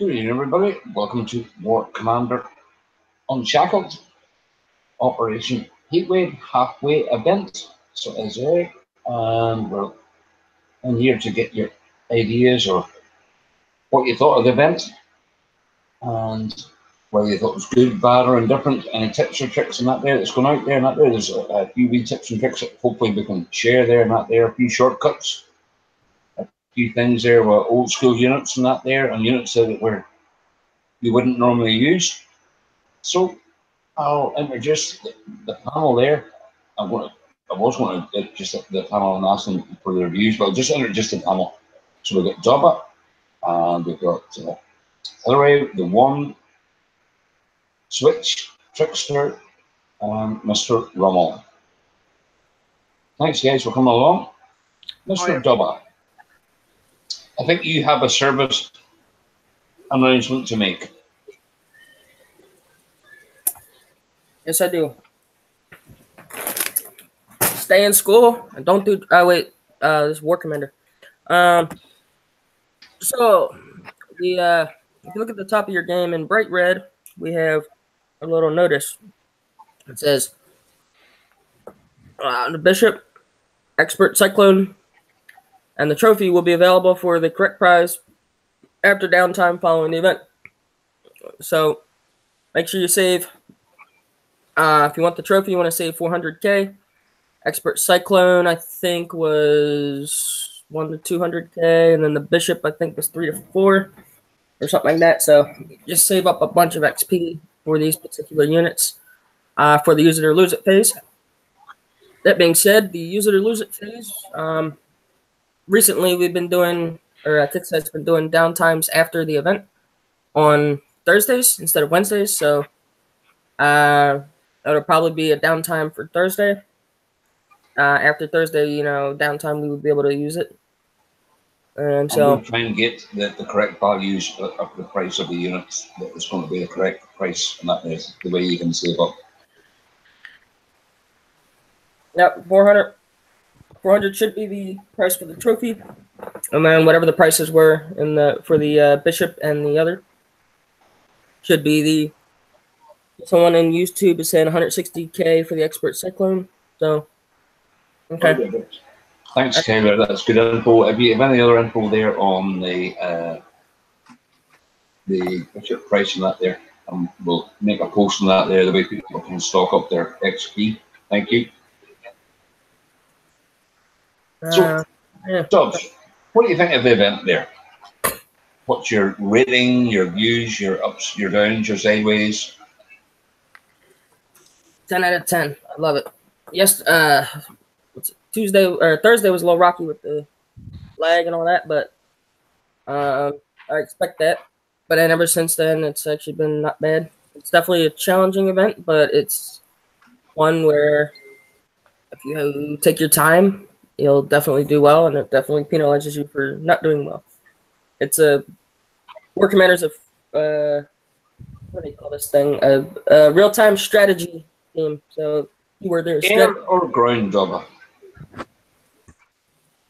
Good evening, everybody. Welcome to War Commander Unshackled Operation Heatwave halfway event. So, as Eric, and we're in here to get your ideas or what you thought of the event and whether you thought it was good, bad, or indifferent. Any tips or tricks and that there that's going out there and that there. There's a few wee tips and tricks that hopefully we can share there and that there. A few shortcuts, a few things there with old school units and that there, and units that we wouldn't normally use. So I'll introduce the panel there. I was going to just the panel and ask them for the reviews, but I'll just introduce the panel. So we've got Jabba, and we've got Hillary, the One, Switch, Trickster, and Mr. Rummel. Thanks, guys, for coming along. Mr. Jabba, I think you have a service announcement to make. Yes, I do. Stay in school and don't do. This War Commander. So if you look at the top of your game in bright red, we have a little notice. It says the Bishop, Expert Cyclone, and the trophy will be available for the correct prize after downtime following the event. So make sure you save. If you want the trophy, you want to save 400k. Expert Cyclone, I think, was 1 to 200k, and then the Bishop, I think, was 3 to 4, or something like that. So just save up a bunch of XP for these particular units for the use it or lose it phase. That being said, the use it or lose it phase, recently we've been doing, or Kixhead's been doing downtimes after the event on Thursdays instead of Wednesdays. So it'll probably be a downtime for Thursday. After Thursday, downtime, we would be able to use it. And so we'll try and get the correct values of the price of the units that is going to be the correct price, and that is the way you can save up. Yep, 400 should be the price for the trophy, and then whatever the prices were for the Bishop and the other should be the. Someone in YouTube is saying 160k for the Expert Cyclone. So, okay. Thanks, Taylor. That's good info. If you have any other info there on the Bishop price and that there, we'll make a post on that there. The way people can stock up their XP. Thank you. So, Dubs, what do you think of the event there? What's your rating, your views, your ups, your downs, your sideways? 10 out of 10. I love it. Yes, Thursday was a little rocky with the lag and all that, but I expect that. But then ever since then, it's actually been not bad. It's definitely a challenging event, but it's one where if you take your time, you'll definitely do well, and it definitely penalizes you for not doing well. It's a War Commander's what do they call this thing? A real-time strategy game. So keyword there is air or ground Jabba,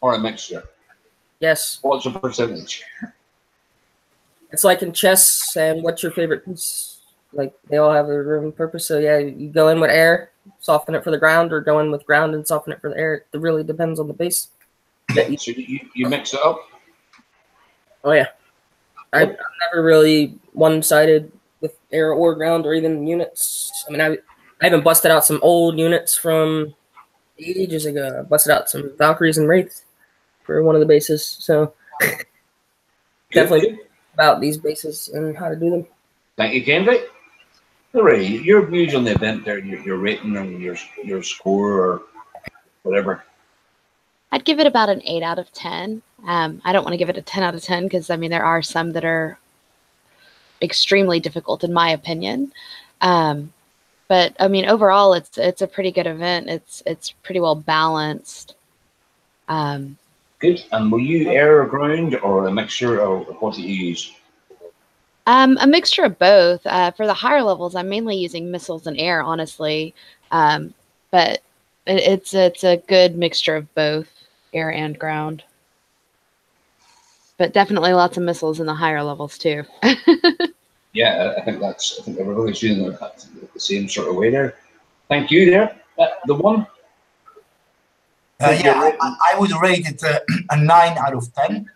or a mixture. Yes. What's the percentage? It's like in chess, and what's your favorite piece? Like they all have their own purpose. So yeah, you go in with air, soften it for the ground, or go in with ground and soften it for the air. It really depends on the base. So you mix it up. Oh yeah, I'm never really one-sided with air or ground or even units. I mean, I haven't busted out some old units from ages ago. I busted out some Valkyries and Wraiths for one of the bases. So definitely about these bases and how to do them. Thank you, Kendrick. Hooray, your views on the event there, your rating and your score or whatever. I'd give it about an 8 out of 10. I don't want to give it a 10 out of 10 because, I mean, there are some that are extremely difficult in my opinion. But I mean, overall, it's a pretty good event. It's pretty well balanced. Good. And will you air or ground or a mixture, or what do you use? A mixture of both. For the higher levels, I'm mainly using missiles and air, honestly. But it's a good mixture of both air and ground. but definitely lots of missiles in the higher levels too. Yeah, I think everybody's feeling the same sort of way there. Thank you there. The one. Yeah, I would rate it a 9 out of 10.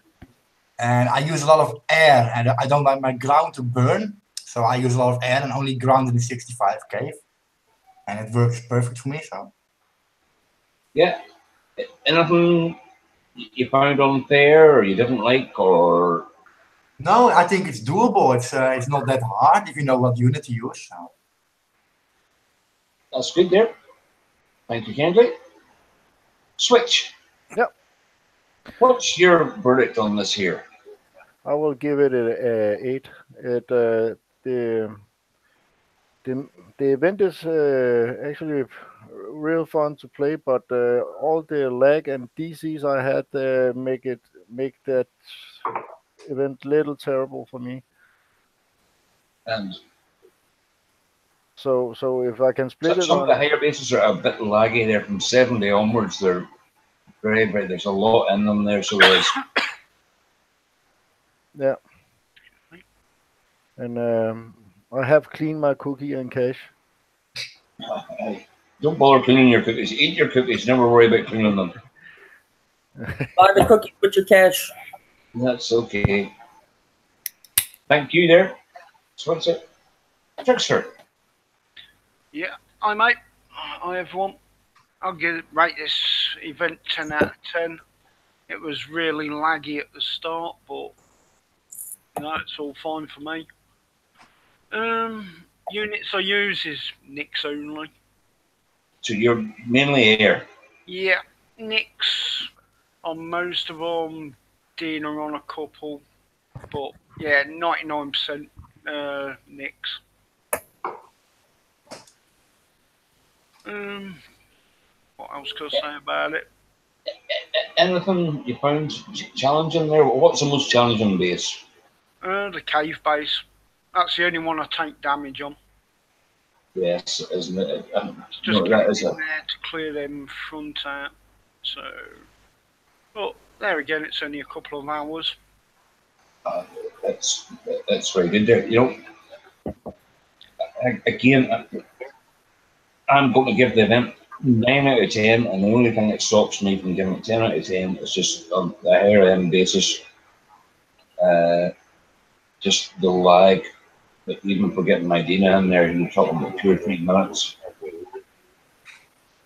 And I use a lot of air, and I don't like my ground to burn. So I use a lot of air and only ground in the 65 cave. And it works perfect for me, so. Yeah. Anything you found unfair or you didn't like, or? No, I think it's doable. It's not that hard if you know what unit to use. So. That's good there. Thank you, Kendley. Switch. Yep. What's your verdict on this here? I will give it a 8. The event is actually real fun to play, but all the lag and DCs I had make that event little terrible for me. And so if I can split it some on of the higher bases are a bit laggy there from 70 onwards. They're very, there's a lot in them there, so there's yeah. And I have cleaned my cookie and cache. Don't bother cleaning your cookies. Eat your cookies. Never worry about cleaning them. Buy the cookie with your cash. That's okay. Thank you there. Switzer. Trickster. Yeah, hi mate. Hi everyone. I'll rate this event 10 out of 10. It was really laggy at the start, but you know, it's all fine for me. Units I use is Nyx only. So you're mainly air. Yeah, Nyx on most of them, Dina on a couple, but yeah, 99% Nyx. What else could I say about it? Anything you found challenging there? What's the most challenging base? The cave base. That's the only one I take damage on. Yes, isn't it? It's just getting in there to clear them front out. So, but there again, it's only a couple of hours. That's very good there. You know, again, I'm going to give the event 9 out of 10, and the only thing that stops me from giving it 10 out of 10 is just on the higher end basis. Just the lag. Like even for getting my Dina in there, you're talking about 2 or 3 minutes.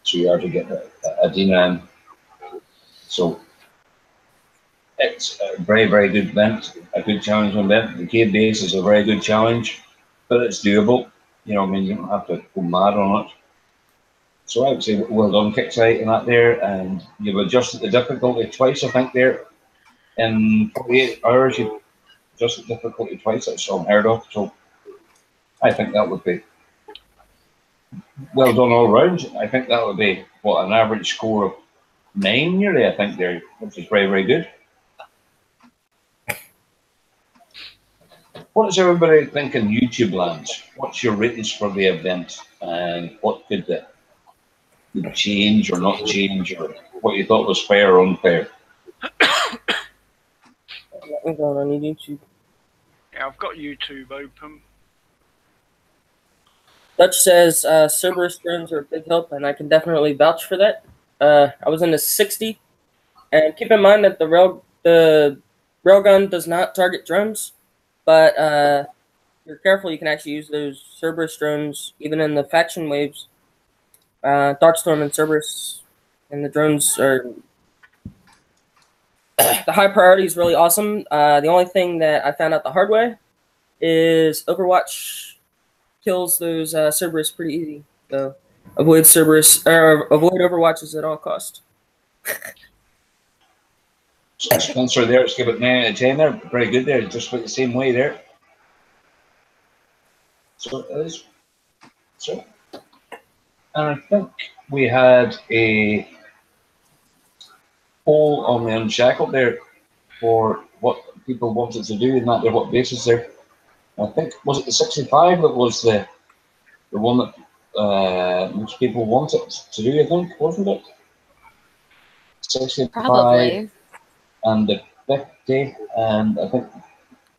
So you have to get a Dina in. So it's a very, very good event, a good challenging event. The cave base is a very good challenge, but it's doable. You know, I mean, you don't have to go mad on it. So I would say well done, Kicksite, and that there. And you've adjusted the difficulty twice, I think, there. In 48 hours, you've adjusted the difficulty twice. That's unheard of. So I think that would be well done all round. I think that would be, what, an average score of 9 nearly, I think, there, which is very, very good. What is everybody thinking YouTube lands? What's your ratings for the event? And what could change or not change, or what you thought was fair or unfair? I'm going on YouTube. Yeah, I've got YouTube open. Dutch says Cerberus drones are a big help, and I can definitely vouch for that. I was in the 60, and keep in mind that the railgun does not target drones, but if you're careful, you can actually use those Cerberus drones even in the faction waves. Darkstorm and Cerberus, and the drones are the high priority is really awesome. The only thing that I found out the hard way is Overwatch kills those Cerberus pretty easy. So avoid Overwatches at all costs. So Spencer there, let's give it 9 out of 10 there. Very good there, just about the same way there. So it is. So, and I think we had a poll on the Unshackled there for what people wanted to do in that there, what basis there. I think, was it the 65 that was the one that most people wanted to do, I think, wasn't it? 65. Probably. And the 50, and I think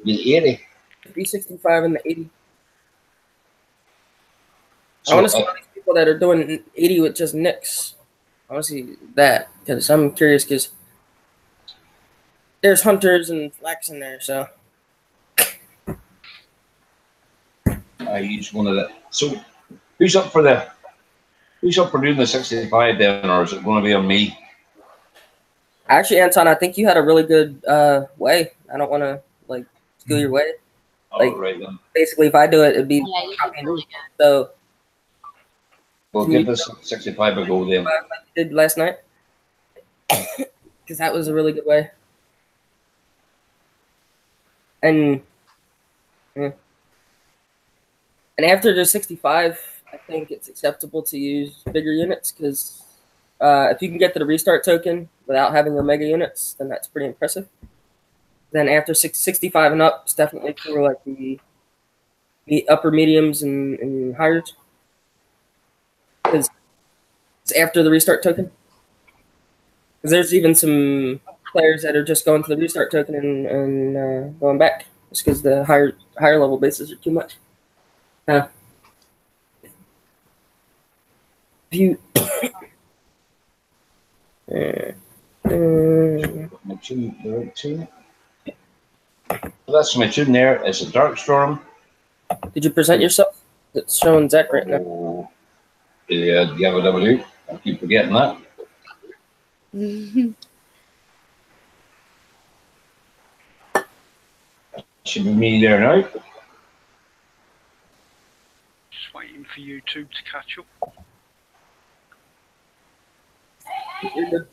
the 80. 365 and the 80. So I want to see all these people that are doing 80 with just nicks. I want to see that because I'm curious because there's hunters and flax in there. So I use one of the. So who's up for doing the 65 then, or is it going to be on me? actually, Anton, I think you had a really good way. I don't want to like steal your way. Like Right then. basically, if I do it, it'd be Yeah, you did really good. so. We'll give this 65 a go then. Like you did last night, because that was a really good way. And after the 65, I think it's acceptable to use bigger units because if you can get to the restart token without having your mega units, then that's pretty impressive. Then after 65 and up, it's definitely for like the upper mediums and hires. Because it's after the restart token. Because there's even some players that are just going to the restart token and going back just because the higher level bases are too much. If you My tune, the right tune. That's my tune there. It's a Dark Storm. did you present yourself? It's showing Zach right now. Oh, yeah, Yabba Dabba Doo. I keep forgetting that. Should be me there now. Just waiting for YouTube to catch up. You're good.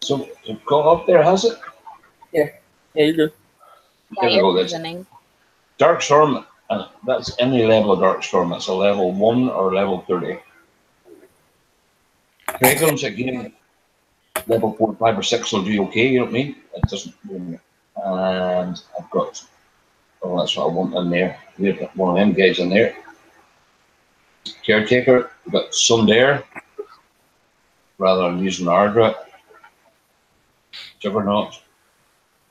So it got up there, has it? Yeah, you're good. There we go. That's Presenting. Dark Storm. That's any level of Dark Storm. It's a level 1 or level 30. Dragons again, level 4, 5, or 6 will do okay. You know what I mean? It doesn't. And I've got. Oh, that's what I want in there. We've got one of them guys in there. Caretaker. We've got Sundair. Rather than using Ardra. Juggernaut.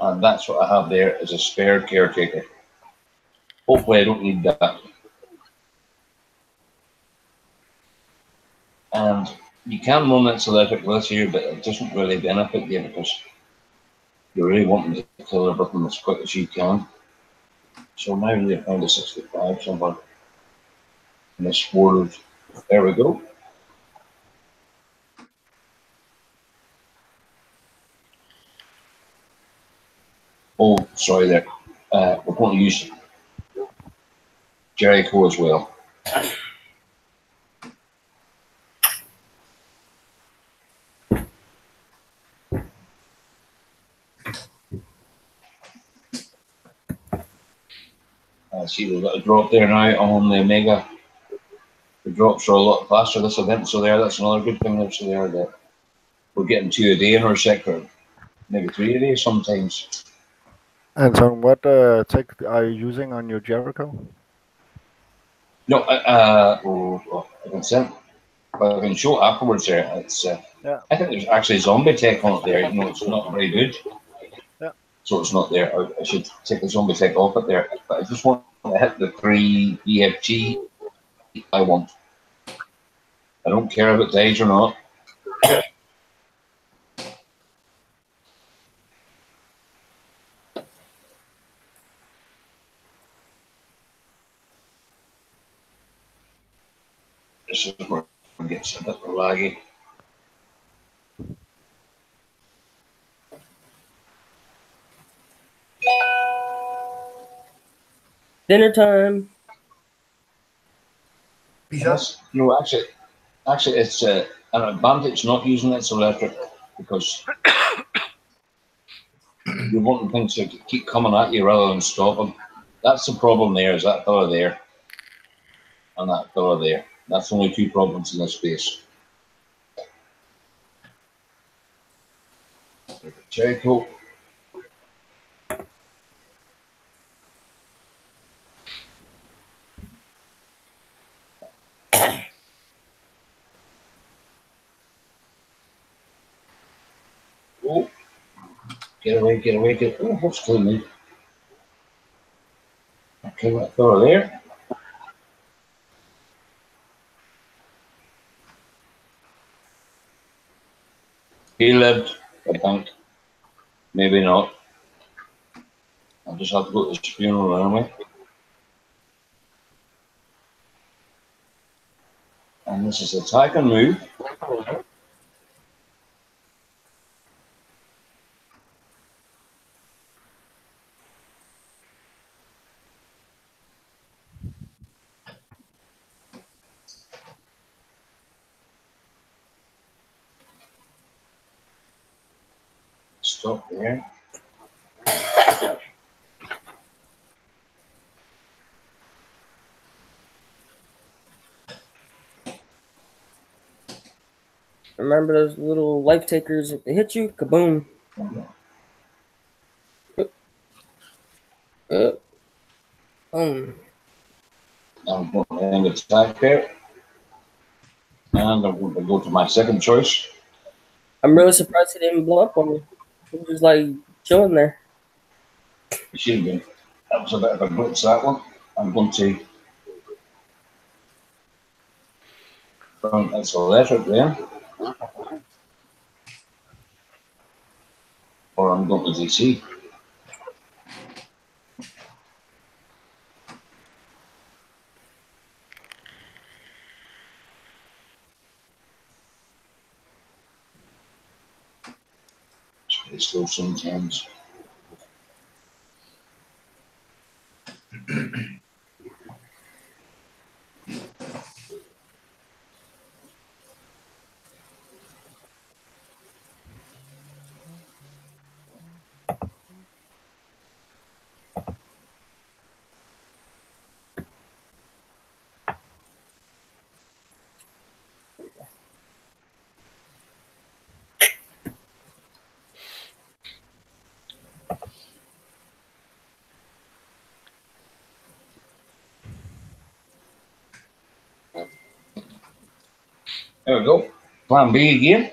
And that's what I have there is a spare Caretaker. Hopefully I don't need that. And you can run its electric with here, but it doesn't really benefit you because you're really wanting to kill everything as quick as you can. So now we found a 65 somewhere in this world. There we go. Oh, sorry there. We're going to use Jericho as well. See, we've got a drop there now on the Omega. The drops are a lot faster this event, so that's another good thing also there that we're getting 2 a day in our sector, maybe 3 a day sometimes. And so, what tech are you using on your Jericho? No, I can send, but I can show afterwards there. It's Yeah. I think there's actually zombie tech on it there. You know, it's not very good. Yeah. So it's not there. I should take the zombie tech off it there. But I just want to hit the 3 EFG I want. I don't care if it dies or not. This is where it gets a bit laggy. Dinner time. Pizza? No, actually, it's an advantage not using its electric because you're wanting things to keep coming at you rather than stopping. That's the problem there, is that fella there and that fella there. That's only 2 problems in this space. Jericho. Get away, get away, get away. Oh, what's killing me? Okay, that fella there. He lived, I think. Maybe not. I'll just have to go to his funeral anyway. And this is attack and move. Stop there. Remember those little life takers? If they hit you, kaboom. Boom. I'm going to end attack there. And I'm going to go to my second choice. I'm really surprised he didn't blow up on me. He was just like chilling there. It should have been. That was a bit of a glitch, that one. I'm going to. That's electric there. Or I'm going to DC. It's slow sometimes. There we go. Plan B again.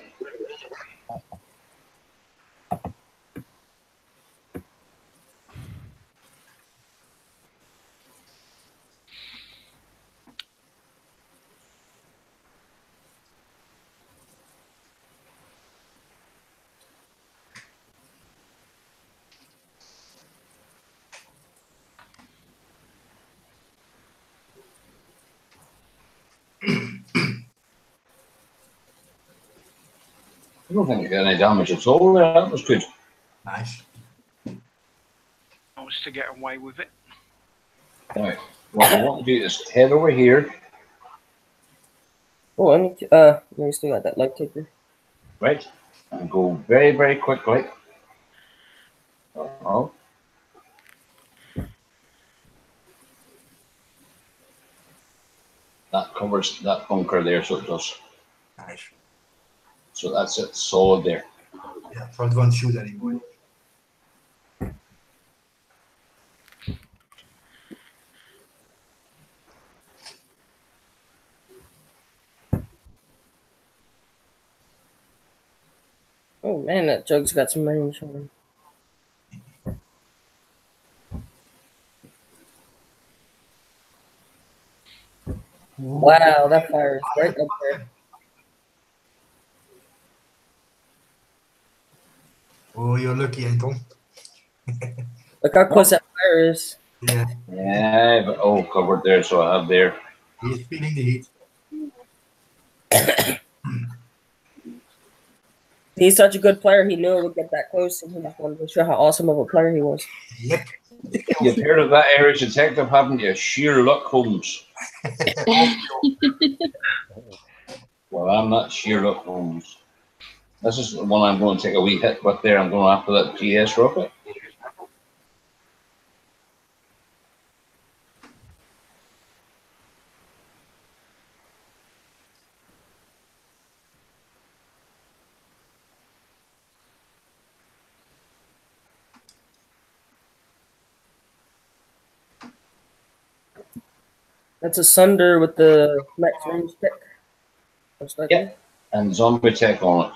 I don't think I got any damage at all there. That was good. Nice. I was to get away with it. Right. What I want to do is head over here. Oh, I need to, we still got that life taker. Right. And go very, very quickly. Oh. That covers that bunker there, so it does. Nice. So that's it, solid there. Yeah, so it won't shoot anymore. Oh man, that jug's got some range on him. Wow, that fire is right up there. Oh, you're lucky, Anton. Look how close that fire is. Yeah, Yeah, but all covered there, so I have there. he's feeling the heat. He's such a good player, he knew it would get that close, and he just wanted to show how awesome of a player he was. Yep. You've heard of that Irish detective, haven't you? Sherlock Holmes. Well, I'm not Sherlock Holmes. This is the one I'm going to take a wee hit with there. I'm going after that GS rocket. That's a Sunder with the max range pick. Yep. And zombie tech on it.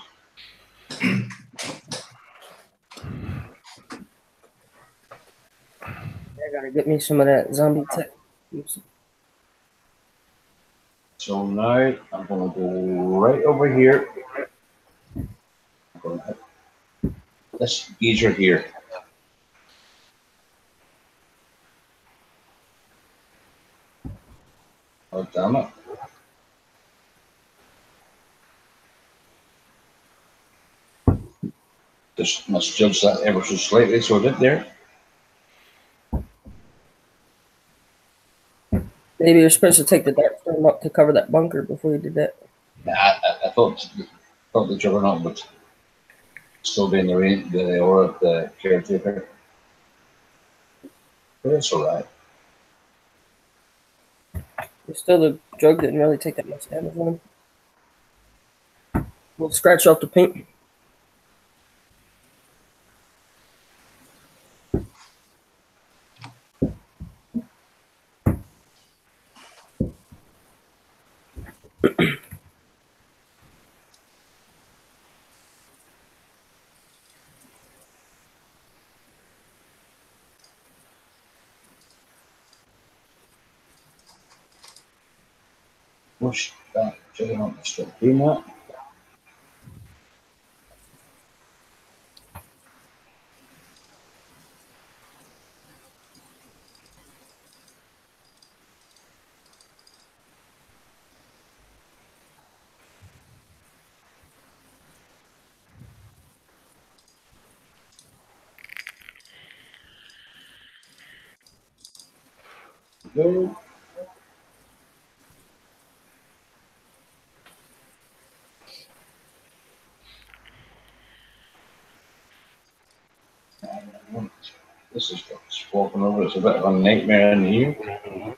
gotta get me some of that zombie tech. Oops. So now I'm going to go right over here. I'm going to hit this geezer here. Oh, damn it. Just must judge that ever so slightly, so I did there. Maybe you're supposed to take the dark storm up to cover that bunker before you did that. Nah, I thought the juggernaut would still be in the range, the aura of the caretaker. But it's alright. Still, the drug didn't really take that much damage on him. We'll scratch off the paint. Wish that juggernaut was still doing that. Go. This is just walking over. It's a bit of a nightmare in here.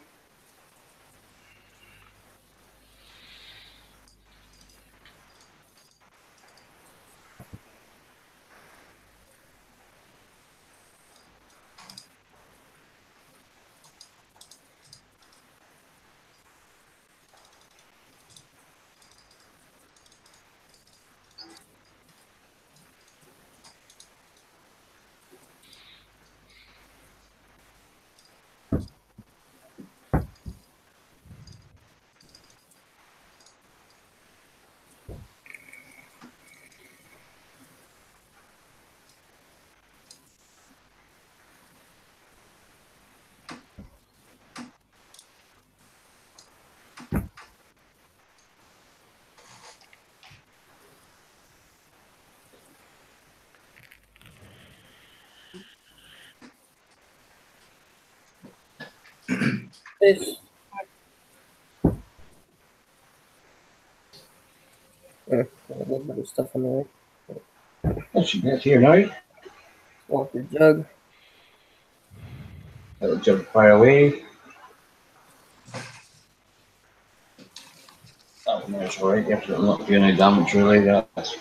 This. A little bit of stuff on there. What should get here now? Walk your jug. Let the jug fire away. That one there's alright. You have to not do any damage really. That's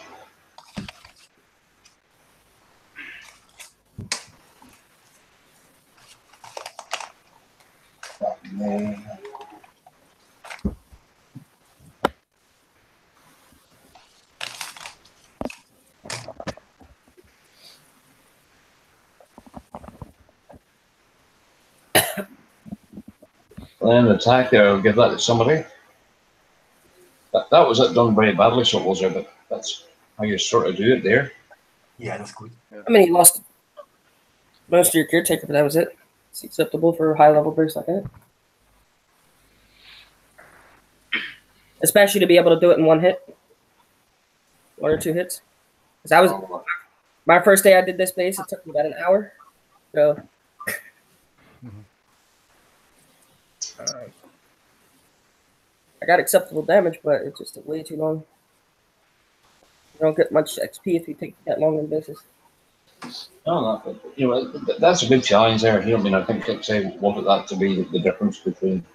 then attack there, I'll give that to somebody. That was it done very badly, so it was there, but that's how you sort of do it there. Yeah, that's good. I mean, you lost most of your caretaker, but that was it. It's acceptable for a high level burst like that. Especially to be able to do it in one hit. 1 or 2 hits. Because I was my first day I did this base, it took me about an hour. So I got acceptable damage, but it just took way too long. You don't get much XP if you take that long in bases. No, you know, that's a big challenge there. You know, I mean, I think I wanted that to be the difference between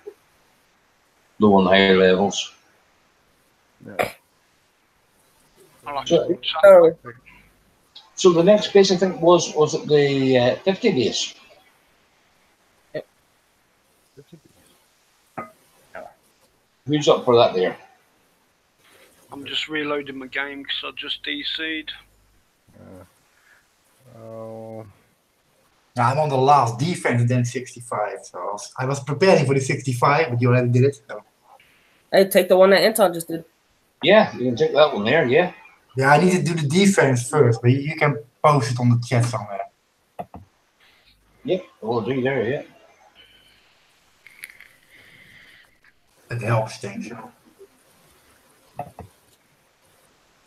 low and high levels. Yeah. I like So the next base I think was it the 50 base? Who's up for that there? I'm just reloading my game because I just DC'd. I'm on the last defense, then 65. So I was preparing for the 65, but you already did it. So. Hey, take the one that Anton just did. Yeah, you can take that one there, yeah. Yeah, I need to do the defense first, but you can post it on the chat somewhere. Yep, we'll do there, yeah. It helps things.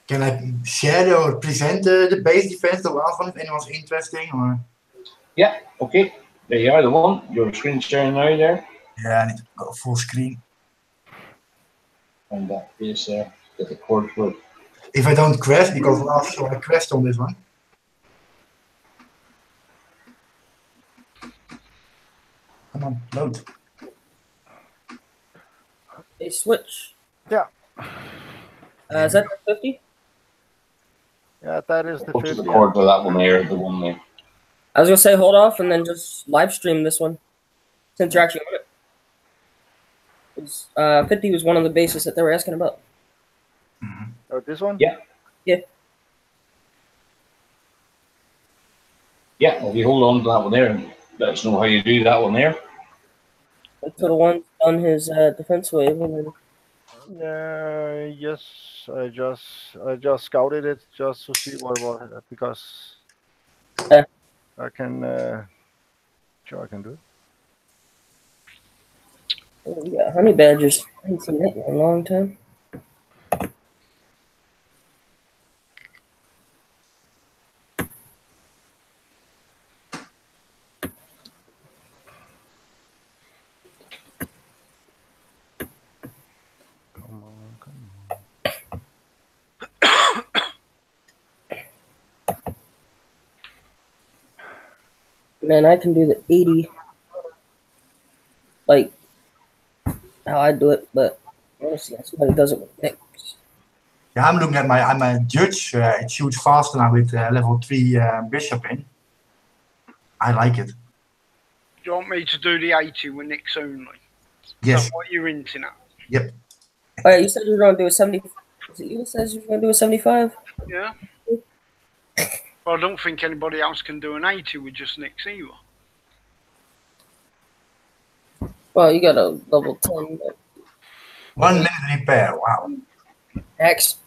Can I share or present the base defense, the last one, if anyone's interesting? Or? Yeah, okay. There you are, the one. Your screen sharing now there. Yeah, I need to go full screen. And that is get the cord for it. If I don't crash, because last show I crashed on this one. Come on, load. They switch. Yeah. Is that the 50? Yeah, that is the Go to 50. the cord for that one there, the one there. I was gonna say hold off and then just live stream this one, since you're actually on it. 50 was one of the bases that they were asking about. Oh, this one? Yeah. Yeah. Yeah, if you hold on to that one there and let us know how you do that one there. That's the one on his defense wave. And then... Yes, I just scouted it just to see what because Yeah. I can sure I can do it. Oh, yeah, honey badgers. I haven't seen that in a long time. Come on, come on. Man, I can do the 80, like how I do it, but honestly, somebody does it with Nick's. Yeah, I'm looking at I'm a judge. It shoots faster now with level 3 bishop in. I like it. Do you want me to do the 80 with Nick's only? Yes. That's what you're hinting at? Yep. All right, you said you were going to do a 70. Was it you that says you were going to do a 75? Yeah. Well, I don't think anybody else can do an 80 with just Nick's either. Well, you got a level 10. But... 1 minute repair. Wow. X.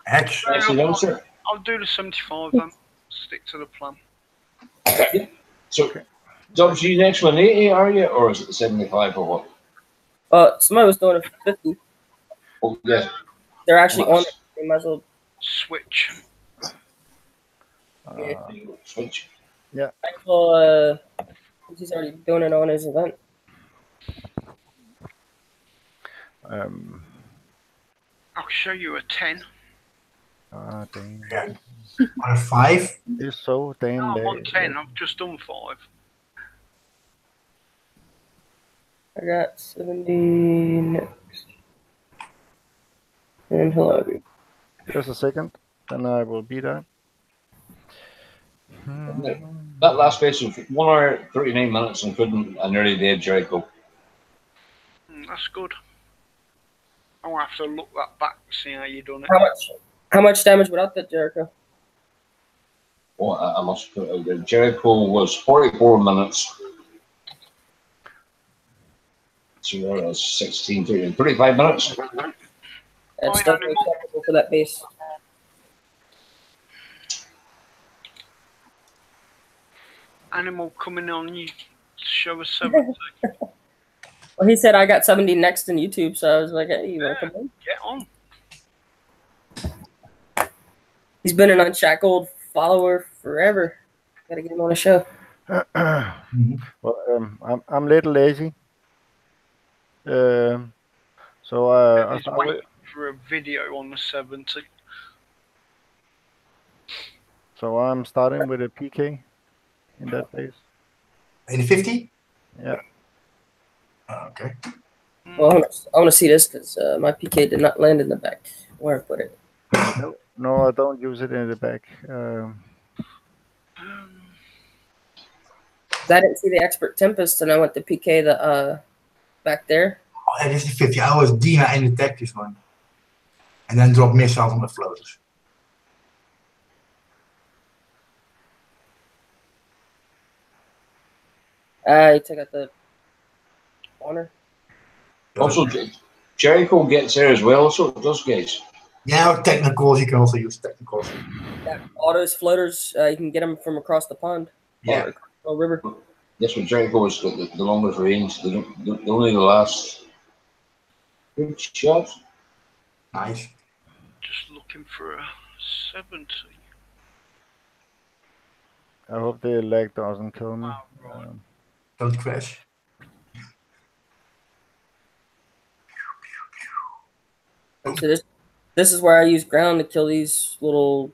X. I'll do the 75 then. Stick to the plan. Yeah. So, Dubs, you next one 80, are you? Or is it the 75 or what? Somebody was doing a 50. Oh, yes. They're actually on it. They might as well switch. Switch. Yeah. Well, he's already doing it on his event. I'll show you a 10. Dang. Yeah. On a 5? It's so damn no, I'm on late. 10. I've just done 5. I got 70 next. And hello. Just a second, then I will be there. That last race was 1 hour 39 minutes, including a nearly dead Jericho. That's good. I'll have to look that back to see how you done it. How much damage without that Jericho? Oh, I must put it out there. Jericho was 44 minutes. So that was 16, 35 minutes. That's definitely acceptable for that base. Animal coming on you show us 70. Well, he said I got 70 next in YouTube, so I was like, hey, you want to come in? Get on. He's been an Unshackled follower forever. Gotta get him on a show. Well, I'm a little lazy. So He's waiting for a video on the 70. So I'm starting with a PK in that base. In the 50? Yeah. Okay. Well, I want to see this because my PK did not land in the back where I put it. No, I don't use it in the back. I didn't see the Expert Tempest, and I went to PK the back there. Oh, yeah, this is the 50. I was Dina in the tech this one. And then drop missiles on the floaters. You take out the honor. Also, Jericho gets there as well, so it does, guys. Yeah, technicals. You can also use technicals. Yeah, autos, floaters. You can get them from across the pond. Yeah. Or river. Yes, but Jericho is the longest range. They only last good shots. Nice. Just looking for a 70. I hope the lag doesn't kill me. Don't crash. So this is where I use ground to kill these little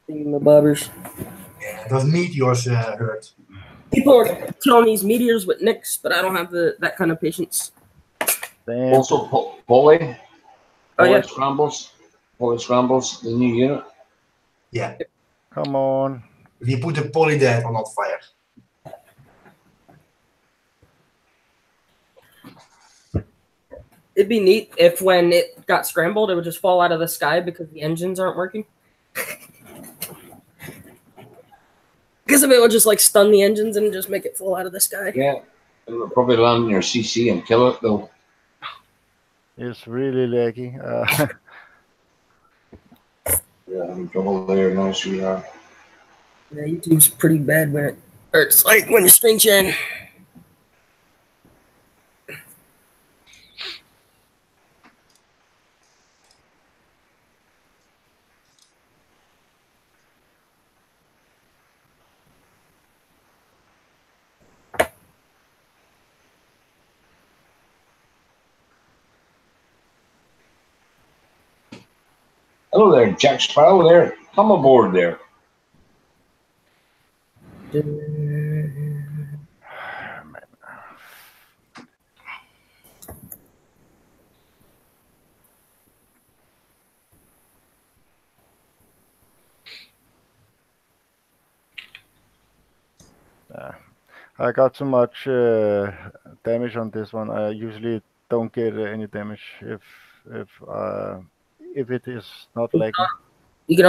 thingamabobbers. Yeah, those meteors hurt. People are killing these meteors with nicks, but I don't have that kind of patience. Damn. Also, Poly. Oh yeah. Scrambles. Poly Scrambles, the new unit. Yeah. Come on. If you put a poly there, it will not fire. It'd be neat if when it got scrambled, it would just fall out of the sky because the engines aren't working. Because if it would just like stun the engines and just make it fall out of the sky. Yeah, it would probably land in your CC and kill it though. It's really laggy. Yeah, I'm in trouble there now, sweetheart. Yeah, YouTube's pretty bad when it hurts, like when you're screen sharing. Hello there, Jack Sparrow there. Come aboard there. I got too much damage on this one. I usually don't get any damage if it is not lagging. You can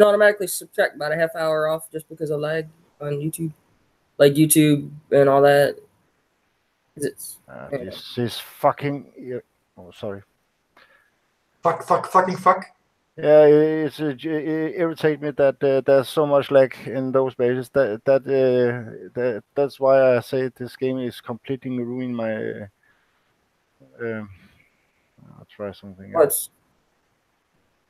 automatically subtract about a half hour off just because of lag on YouTube, like YouTube and all that. This is fucking. Oh, sorry. Fuck. Yeah, it irritates me that there's so much lag in those bases. That's why I say this game is completely ruining my. I'll try something else.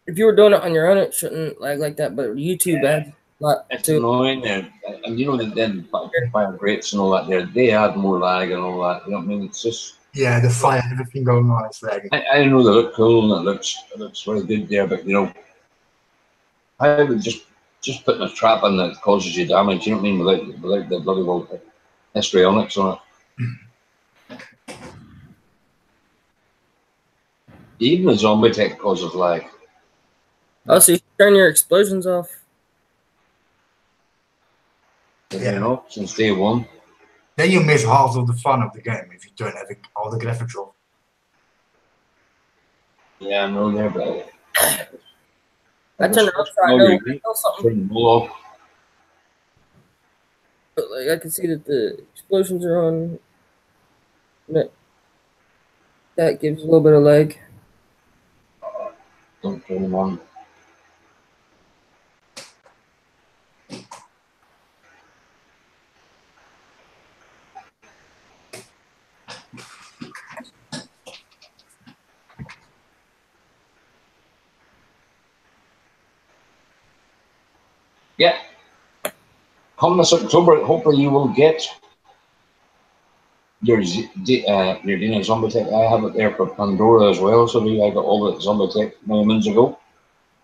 If you were doing it on your own, it shouldn't lag like that. But YouTube adds a lot It's to annoying, and you know that then fire rates and all that there, they add more lag and all that. You know what I mean? It's just the fire, everything going on is lagging. I know they look cool and it looks very good there, but you know, I would just putting a trap in that causes you damage. You know what I mean? Without the bloody well histrionics on it. Even the zombie tech causes lag. Oh, so you turn your explosions off. You know, since day one. Then you miss half of the fun of the game if you turn all the graphics off. Yeah, I know there, but I turned it off so I know something. But like I can see that the explosions are on. That gives a little bit of lag. Don't turn them on. Yeah. Come this October, hopefully you will get your Dina Zombie Tech. I have it there for Pandora as well, so I got all the Zombie Tech many moons ago.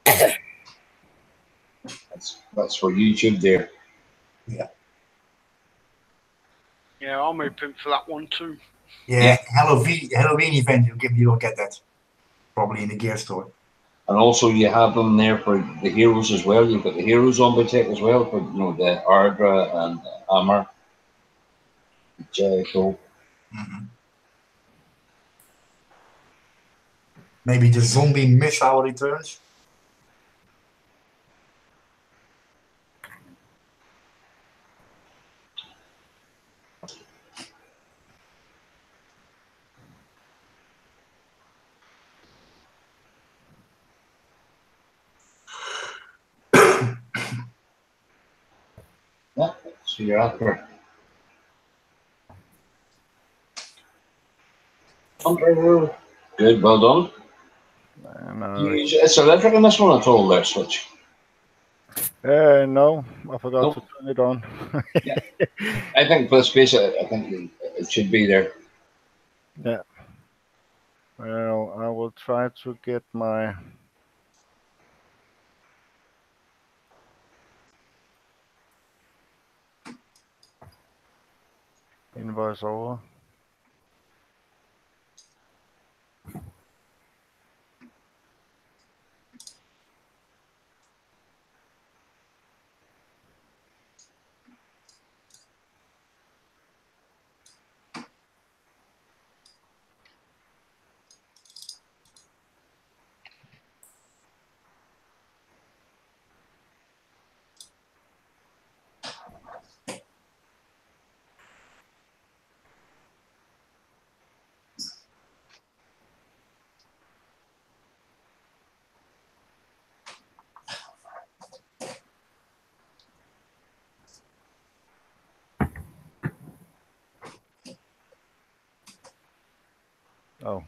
That's for YouTube there. Yeah. Yeah, I'm hoping for that one too. Yeah. Halloween event, you'll get that probably in the gear store. And also you have them there for the heroes as well. You've got the hero Zombie Tech as well for the Ardra and Hammer, Jericho. Maybe the zombie missile returns. So you're after Hunter. Good, well done. It's electric in this one at all, there, switch? No, I forgot Nope. to turn it on. Yeah. I think for the space, I think it should be there. Yeah. Well, I will try to get my invoice over. Oh.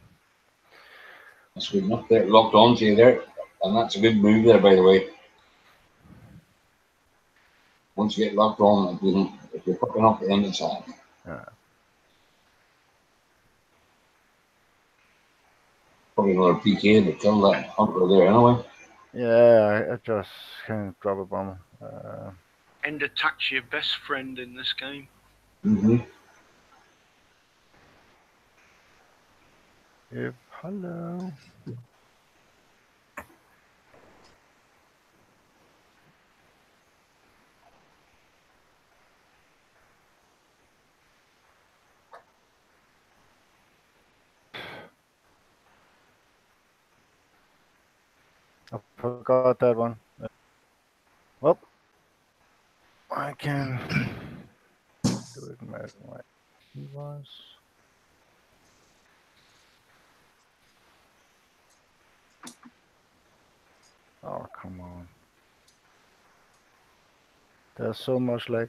That's good enough. They're locked on to you there, and that's a good move there, by the way. Once you get locked on, if you're fucking up the end of time. Yeah. Probably another PK to kill that Hunter there anyway. Yeah, I just can drop a bomb. End attack's your best friend in this game. Hello. I forgot that one. Well, I can do it my invoice. Oh, come on. There's so much lag.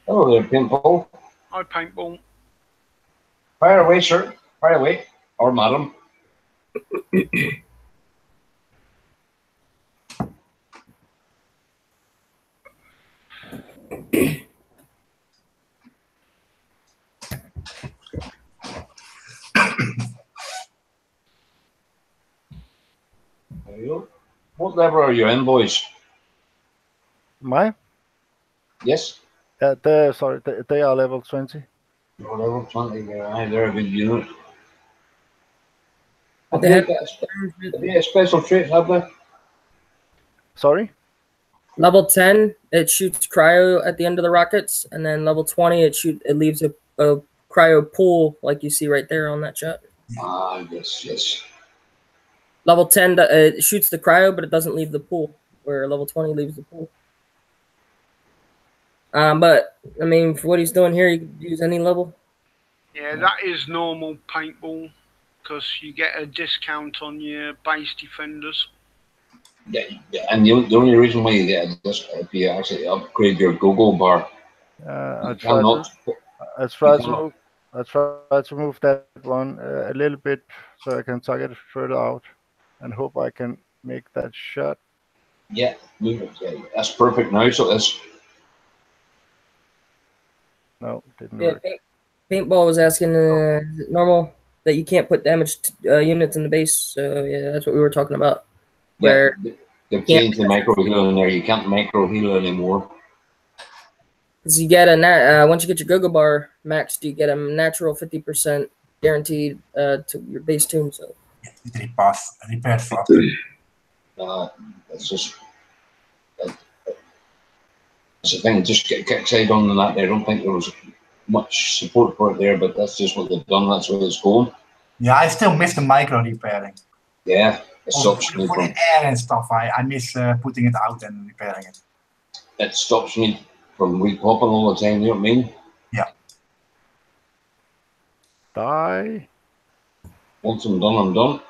Hello there, Pinball. Hi, Paintball. Fire away, sir. Fire away. Or madam. There you go. What level are you in, boys? My? Yes? Yeah, sorry, they are level 20. You're level 20. They're a good unit. But Have they a special trait, have they? Sorry? Level 10, it shoots cryo at the end of the rockets, and then level 20, it leaves a cryo pool like you see right there on that shot. Ah, yes. Level 10, it shoots the cryo, but it doesn't leave the pool, where level 20 leaves the pool. But, I mean, for what he's doing here, you could use any level. Yeah, that is normal Paintball, because you get a discount on your base defenders. Yeah, and the only reason why you get this if you actually upgrade your Google bar. I try to move that one a little bit so I can target it further out and hope I can make that shot. Yeah, move it. Yeah, that's perfect now. So that's no, didn't work. Paintball was asking, is it normal that you can't put damaged units in the base? So yeah, that's what we were talking about. Where they've changed the micro heal in there. You can't micro heal anymore. Because you get once you get your Gogo bar maxed, you get a natural 50% guaranteed to your base tune. So it repairs faster. That's just that's the thing. Just get kickside on that. I don't think there was much support for it there, but that's just what they've done. That's where it's going. Yeah, I still miss the micro repairing. Yeah, it stops me putting air and stuff. I miss putting it out and repairing it. It stops me from repopping all the time. You know what I mean? Yeah. Die. Once I'm done, I'm done.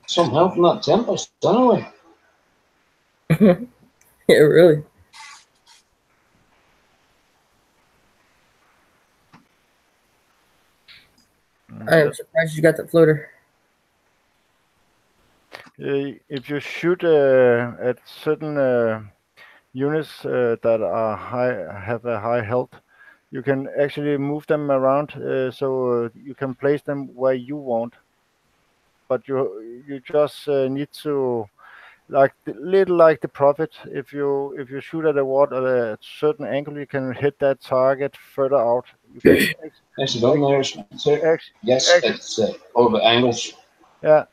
Some help from that Tempest, anyway. Yeah, really. I am surprised you got that floater. If you shoot at certain units that are have a high health, you can actually move them around, so you can place them where you want. But you just need to, like the Prophet. If you shoot at a ward at a certain angle, you can hit that target further out. You can Nicely done there, Spencer. Yes, it's all about angles. Yeah.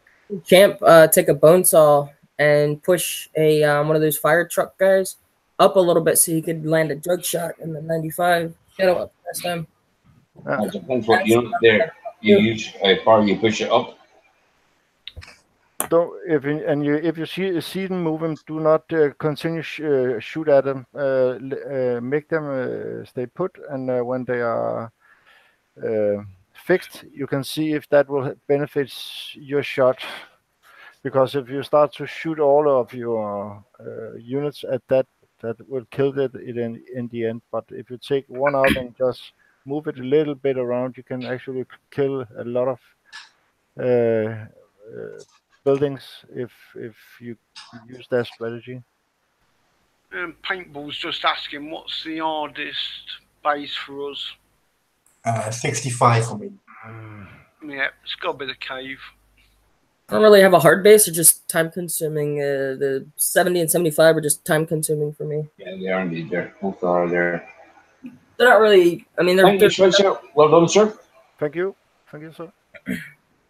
Champ, take a bone saw and push a one of those fire truck guys up a little bit so he could land a jug shot in the 95 shadow up last time. It depends what unit there you use, how far you push it up. Don't if you see them moving, do not continue shoot at them. Make them stay put, and when they are fixed, you can see if that will benefit your shot. Because if you start to shoot all of your units at that will kill it in the end. But if you take one out and just move it a little bit around, you can actually kill a lot of buildings if you use that strategy. Paintball's just asking, what's the hardest base for us? 65 for me. Yeah, it's got to be the cave. I don't really have a hard base, or just time consuming. The 70 and 75 are just time consuming for me. Yeah, they are indeed there. Both are there. They're not really, I mean, Thank you, sir. Well done, sir. Thank you, sir.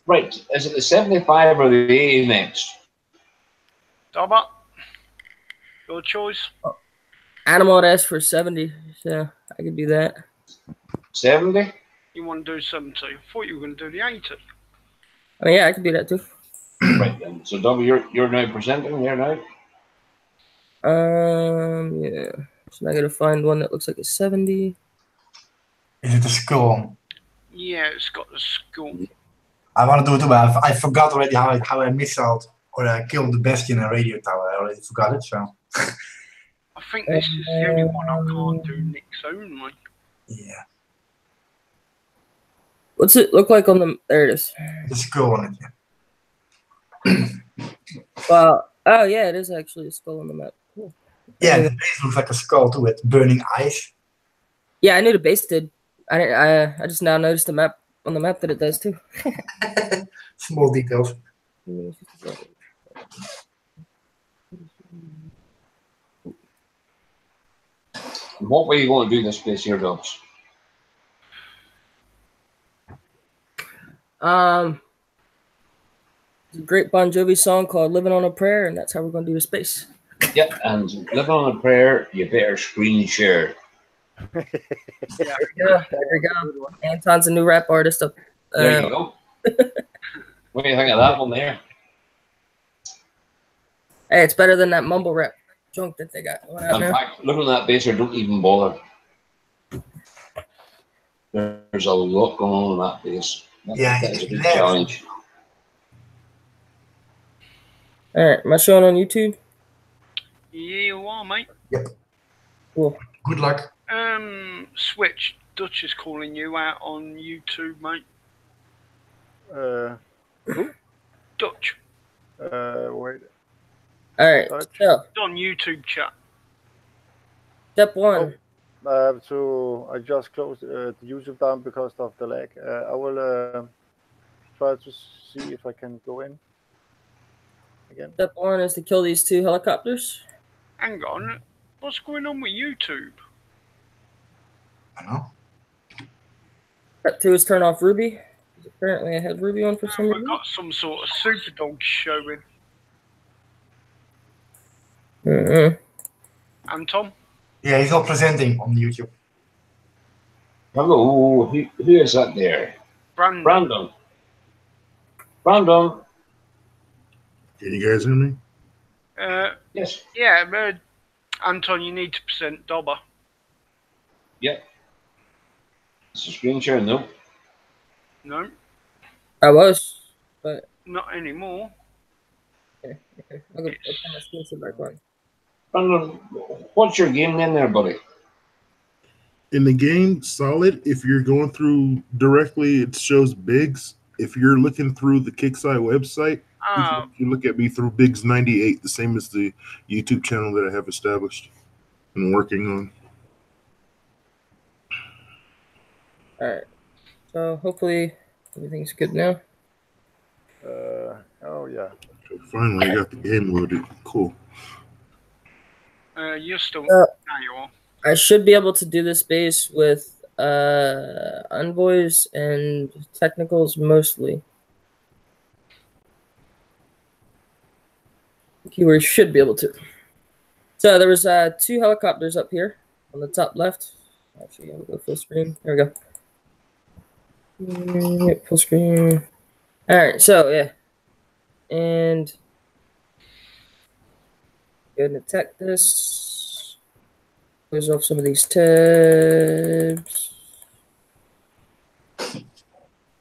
Right, is it the 75 or the 80 next? Dobber, your choice. Animal had asked for 70, so I could do that. 70? You want to do 70? I thought you were going to do the 80. Oh yeah, I could do that too. Right then. So W, you're now presenting here now. Yeah. So I gotta find one that looks like a 70. Is it a skull? Yeah, it's got the skull. I want to do it too, but I forgot already how I missed out or killed the Bastion and radio tower. I already forgot it, so. I think this is the only one I can't do Nick's only. Yeah. What's it look like on the? There it is. The skull on it. Yeah. Well, oh yeah, it is actually a skull on the map. Cool. Yeah, the base looks like a skull too, with burning eyes. Yeah, I knew the base did. I just now noticed the map on the map that it does too. Small details. What way are you going to do this place here, Dubs? There's a great Bon Jovi song called "Living on a Prayer," and that's how we're going to do the space. Yep, and living on a prayer, you better screen share. There we go. There we go. Anton's a new rap artist. There you go. What do you think of that one there? Hey, it's better than that mumble rap junk that they got. In fact, looking at that base here, don't even bother. There's a lot going on in that base. Yeah, that is a big challenge. All right, am I showing on YouTube? Yeah, you are, mate. Yep. Cool. Good luck. Switch. Dutch is calling you out on YouTube, mate. Who? Dutch. Wait. All right. Dutch. So, It's on YouTube chat. step one. I just closed the YouTube down because of the lag. I will try to see if I can go in again. Step one is to kill these two helicopters. Hang on. What's going on with YouTube? I know. Step two is turn off Ruby. Apparently, I had Ruby on for some We've reason. got some sort of super dog showing. And Tom? Yeah, he's not presenting on YouTube. Hello, who is that there? Brandon. Can you guys hear me? Yes. Yeah, Anton, you need to present Dobber. Yep. It's a screen share, no. No, I was, but not anymore. okay. I'll put my screen share back on. Brandon, what's your game name there, buddy? In the game, solid. If you're going through directly, it shows Biggs. If you're looking through the Kickside website, you look at me through Biggs98, the same as the YouTube channel that I have established and working on. All right. So hopefully everything's good now. Oh yeah. Finally, I got the game loaded. Cool. You're still. Uh, Now you are. I should be able to do this base with envoys and technicals mostly. Keywords should be able to. So there was 2 helicopters up here on the top left. Actually, I'll go full screen. There we go. Yep, full screen. All right, so yeah, and go ahead and attack this. Close off some of these tabs.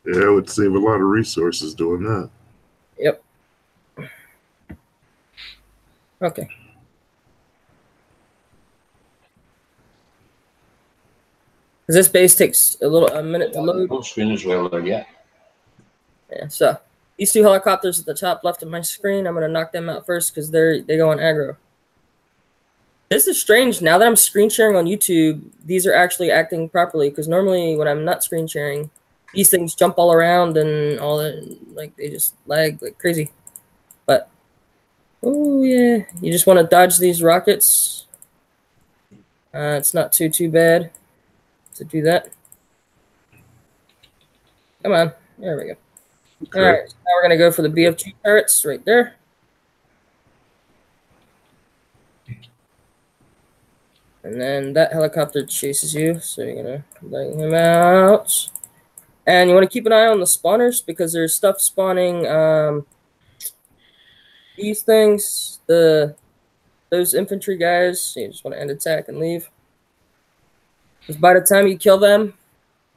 Yeah, I would save a lot of resources doing that. Yep. Okay. This base takes a minute to load. Full screen as well there, yeah. Yeah, so these 2 helicopters at the top left of my screen, I'm gonna knock them out first because they go on aggro. This is strange. Now that I'm screen sharing on YouTube, these are actually acting properly because normally when I'm not screen sharing, these things jump all around and all that, like they just lag like crazy. But oh yeah, you just want to dodge these rockets. It's not too bad to do that. Come on, there we go. Okay. All right, so now we're gonna go for the BFG turrets right there. And then that helicopter chases you, so you're gonna let him out. And you want to keep an eye on the spawners because there's stuff spawning. These things, those infantry guys. So you just want to end attack and leave. Because by the time you kill them,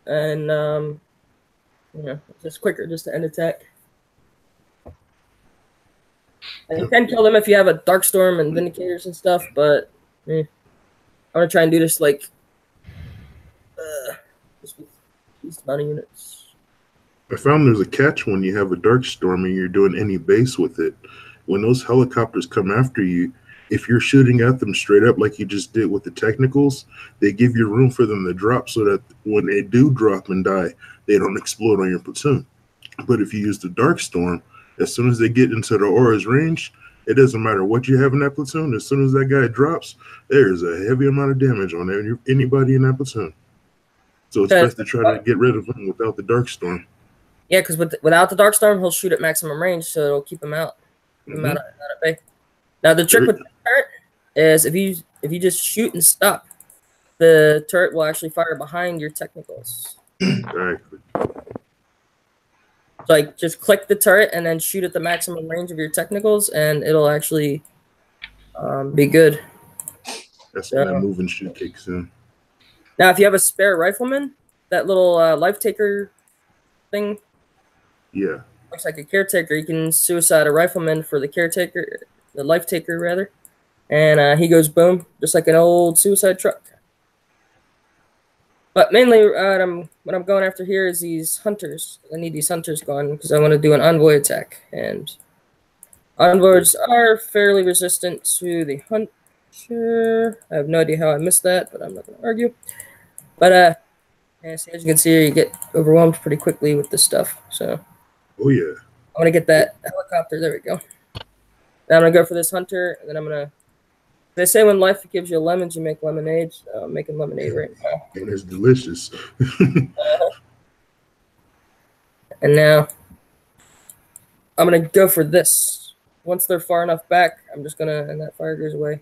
and you know, it's just quicker just to end attack. And you can kill them if you have a Darkstorm and Vindicators and stuff, but I want to try and do this like just with least amount of units. I found there's a catch when you have a Darkstorm and you're doing any base with it. When those helicopters come after you, if you're shooting at them straight up like you just did with the technicals, they give you room for them to drop so that when they do drop and die, they don't explode on your platoon. But if you use the Darkstorm, as soon as they get into the aura's range, it doesn't matter what you have in that platoon. As soon as that guy drops, there's a heavy amount of damage on anybody in that platoon. So it's best to try to get rid of him without the Darkstorm. Yeah, because without the Darkstorm, he'll shoot at maximum range, so it'll keep him out. Keep him out of bay. Now the trick with the turret is if you just shoot and stop, the turret will actually fire behind your technicals. Exactly. So like just click the turret and then shoot at the maximum range of your technicals, and it'll actually be good. That's when that move and shoot kicks in. Now, if you have a spare rifleman, that little life taker thing, yeah, looks like a caretaker. You can suicide a rifleman for the caretaker, the life taker rather, and he goes boom, just like an old suicide truck. But mainly, what I'm going after here is these hunters. I need these hunters gone because I want to do an envoy attack, and envoys are fairly resistant to the hunter. I have no idea how I missed that, but I'm not going to argue. But as you can see, you get overwhelmed pretty quickly with this stuff. So, oh yeah, I want to get that helicopter. There we go. Now I'm gonna go for this hunter, and then I'm gonna. They say when life gives you lemons, you make lemonade. So I'm making lemonade right now. And it's delicious. And now I'm gonna go for this. Once they're far enough back, I'm just gonna, and that fire goes away.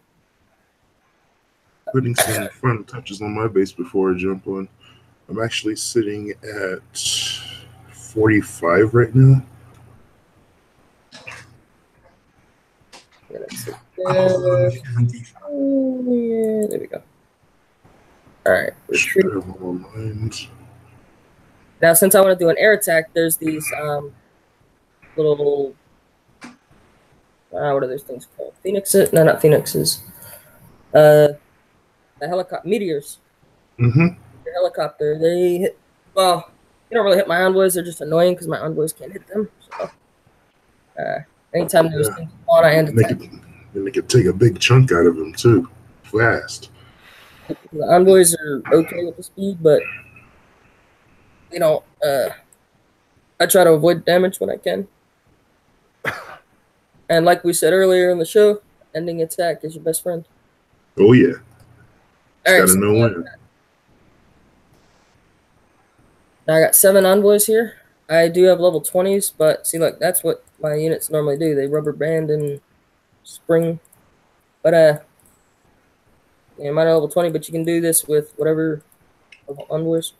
Putting some final touches on my base before I jump on. I'm actually sitting at 45 right now. Yeah, that's it. Yeah, there we go. All right, retreat. Now, since I want to do an air attack, there's these little, what are those things called? Phoenixes? No, not phoenixes. The helicopter meteors. Mm-hmm. The helicopter. They hit. Well, they don't really hit my envoys. They're just annoying because my envoys can't hit them. So, anytime those things spawn, I end attack. And they could take a big chunk out of them too, fast. The envoys are okay with the speed, but they don't. I try to avoid damage when I can. And like we said earlier in the show, ending attack is your best friend. Oh yeah. All right, gotta know when. Now I got 7 envoys here. I do have level 20s, but see, look, that's what my units normally do. They rubber band and spring. But mine are level 20, but you can do this with whatever envoys.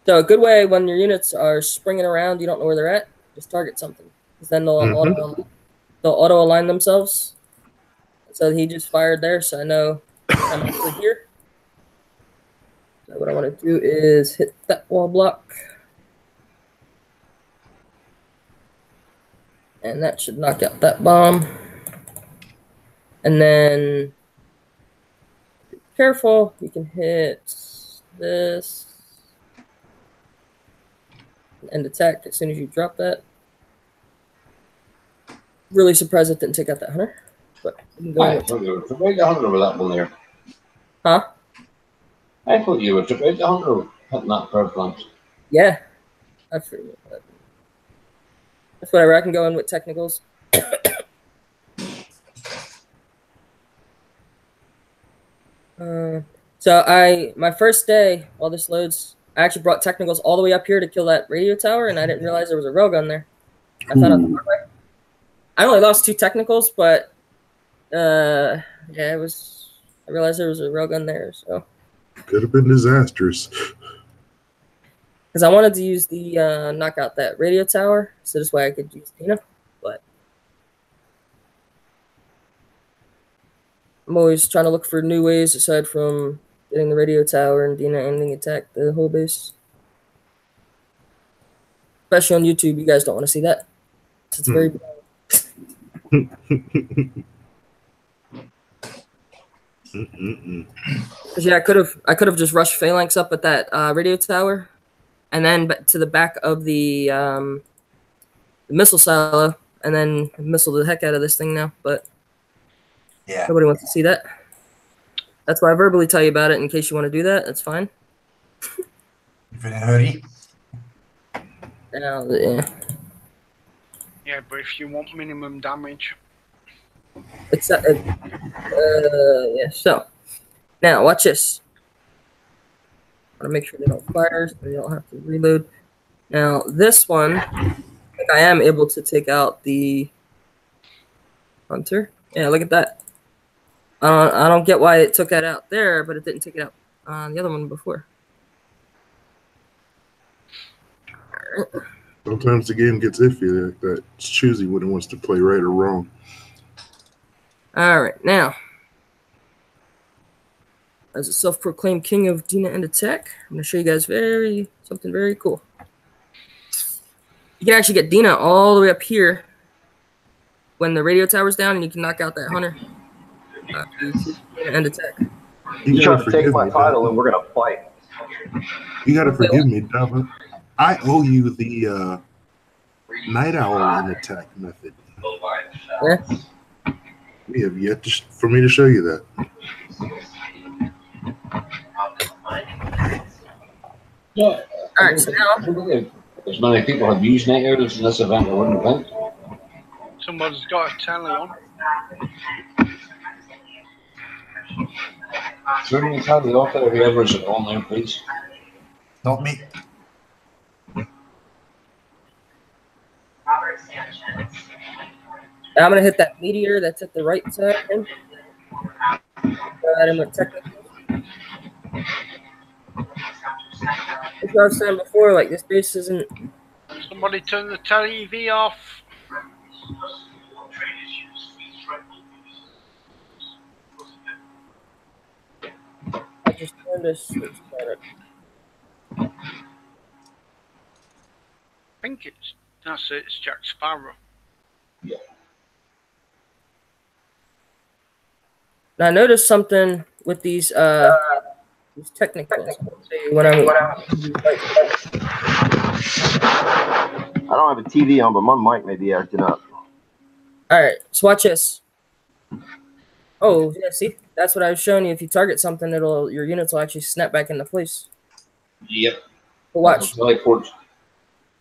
So a good way when your units are springing around, you don't know where they're at, just target something. Because then they'll auto align themselves. So he just fired there, so I know I'm actually here. So what I want to do is hit that wall block. And that should knock out that bomb. And then, be careful, you can hit this. And attack as soon as you drop that. Really surprised it didn't take out that hunter. But you can go I thought you were took out the hunter with that one there. Huh? I thought you were took out the hunter hitting that power plant. Yeah. I figured that. That's whatever. I can go in with technicals. So my first day while this loads, I actually brought technicals all the way up here to kill that radio tower, and I didn't realize there was a railgun there. I found out the hard way. I only lost 2 technicals, but yeah, I realized there was a railgun there, so could have been disastrous. because I wanted to use the knock out that radio tower, so this way I could use Dina, but I'm always trying to look for new ways aside from getting the radio tower and Dina ending attack the whole base. Especially on YouTube, you guys don't want to see that. It's very bad. Yeah, I could have just rushed phalanx up at that radio tower, and then to the back of the missile silo, and then missile the heck out of this thing now. But yeah, nobody wants to see that. That's why I verbally tell you about it in case you want to do that. That's fine. If you're in a hurry. Yeah. Yeah, but if you want minimum damage. It's yeah. So now watch this. I want to make sure they don't fire, so they don't have to reload. Now this one, I think I am able to take out the hunter. Yeah, look at that. I don't get why it took that out there, but it didn't take it out on the other one before. Sometimes the game gets iffy like that. It's choosy when it wants to play right or wrong. All right, now, as a self-proclaimed king of Dina and attack, I'm going to show you guys something very cool. You can actually get Dina all the way up here when the radio tower's down, and you can knock out that hunter. And attack. You try to take my title, and we're going to fight. You got to forgive me, Dava. I owe you the night owl in attack method. Yeah. We have yet for me to show you that. Yeah. All right, so now as many people have used night owls in this event, I wouldn't think. Somebody's got a tally on. Turn the tally off there, whoever's on there, please. Not me. I'm going to hit that meteor that's at the right side of him. Go ahead and technical. As I was saying before, like this base isn't. Somebody turn the TV off. just noticed. I think that's it. It's Jack Sparrow. Yeah. Now, I noticed something with these technicals. When I don't have a TV on, but my mic may be acting up. All right, so watch this. Oh, yeah, see? That's what I was showing you. If you target something, your units will actually snap back into place. Yep. But watch. Teleport.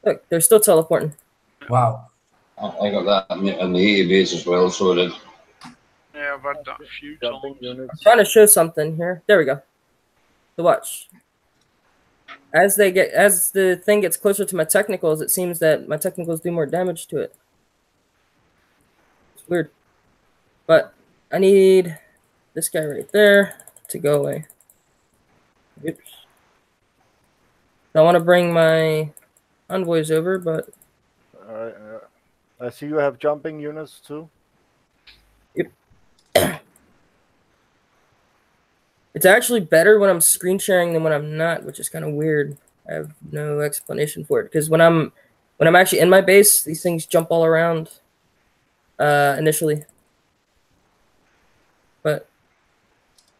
Look, they're still teleporting. Wow. I got that in the 80 base as well, so I did. Yeah, I've had that a few Jumping times. units. I'm trying to show something here. There we go. So watch. As the thing gets closer to my technicals, it seems that my technicals do more damage to it. It's weird. But I need this guy right there to go away. Oops. I want to bring my envoys over, but I see you have jumping units too. it's actually better when I'm screen sharing than when I'm not, which is kind of weird. I have no explanation for it because when I'm actually in my base, these things jump all around initially. But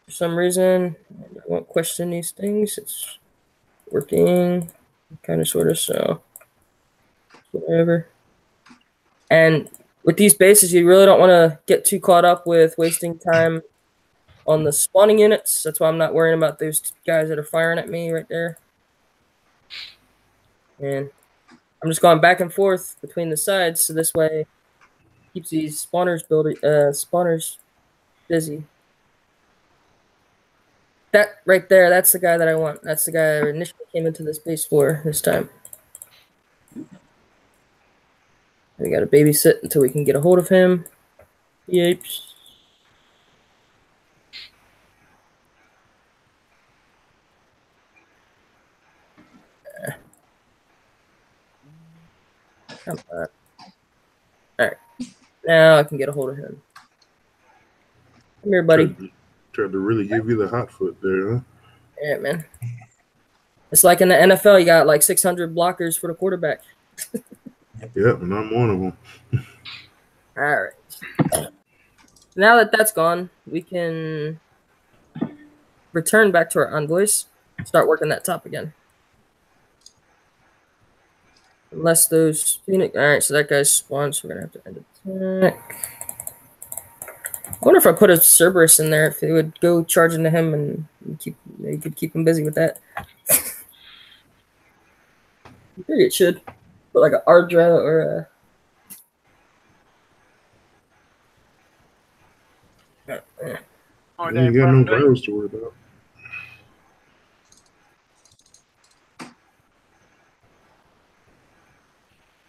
for some reason, I won't question these things. It's working, kind of, sort of, so whatever. And with these bases, you really don't want to get too caught up with wasting time on the spawning units. That's why I'm not worrying about those guys that are firing at me right there. And I'm just going back and forth between the sides, so this way it keeps these spawners busy. That right there, that's the guy that I want. That's the guy I initially came into this base for this time. We gotta babysit until we can get a hold of him. Yipes. Come on. Alright. Now I can get a hold of him. Come here, buddy. Tried to really give you the hot foot there, huh? Yeah, man. It's like in the NFL, you got like 600 blockers for the quarterback. Yep, and I'm one of them. All right. Now that that's gone, we can return back to our envoys. Start working that top again. Unless those Phoenix. All right, so that guy's spawned, so we're gonna have to end attack. I wonder if I put a Cerberus in there, if it would go charge into him and you could keep him busy with that. Maybe it should. Put like an Ardra or a. Hi You there, ain't got no Brandy. virus to worry about.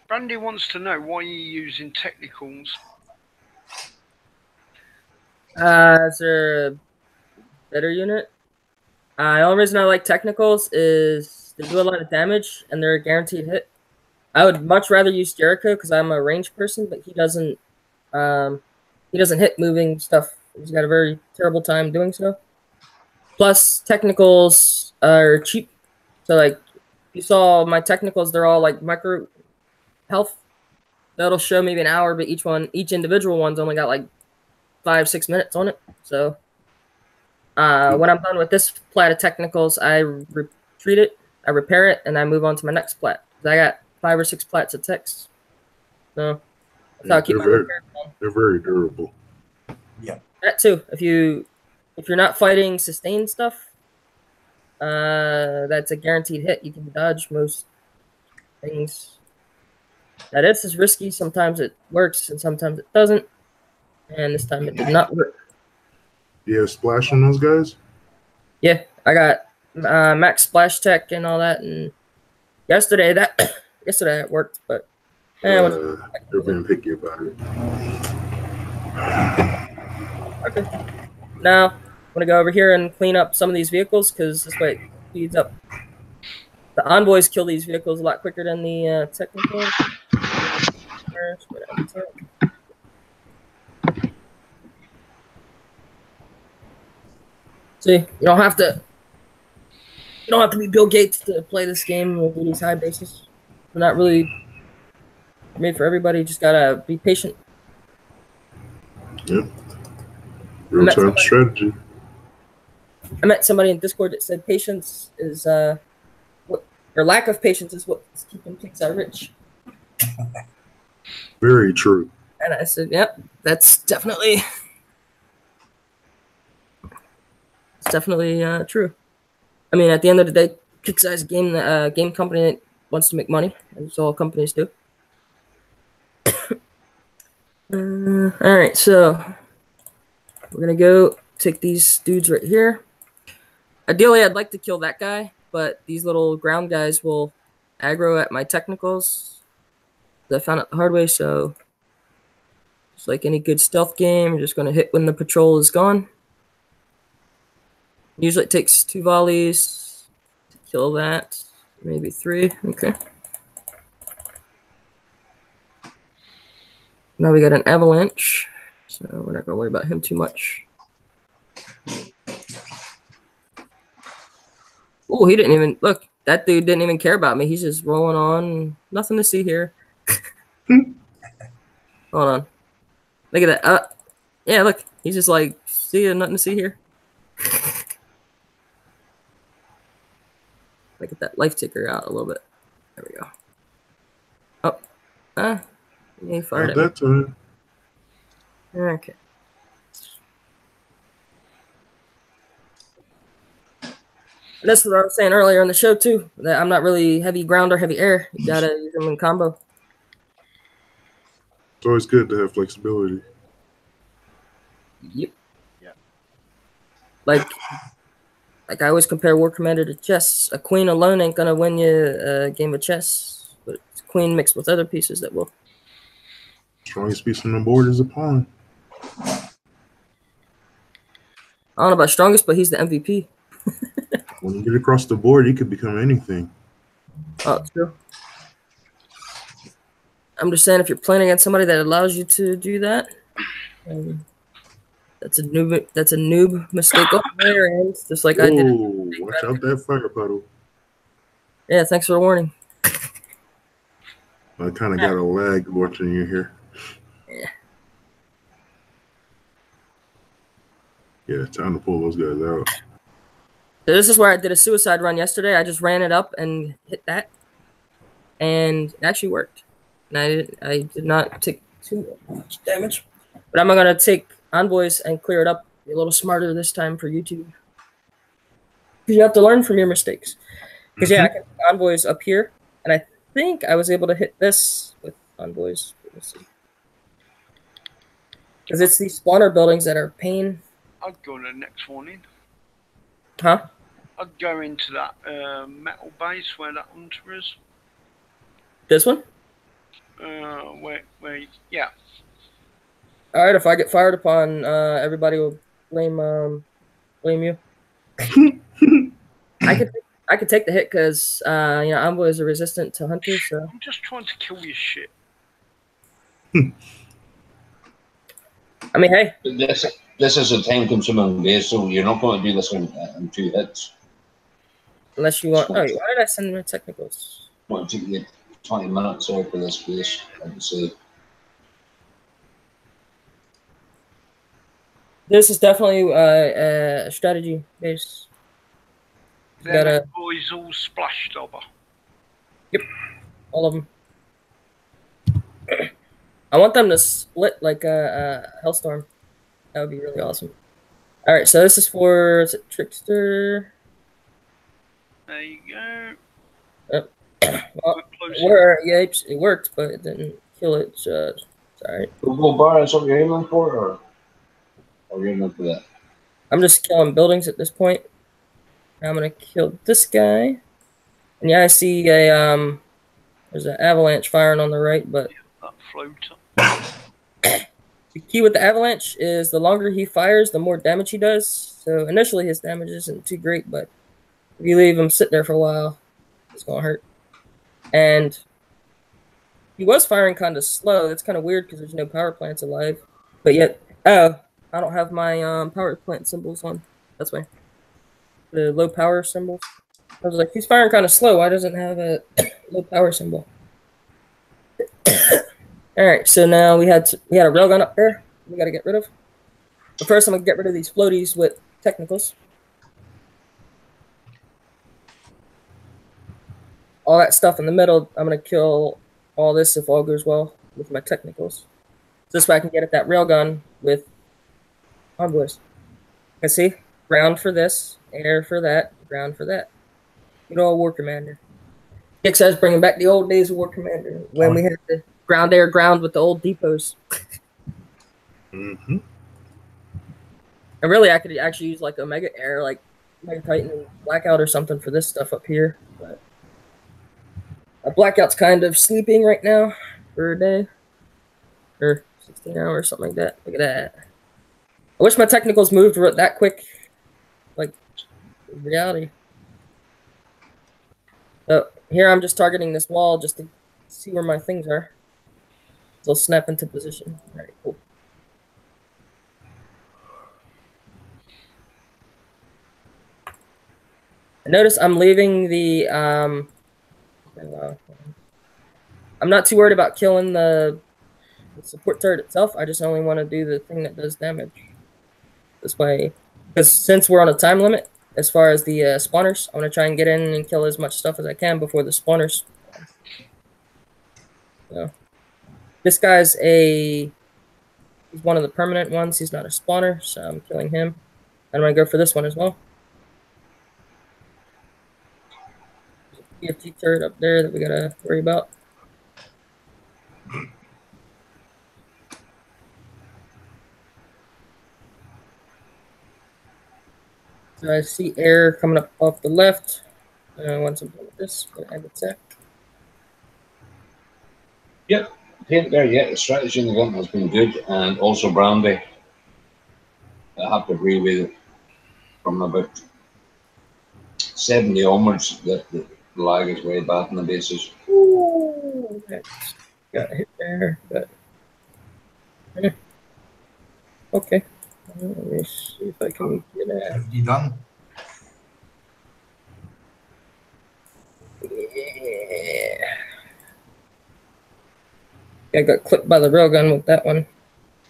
Brandy wants to know why you're using technicals. Is there a better unit? The only reason I like technicals is they do a lot of damage and they're a guaranteed hit. I would much rather use Jericho because I'm a ranged person, but he doesn't hit moving stuff. He's got a very terrible time doing so. Plus, technicals are cheap. So, like, you saw my technicals, they're all like micro health. That'll show maybe an hour, but each individual one's only got like 5-6 minutes on it. So, when I'm done with this plat of technicals, I retreat it, I repair it, and I move on to my next plat. I got 5 or 6 plats of techs. So, that's how I keep my repair going. They're very durable. Yeah. That too. If you're not fighting sustained stuff, that's a guaranteed hit. You can dodge most things. Now this is risky. Sometimes it works and sometimes it doesn't. And this time it did not work. Do you have splash on those guys? Yeah, I got max splash tech and all that. And yesterday it worked, but They're being picky about it. okay. Now I'm gonna go over here and clean up some of these vehicles because this way it speeds up. The envoys kill these vehicles a lot quicker than the technical. See, you don't have to You don't have to be Bill Gates to play this game with these high bases. They're not really made for everybody. You just gotta be patient. Yep. Real-time strategy. I met somebody in Discord that said patience is or lack of patience is what's keeping Pixar rich. Very true. And I said, yep, that's definitely true. I mean, at the end of the day, Pixar is a game company that wants to make money, as all companies do. All right, so we're gonna go take these dudes right here. Ideally, I'd like to kill that guy, but these little ground guys will aggro at my technicals. I found out the hard way, so just like any good stealth game, you're just gonna hit when the patrol is gone. Usually it takes 2 volleys to kill that, maybe 3. Okay. Now we got an avalanche, so we're not gonna worry about him too much. Oh, he didn't even look. That dude didn't even care about me. He's just rolling on. Nothing to see here. Hold on. Look at that. Yeah, look. He's just like, see ya, nothing to see here. Look at that life ticker out a little bit. There we go. Oh. He fired at me. That time. Okay. And that's what I was saying earlier in the show too. That I'm not really heavy ground or heavy air. You gotta use them in combo. It's always good to have flexibility. Yep. Yeah. Like I always compare War Commander to chess. A queen alone ain't gonna win you a game of chess, but it's a queen mixed with other pieces that will. Strongest piece on the board is a pawn. I don't know about strongest, but he's the MVP. When you get across the board, he could become anything. Oh, true. I'm just saying, if you're playing against somebody that allows you to do that, that's a noob mistake on their end, just like I did. Watch out that fire puddle. Yeah, thanks for the warning. I kind of got a lag watching you here. Yeah, time to pull those guys out. So this is where I did a suicide run yesterday. I just ran it up and hit that, and it actually worked. And I did not take too much damage, but I'm gonna take envoys and clear it up. Be a little smarter this time for YouTube, because you have to learn from your mistakes. Because I can envoys up here, and I think I was able to hit this with envoys. Let's see, because it's these spawner buildings that are a pain. I'd go to the next one in. Huh? I'd go into that metal base where that hunter is. This one? Yeah. All right. If I get fired upon, everybody will blame you. I could take the hit because envoys are resistant to hunters. So I'm just trying to kill your shit. I mean, hey. This is a time-consuming base, so you're not going to do this in 2 hits. Unless you want. Oh, why did I send my technicals? It might take you 20 minutes for this base, I would say. This is definitely a strategy base. Then boys all splashed over. Yep, all of them. I want them to split like a Hellstorm. That would be really awesome. All right, so this is for Trickster. There you go. Well, it worked, but it didn't kill it. So sorry. Google bar is what you're aiming for, or are you aiming for that? I'm just killing buildings at this point. I'm gonna kill this guy. And yeah, I see a there's an avalanche firing on the right, but that floater. The key with the avalanche is the longer he fires, the more damage he does. So initially his damage isn't too great, but if you leave him sit there for a while, it's gonna hurt. And he was firing kind of slow. That's kind of weird because there's no power plants alive. But yet, I don't have my power plant symbols on. That's why. The low power symbols. I was like, he's firing kind of slow. Why doesn't it have a low power symbol? All right, so now we had a railgun up there. We got to get rid of. But first, I'm gonna get rid of these floaties with technicals. All that stuff in the middle, I'm gonna kill all this if all goes well with my technicals. So this way I can get at that railgun with envoys. I see ground for this, air for that, ground for that. Good old War Commander. XS bringing back the old days of War Commander when we had the ground air ground with the old depots. Mm-hmm. And really, I could actually use like Omega Air, like Mega Titan and Blackout or something for this stuff up here. But Blackout's kind of sleeping right now for a day or 16 hours, something like that. Look at that. I wish my technicals moved that quick, like in reality. So here I'm just targeting this wall just to see where my things are. They'll snap into position. All right, cool. Notice I'm leaving the, I'm not too worried about killing the support turret itself. I just only want to do the thing that does damage. This way, because since we're on a time limit, as far as the spawners, I want to try and get in and kill as much stuff as I can before the spawners. So, this guy's he's one of the permanent ones. He's not a spawner, so I'm killing him. I'm going to go for this one as well. PFT turret up there that we gotta worry about. So I see air coming up off the left. Once I'm done with this, I'm gonna end attack. Yep, paint there, yeah, the strategy in the gun has been good, and also Brandy. I have to agree with it. From about 70 onwards, the lag is way bad in the bases. Ooh, got hit there, but okay. Let me see if I can get it. You done? Yeah. I got clipped by the railgun with that one.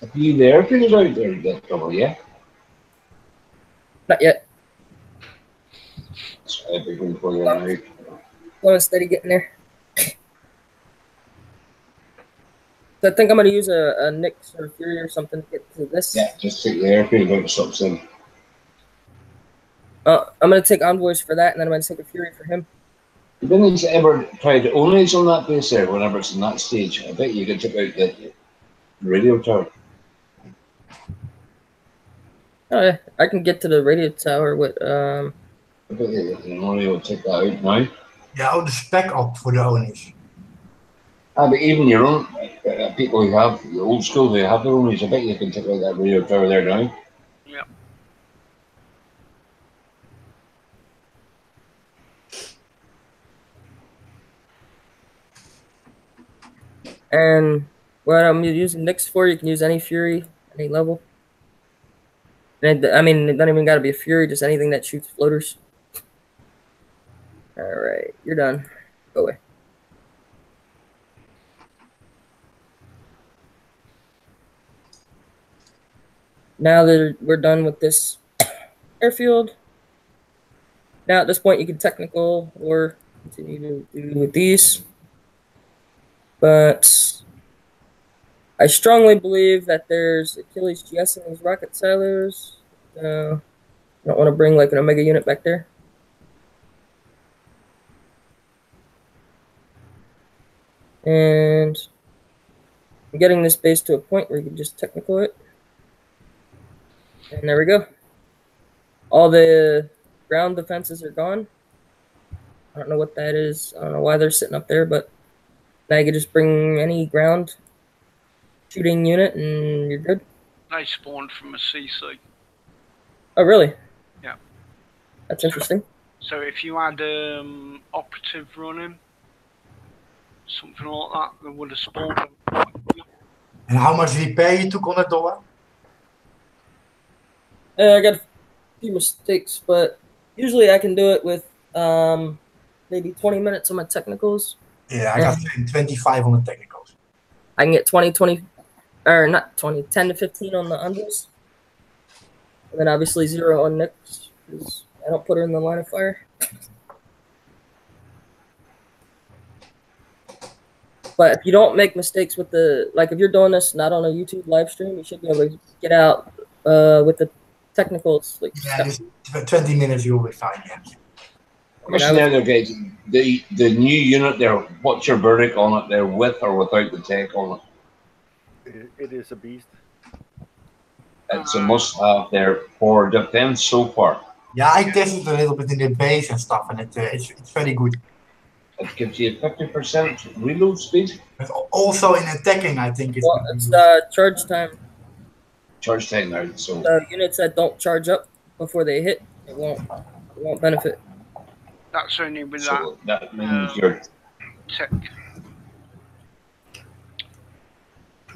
Are you there? Figures out there, that trouble, yeah? Not yet. So everything for you now. Slow and steady getting there. So I think I'm going to use a Nyx or Fury or something to get to this. Yeah, just take the airfield out of something. I'm going to take envoys for that, and then I'm going to take a Fury for him. You didn't ever try to only on that base there whenever it's in that stage. I bet you could take out the radio tower. Oh, yeah. I can get to the radio tower with... I bet you can only take that out now. Ja, de spec op voor de Onies. But even your own people who have the old school, they have their own. I bet you can take out that radio tower there now. Yep. And what I'm using Nyx for, you can use any Fury, any level. And I mean, it doesn't even got to be a Fury, just anything that shoots floaters. All right, you're done. Go away. Now that we're done with this airfield, now at this point you can technical or continue to do with these. But I strongly believe that there's Achilles GS in these rocket silos. I don't want to bring like an Omega unit back there. And I'm getting this base to a point where you can just technical it. And there we go. All the ground defenses are gone. I don't know what that is. I don't know why they're sitting up there, but now you can just bring any ground shooting unit and you're good. They spawned from a CC. Oh, really? Yeah. That's interesting. So if you had operative running, something like that, they would have spawned them. And how much repair you took on that door? I got a few mistakes, but usually I can do it with maybe 20 minutes on my technicals. Yeah, I got 25 on the technicals. I can get 20, or not 20, 10 to 15 on the unders. And then obviously 0 on Nick's, because I don't put her in the line of fire. But if you don't make mistakes with the, like if you're doing this not on a YouTube live stream, you should be able to get out with the technicals. Like Yeah, just 20 minutes you'll be fine, yeah. Question there, guys. The new unit there, what's your verdict on it there, with or without the tech on it? It is a beast. It's a must-have there for defense so far. Yeah, I tested a little bit in the base and stuff, and it's very good. It gives you 50% reload speed. But also in attacking, I think it's. Well, it's charge time. Charge time now, so units that don't charge up before they hit, it won't benefit. That's only with so that means your tech.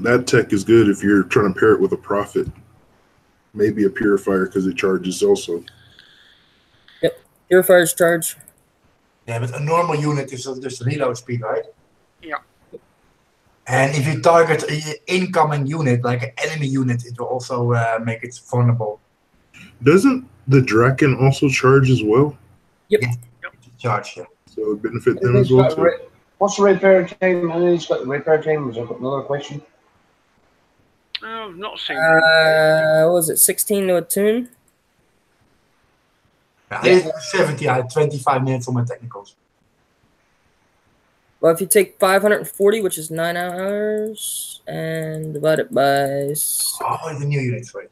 That tech is good if you're trying to pair it with a prophet. Maybe a purifier because it charges also. Yep, purifiers charge. Yeah, but a normal unit is just reload speed, right? Yeah. And if you target an incoming unit, like an enemy unit, it will also make it vulnerable. Doesn't the Draken also charge as well? Yep. Yeah. Charge, yeah. So it benefit them as well too. What's the repair time? I know he's got the repair time. Was there another question? No, I've not seen what was it, 16 to attune? I did 70, I had 25 minutes on my technicals. Well, if you take 540, which is 9 hours, and divide it by... Oh, the new units, wait.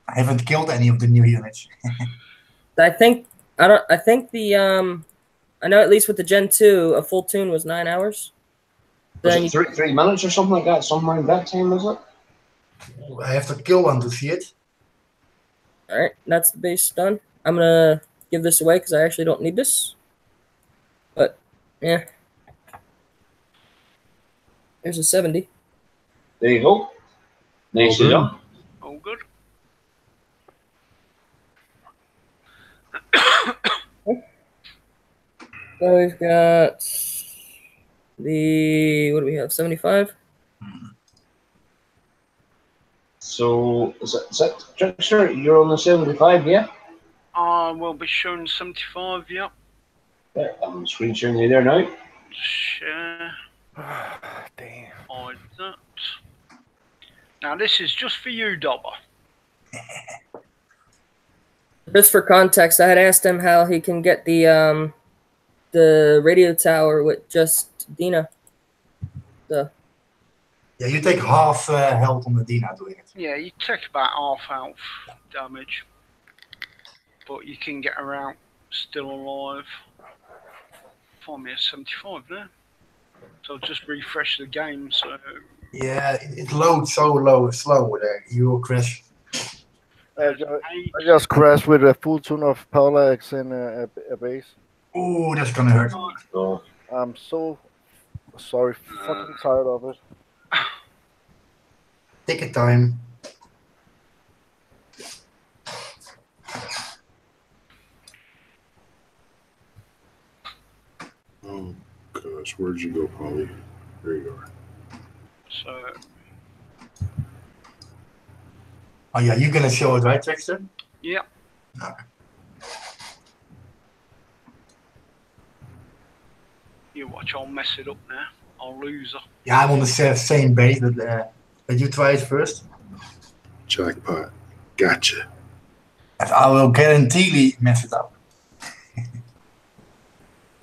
I haven't killed any of the new units. I think the I know at least with the Gen 2, a full tune was 9 hours. Was it 3 minutes or something like that? Somewhere in that time, was it? I have to kill one to see it. All right, that's the base done. I'm gonna give this away because I actually don't need this. But yeah, there's a 70. There you go. Nicely done. All good. So we've got the, what do we have, 75? So, is that Trickster? You're on the 75, yeah? I will be showing 75, yep. Yeah, I'm screen sharing you there now. Share. Damn. Hide that. Now, this is just for you, Dobber. Just for context, I had asked him how he can get the radio tower with just Dina. So. Yeah, you take half health on the Dina doing it. Yeah, you take about half health damage. But you can get around still alive. Find me a 75 there. So I'll just refresh the game, so... Yeah, it loads so slow there. You will crash. I just crashed with a full tune of parallax in a base. Ooh, that's gonna hurt. So, I'm so sorry, fucking tired of it. Take your time. Oh gosh, where'd you go, Polly? There you are. So... Oh yeah, you're gonna show it, right, Trickster? Yeah. Okay. You watch, I'll mess it up now. I'll lose her. Yeah, I'm on the same base, but you try it first. Jackpot. Gotcha. And I will guaranteely mess it up.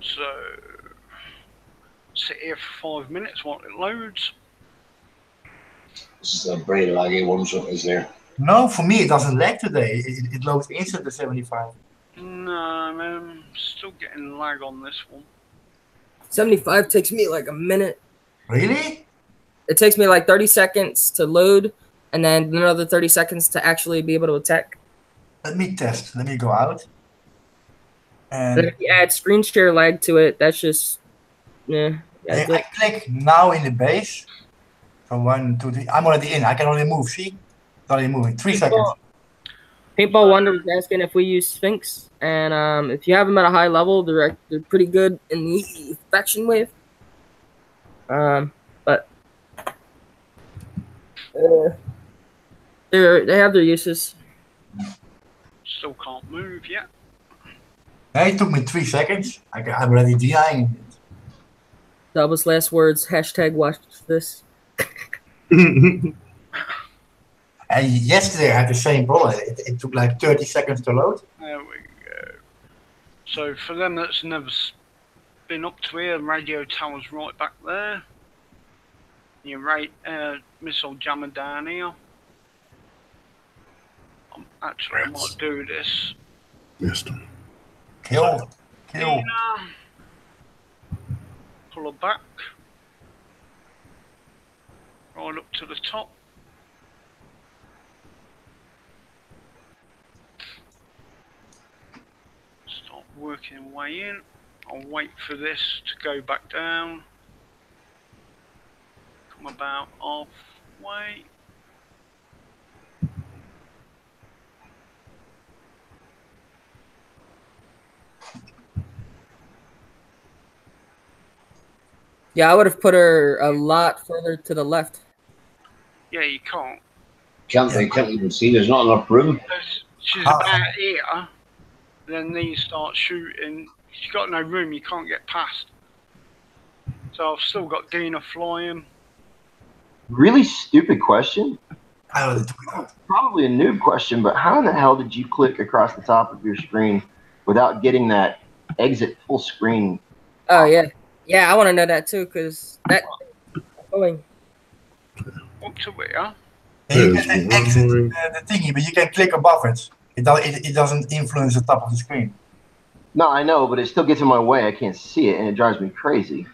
So... sit here for 5 minutes while it loads. this is a very laggy one, so is there. No, for me it doesn't lag today. It loads instant to 75. No, man, still getting lag on this one. 75 takes me like a minute. Really? It takes me like 30 seconds to load, and then another 30 seconds to actually be able to attack. Let me test. Let me go out. And And if you add screen share lag to it, that's just, yeah. I click now in the base. So 1, 2, 3. I'm already in. I can only move. See? It's already moving. 3 seconds. Paintball Wonder was asking if we use Sphinx, and if you have them at a high level, they're pretty good in the faction wave. But they have their uses. Still can't move yet. It took me 3 seconds. I'm already dying. That was last words. # watch this. And yesterday I had the same problem. It took like 30 seconds to load. There we go. So for them that's never been up to here, radio tower's right back there. Your right missile jammer down here. Actually, I might do this. Missed him. Kill. Pull her back. Right up to the top. Start working way in. I'll wait for this to go back down. Come about halfway. Yeah, I would have put her a lot further to the left. Yeah, you can't. They can't even see. There's not enough room. She's about here. Then these start shooting. She's got no room. You can't get past. So I've still got Dina flying. Really stupid question. I don't know. Probably a noob question, but how in the hell did you click across the top of your screen without getting that exit full screen? Oh, yeah. Yeah, I want to know that too, because that going Up to where? You can exit the thingy, but you can click above it. It doesn't influence the top of the screen. No, I know, but it still gets in my way. I can't see it, and it drives me crazy.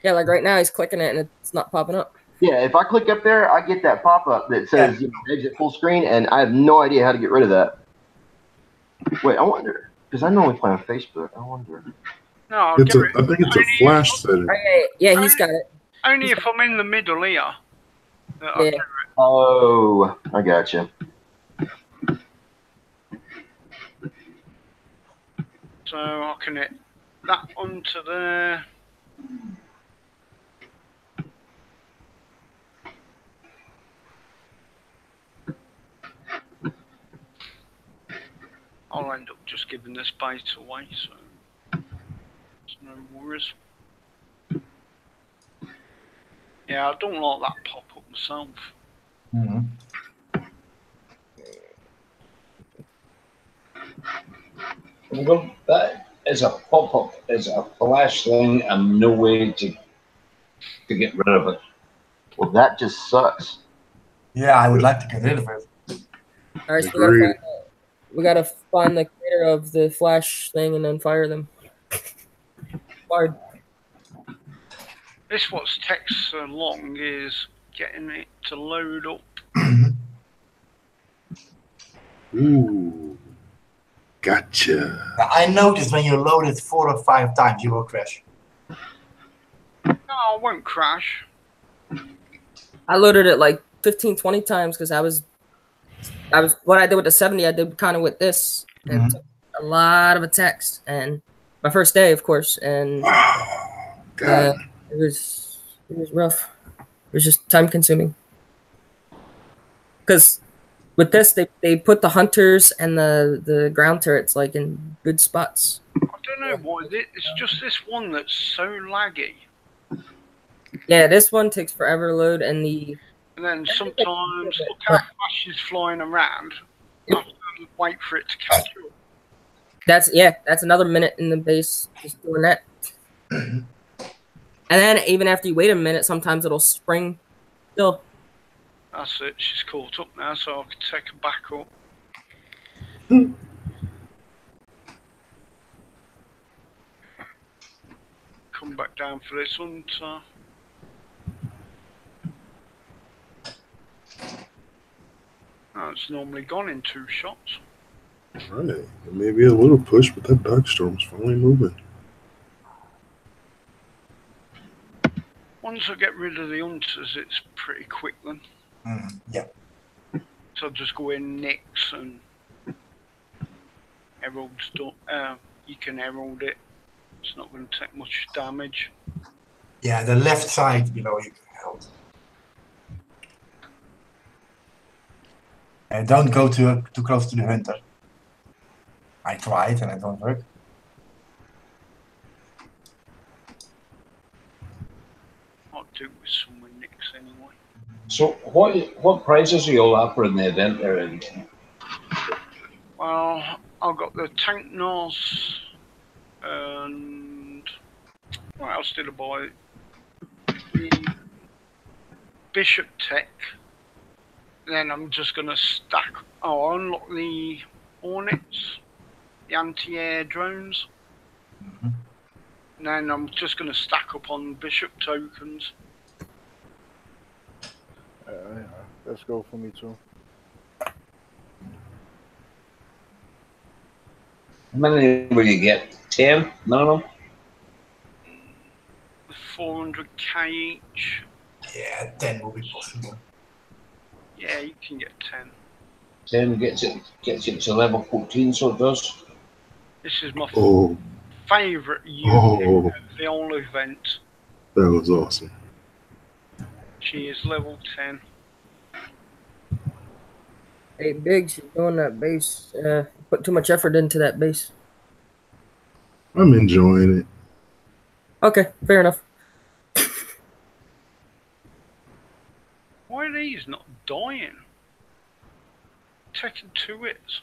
Yeah, like right now he's clicking it and it's not popping up. Yeah, if I click up there, I get that pop-up that says exit full screen, and I have no idea how to get rid of that. Wait, I wonder, because I normally play on Facebook. I wonder. No, I think it's a flash setting. Yeah, he's got it. Only if I'm in the middle here. Yeah. Oh, I gotcha. So I can hit that onto there. I'll end up just giving this bait away, so there's no worries. Yeah, I don't like that pop-up myself. Well, that is a pop-up, is a flash thing, and no way to get rid of it. Well, that just sucks. Yeah, I would like to get rid of it. All right, so we gotta find the creator of the flash thing and then fire them. Hard. This what takes so long is getting it to load up. Ooh, gotcha. Now, I noticed when you load it 4 or 5 times, you will crash. No, I won't crash. I loaded it like 15, 20 times because I was what I did with the 70, I did kind of with this. And it took a lot of attacks. And my first day, of course, and it was rough. It was just time consuming. Because with this, they put the hunters and the ground turrets like in good spots. I don't know why. It's just this one that's so laggy. Yeah, this one takes forever to load, and then sometimes look how fast she's flying around. I have to wait for it to catch up. That's another minute in the base just doing that. And then even after you wait a minute, sometimes it'll spring still. That's it. She's caught up now, so I can take her back up. Come back down for this one. Oh, it's normally gone in 2 shots. Right. Maybe a little push, but that dark storm's finally moving. Once I get rid of the hunters, it's pretty quick then. Yeah. So just go in Nix and herald stuff. You can herald it. It's not going to take much damage. Yeah, the left side below you can hold. And don't go too close to the hunter. I tried and it don't work. I'll do it with someone Nix anyway. So what prizes are you all after in the event there? Well, I've got the tank nos and what else did I buy? The Bishop Tech. Then I'm just gonna stack. Oh, I'll unlock the Hornets, the anti-air drones. Mm-hmm. And then I'm just gonna stack up on Bishop tokens. Yeah, let's go for me too. How many will you get? 10 minimum? 400k each. Yeah, 10 will be possible. Yeah, you can get 10. 10 gets it to level 14, so it does. This is my Oh, favourite unit of the whole event. that was awesome. She is level 10. Hey, Biggs, you're doing that base. Put too much effort into that base. I'm enjoying it. Okay, fair enough. Why are these not dying? Taking 2 hits.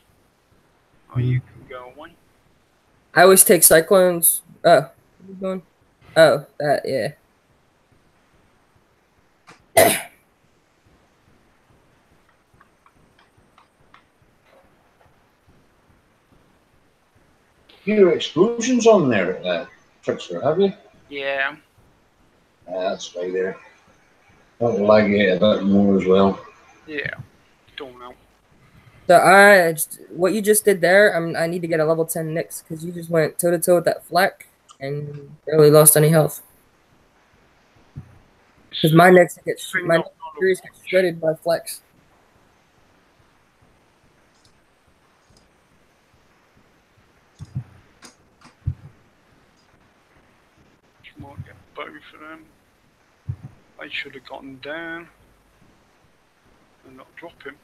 Oh, you can go away. I always take cyclones. Oh, where are you going? Oh, that, yeah. Your exclusions on there, Trickster, have you? Yeah. That's right there. That'll lag you a bit more as well. Yeah. Don't know. So what you just did there, I need to get a level 10 Nyx because you just went toe to toe with that flak and barely lost any health. Because my Nyx series gets shredded by flex. Might get both of them. I should have gotten down and not drop him.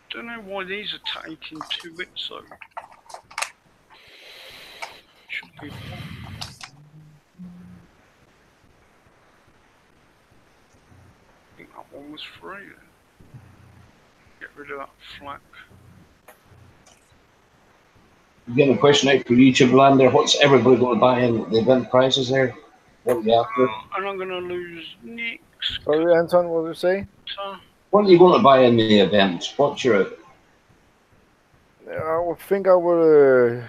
Don't know why these are taking 2 hits though. Should be one. I think that one was free then. Get rid of that flak. You getting a question out for YouTube land there. What's everybody going to buy in the event prices there? What are you after? And I'm going to lose Nix. Sorry, Anton, what did you say? What are you going to buy in the event? What's your... I would think I will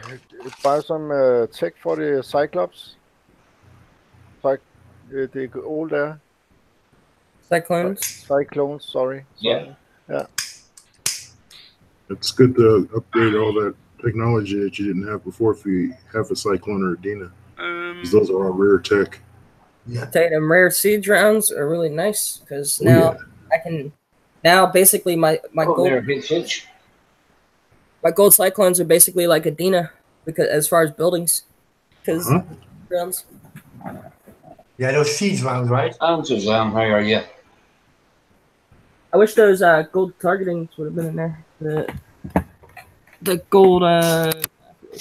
buy some tech for the Cyclops. Like the old there. Cyclones? Cyclones, sorry. Yeah. Yeah. It's good to upgrade all that technology that you didn't have before if you have a Cyclone or a Dina. Because those are all rare tech. Yeah. I tell you, them rare siege rounds are really nice because now I can... Now, basically, my gold cyclones are basically like a Dina because as far as buildings. Because rounds. Yeah, those siege rounds, right? How are you? I wish those gold targetings would have been in there. The gold,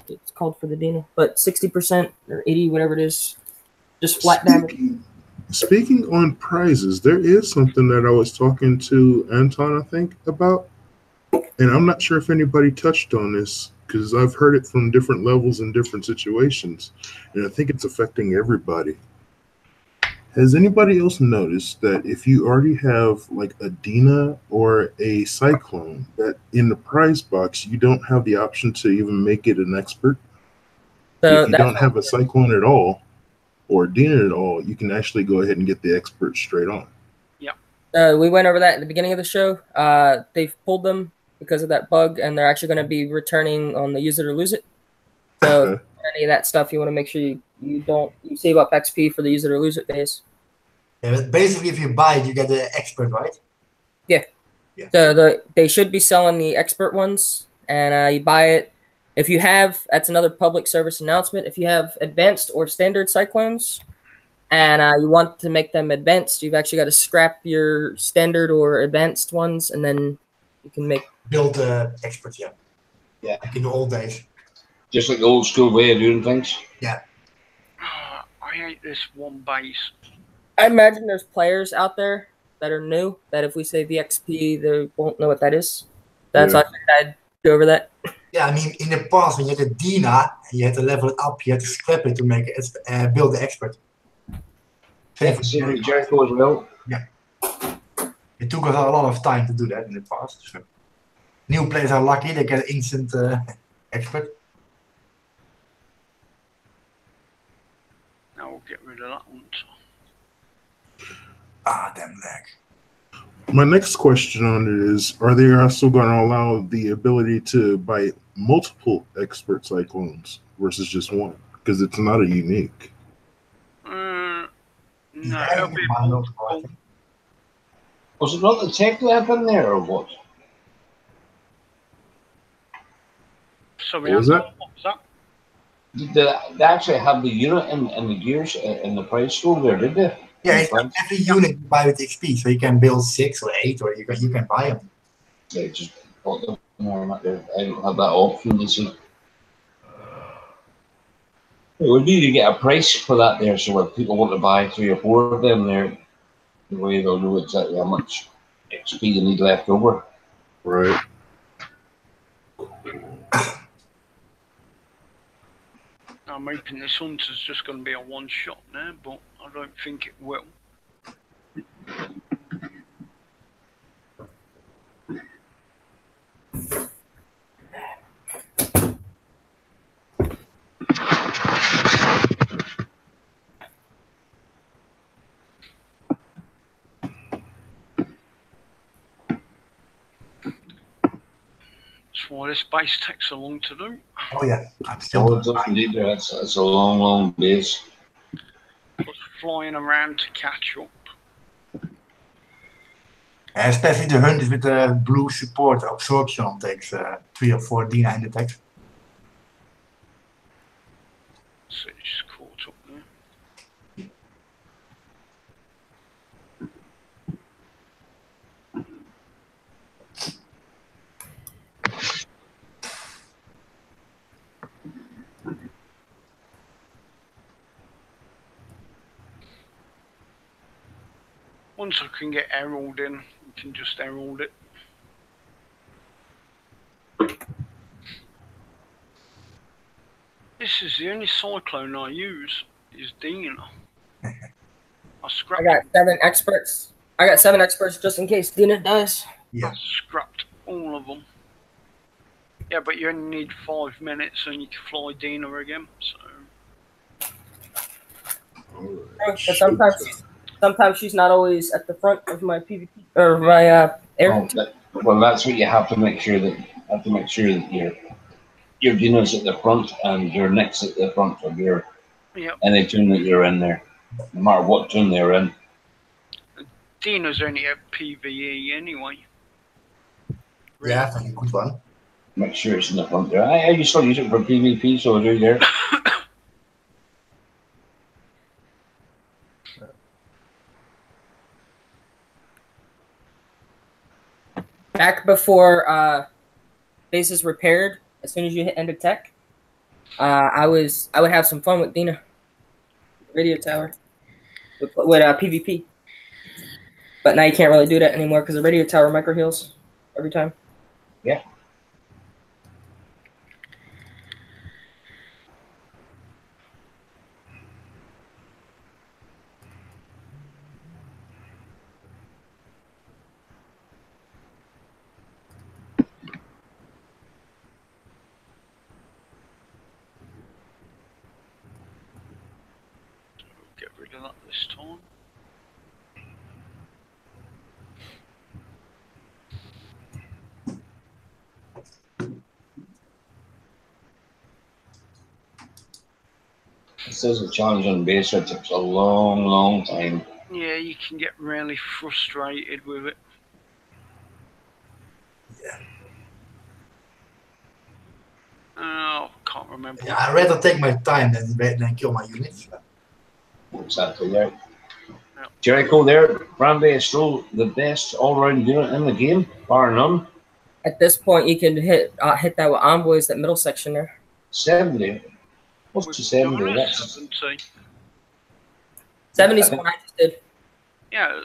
it's called for the Dina, but 60% or 80, whatever it is, just flat damage. Speaking on prizes, there is something that I was talking to Anton, I think, about. And I'm not sure if anybody touched on this because I've heard it from different levels and different situations. And I think it's affecting everybody. Has anybody else noticed that if you already have like a Dina or a Cyclone, that in the prize box, you don't have the option to even make it an expert? So if you don't have a Cyclone at all or a Dina at all, you can actually go ahead and get the expert straight on. Yeah. We went over that at the beginning of the show. They've pulled them because of that bug, and they're actually going to be returning on the use it or lose it. So any of that stuff, you want to make sure you save up XP for the use it or lose it phase. Yeah, but basically, if you buy it, you get the expert, right? Yeah. Yeah. So they should be selling the expert ones, and you buy it. If you have, that's another public service announcement. If you have advanced or standard cyclones, and you want to make them advanced, you've actually got to scrap your standard or advanced ones, and then you can build experts. Yeah. Yeah. Like in the old days. Just like the old school way of doing things. Yeah. I hate this one base. I imagine there's players out there that are new that if we say VXP, they won't know what that is. That's why I think I'd go over that. Yeah, I mean, in the past, when you had a Dina, and you had to level it up, you had to scrap it to make it build the expert. Same for Jericho as well. Yeah. It took us a lot of time to do that in the past. So. New players are lucky, they get instant expert. Now we'll get rid of that one. Ah, damn lag. My next question on it is, are they also going to allow the ability to buy multiple expert cyclones versus just one? Because it's not a unique. No, Yeah, it'll be multiple. Was it not the tech lab in there or what? Sorry, What was that? What was that? Did they actually have the unit in the gears in the price store there, did they? Yeah, it's every unit you buy with XP, so you can build 6 or 8, or you can buy them. Yeah, just bought them more there. I don't have that option, you see. It would be to get a price for that there, so if people want to buy 3 or 4 of them there, the way they'll know exactly how much XP you need left over. Right. I'm hoping this hunter's just going to be a one shot now, but I don't think it will. That's why this base takes so long to do. Oh yeah, I'm still Indeed, it's a long, long base. Plus flying around to catch up. especially the hunters with the blue support absorption takes 3 or 4 D9 attacks. So it's just caught up there. Once I can get Herald in, we can just Herald it. This is the only cyclone I use, is Dina. I scrapped I got 7 experts. I got 7 experts just in case Dina dies. Yeah. I scrapped all of them. Yeah, but you only need 5 minutes and you can fly Dina again, so... But sometimes she's not always at the front of my PvP or my air. Well, that's what you have to make sure that your Dino's at the front and your Nick's at the front of your any tune that you're in there, no matter what tune they're in. Dina's only a PvE anyway. Yeah, I think a good one. Make sure it's in the front there. I used to use it for PvP, so I do there. Back before bases repaired, as soon as you hit end of tech, I would have some fun with Dina, radio tower, with PvP. But now you can't really do that anymore because the radio tower micro heals every time. Yeah. Get rid of that this time. It says the challenge on base rate takes a long, long time. Yeah, you can get really frustrated with it. Oh, can't remember. Yeah, I'd rather take my time than kill my units. Exactly right. Jericho there, Brandy is still the best all-round unit in the game, bar none. At this point, you can hit that with envoys, that middle section there. 70. What's the 70? That's 70. 70's what I just did. Yeah.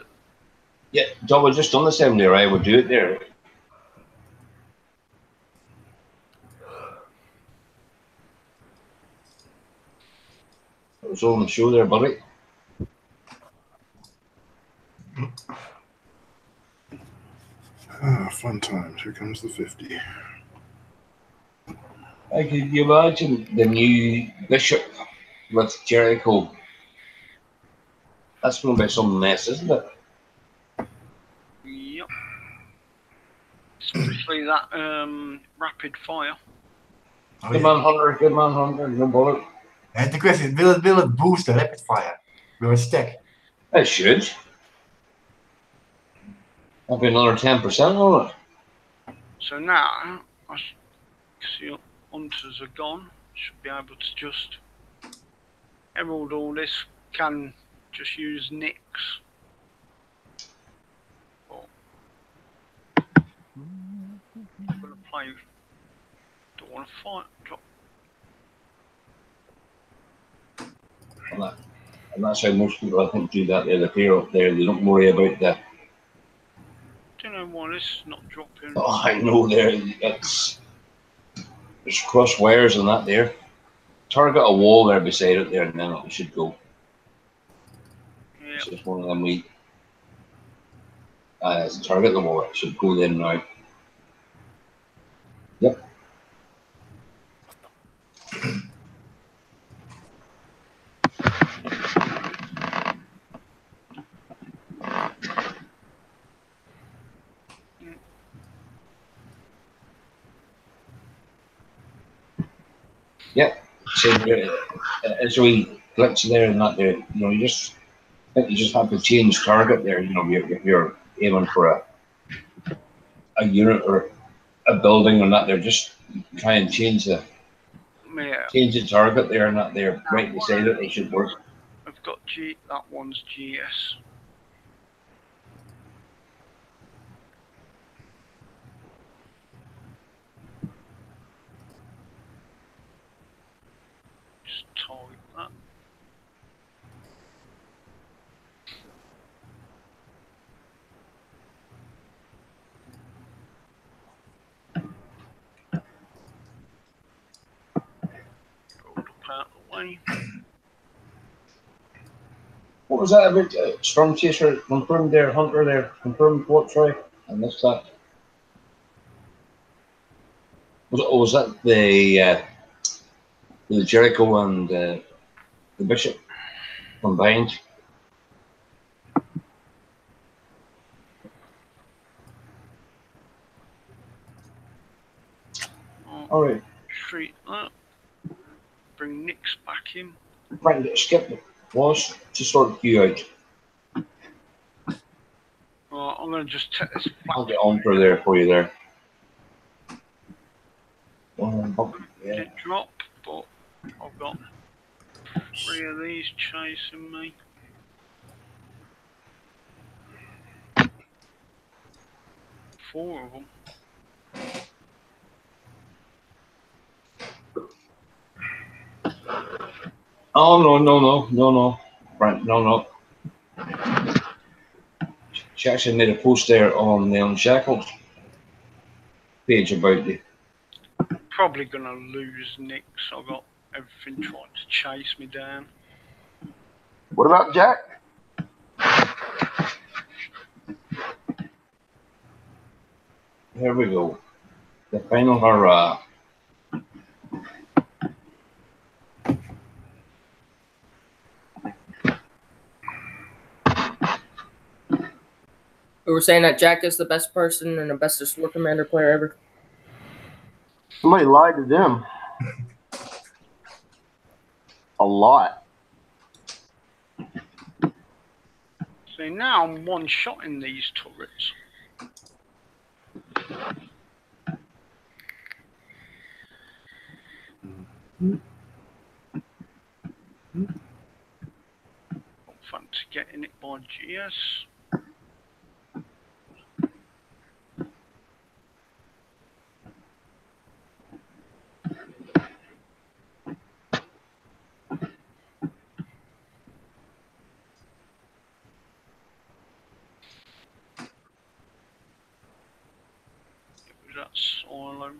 Yeah, Joe, just done the 70, right? We'll do it there. It was all on the show there, buddy. Fun times. Here comes the 50. Could you imagine the new bishop with Jericho? That's going to be some mess, isn't it? Yep. Especially that rapid fire. Oh, Good man, Hunter, no bullet. And the question is, will it boost the rapid fire? Will it stack? It should. That'll be another 10% on it. So now, I see hunters are gone. Should be able to just herald all this. Can just use nicks. I'm gonna play. Don't want to fight. Drop. And that's how most people, I think, do that. They're the pair up there. They don't worry about that. Don't know why this is not dropping. Oh, I know there. There's cross wires and that there. Target a wall there beside it there, and then it should go. Yeah. It's just one of them we. Target the wall. It should go then now. Yep. Yep. So as we glitch there and that there, you know, you just have to change target there. You know, if you're aiming for a unit or a building or not there, just try and change the target there and not there. Right beside it, they should work. I've got that one's GS. Just target that. Hold up out of the way. What was that about? Storm Chaser confirmed there, Hunter there, confirmed what, Troy? I missed that. Was that the Jericho and the Bishop combined? All right. Treat that. Bring Nick's back in. Right, skip it. Was to sort you out. Right, I'm going to just take this. I'll get on for there for you there. Did drop, but I've got 3 of these chasing me. Four of them. Oh no. Right, no. She actually made a post there on the Unshackled page about the. Probably gonna lose Nick, so I've got everything trying to chase me down. What about Jack? Here we go. The final hurrah. We were saying that Jack is the best person and the bestest War Commander player ever. Somebody lied to them. a lot. See, now I'm one-shotting these turrets. Not fancy getting it by GS. That silo.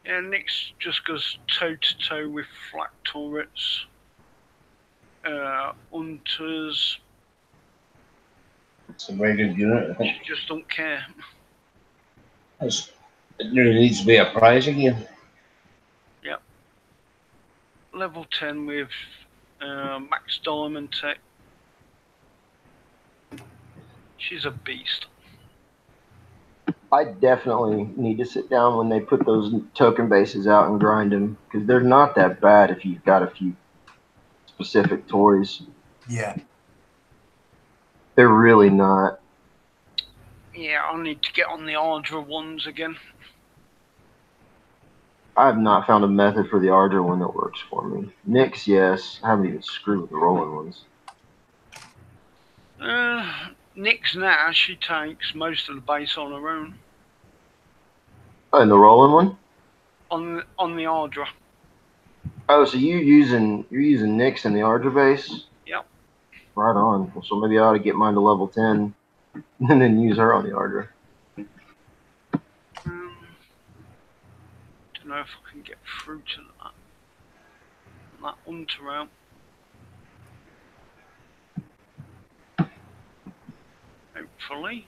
Yeah, Nick's just goes toe to toe with flak turrets, hunters. It's a very good unit, I think. She just don't care. It really needs to be a prize again. Yep. Level 10 with max diamond tech. She's a beast. I definitely need to sit down when they put those token bases out and grind them, because they're not that bad if you've got a few specific toys. Yeah. They're really not. Yeah, I need to get on the Ardra ones again. I have not found a method for the Ardra one that works for me. Nyx, yes. I haven't even screwed with the rolling ones. Nyx now, she takes most of the base on her own. Oh, and the rolling one? On the Ardra. Oh, so you're using Nyx in the Ardra base? Yep. Right on. So maybe I ought to get mine to level 10 and then use her on the Ardra. Don't know if I can get through to that hunter out. Hopefully.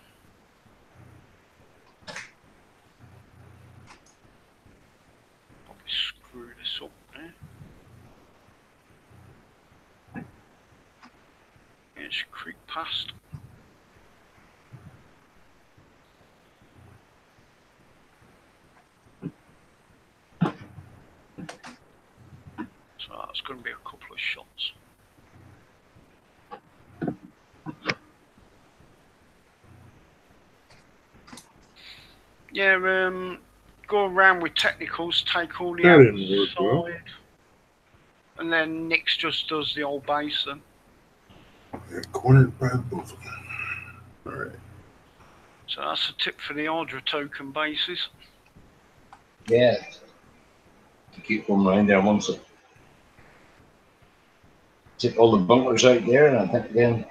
Probably screw this up there. Yeah, it should creep past. So that's going to be a couple of shots. Yeah, go around with technicals, take all the That didn't work outside, well. and then Nyx just does the old base then. Yeah, cornered by both of them. All right. So that's a tip for the Ardra token bases. Yeah. To keep them around there once it take all the bunkers out there, and I think then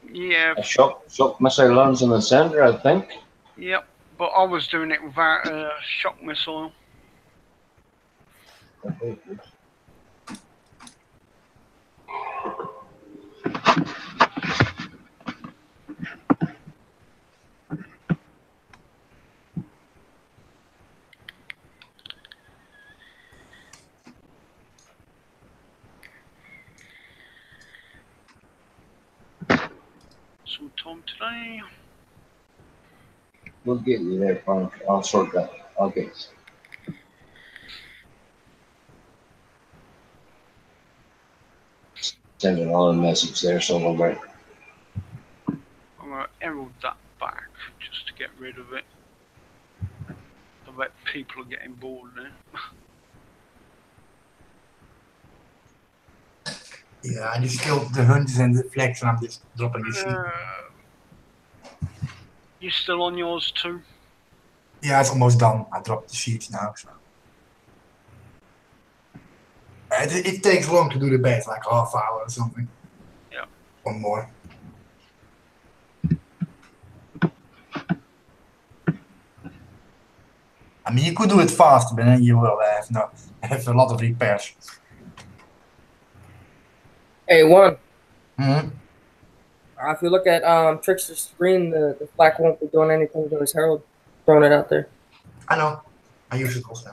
Yeah. a shock missile lands in the center, I think. Yep. But I was doing it without a shock missile. Okay. Sometime today. We'll get you there, Frank. I'll sort that. I'll get sending on a message there somewhere. I'm going to herald that back just to get rid of it. I bet people are getting bored now. Yeah, I just killed the hunters and the flags, and I'm just dropping the sheep. You still on yours too? Yeah, it's almost done. I dropped the sheets now. So. It takes long to do the base, like half hour or something. Yeah. Or more. I mean, you could do it faster, but then you will have a lot of repairs. Hey, one. Mm-hmm. If you look at Trickster's screen, the flak won't be doing anything to his herald. Throwing it out there. I know. I use it also.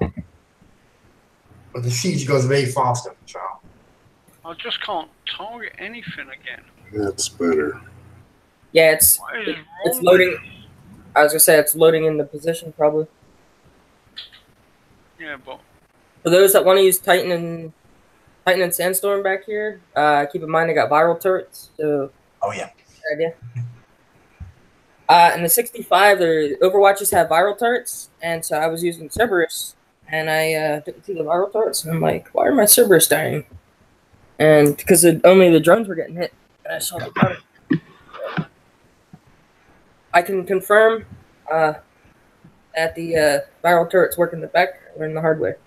But the siege goes way faster, so. I just can't target anything again. That's better. Yeah, What is it's wrong loading. with- I was gonna say it's loading in the position probably. Yeah, but For those that want to use Titan and Sandstorm back here, keep in mind I got viral turrets. So Oh yeah. idea. In the 65, the Overwatches have viral turrets, and so I was using Cerberus, and I didn't see the viral turrets, and I'm like, why are my Cerberus dying? And because only the drones were getting hit, and I saw the viral. I can confirm that the viral turrets work in the back or in the hardware.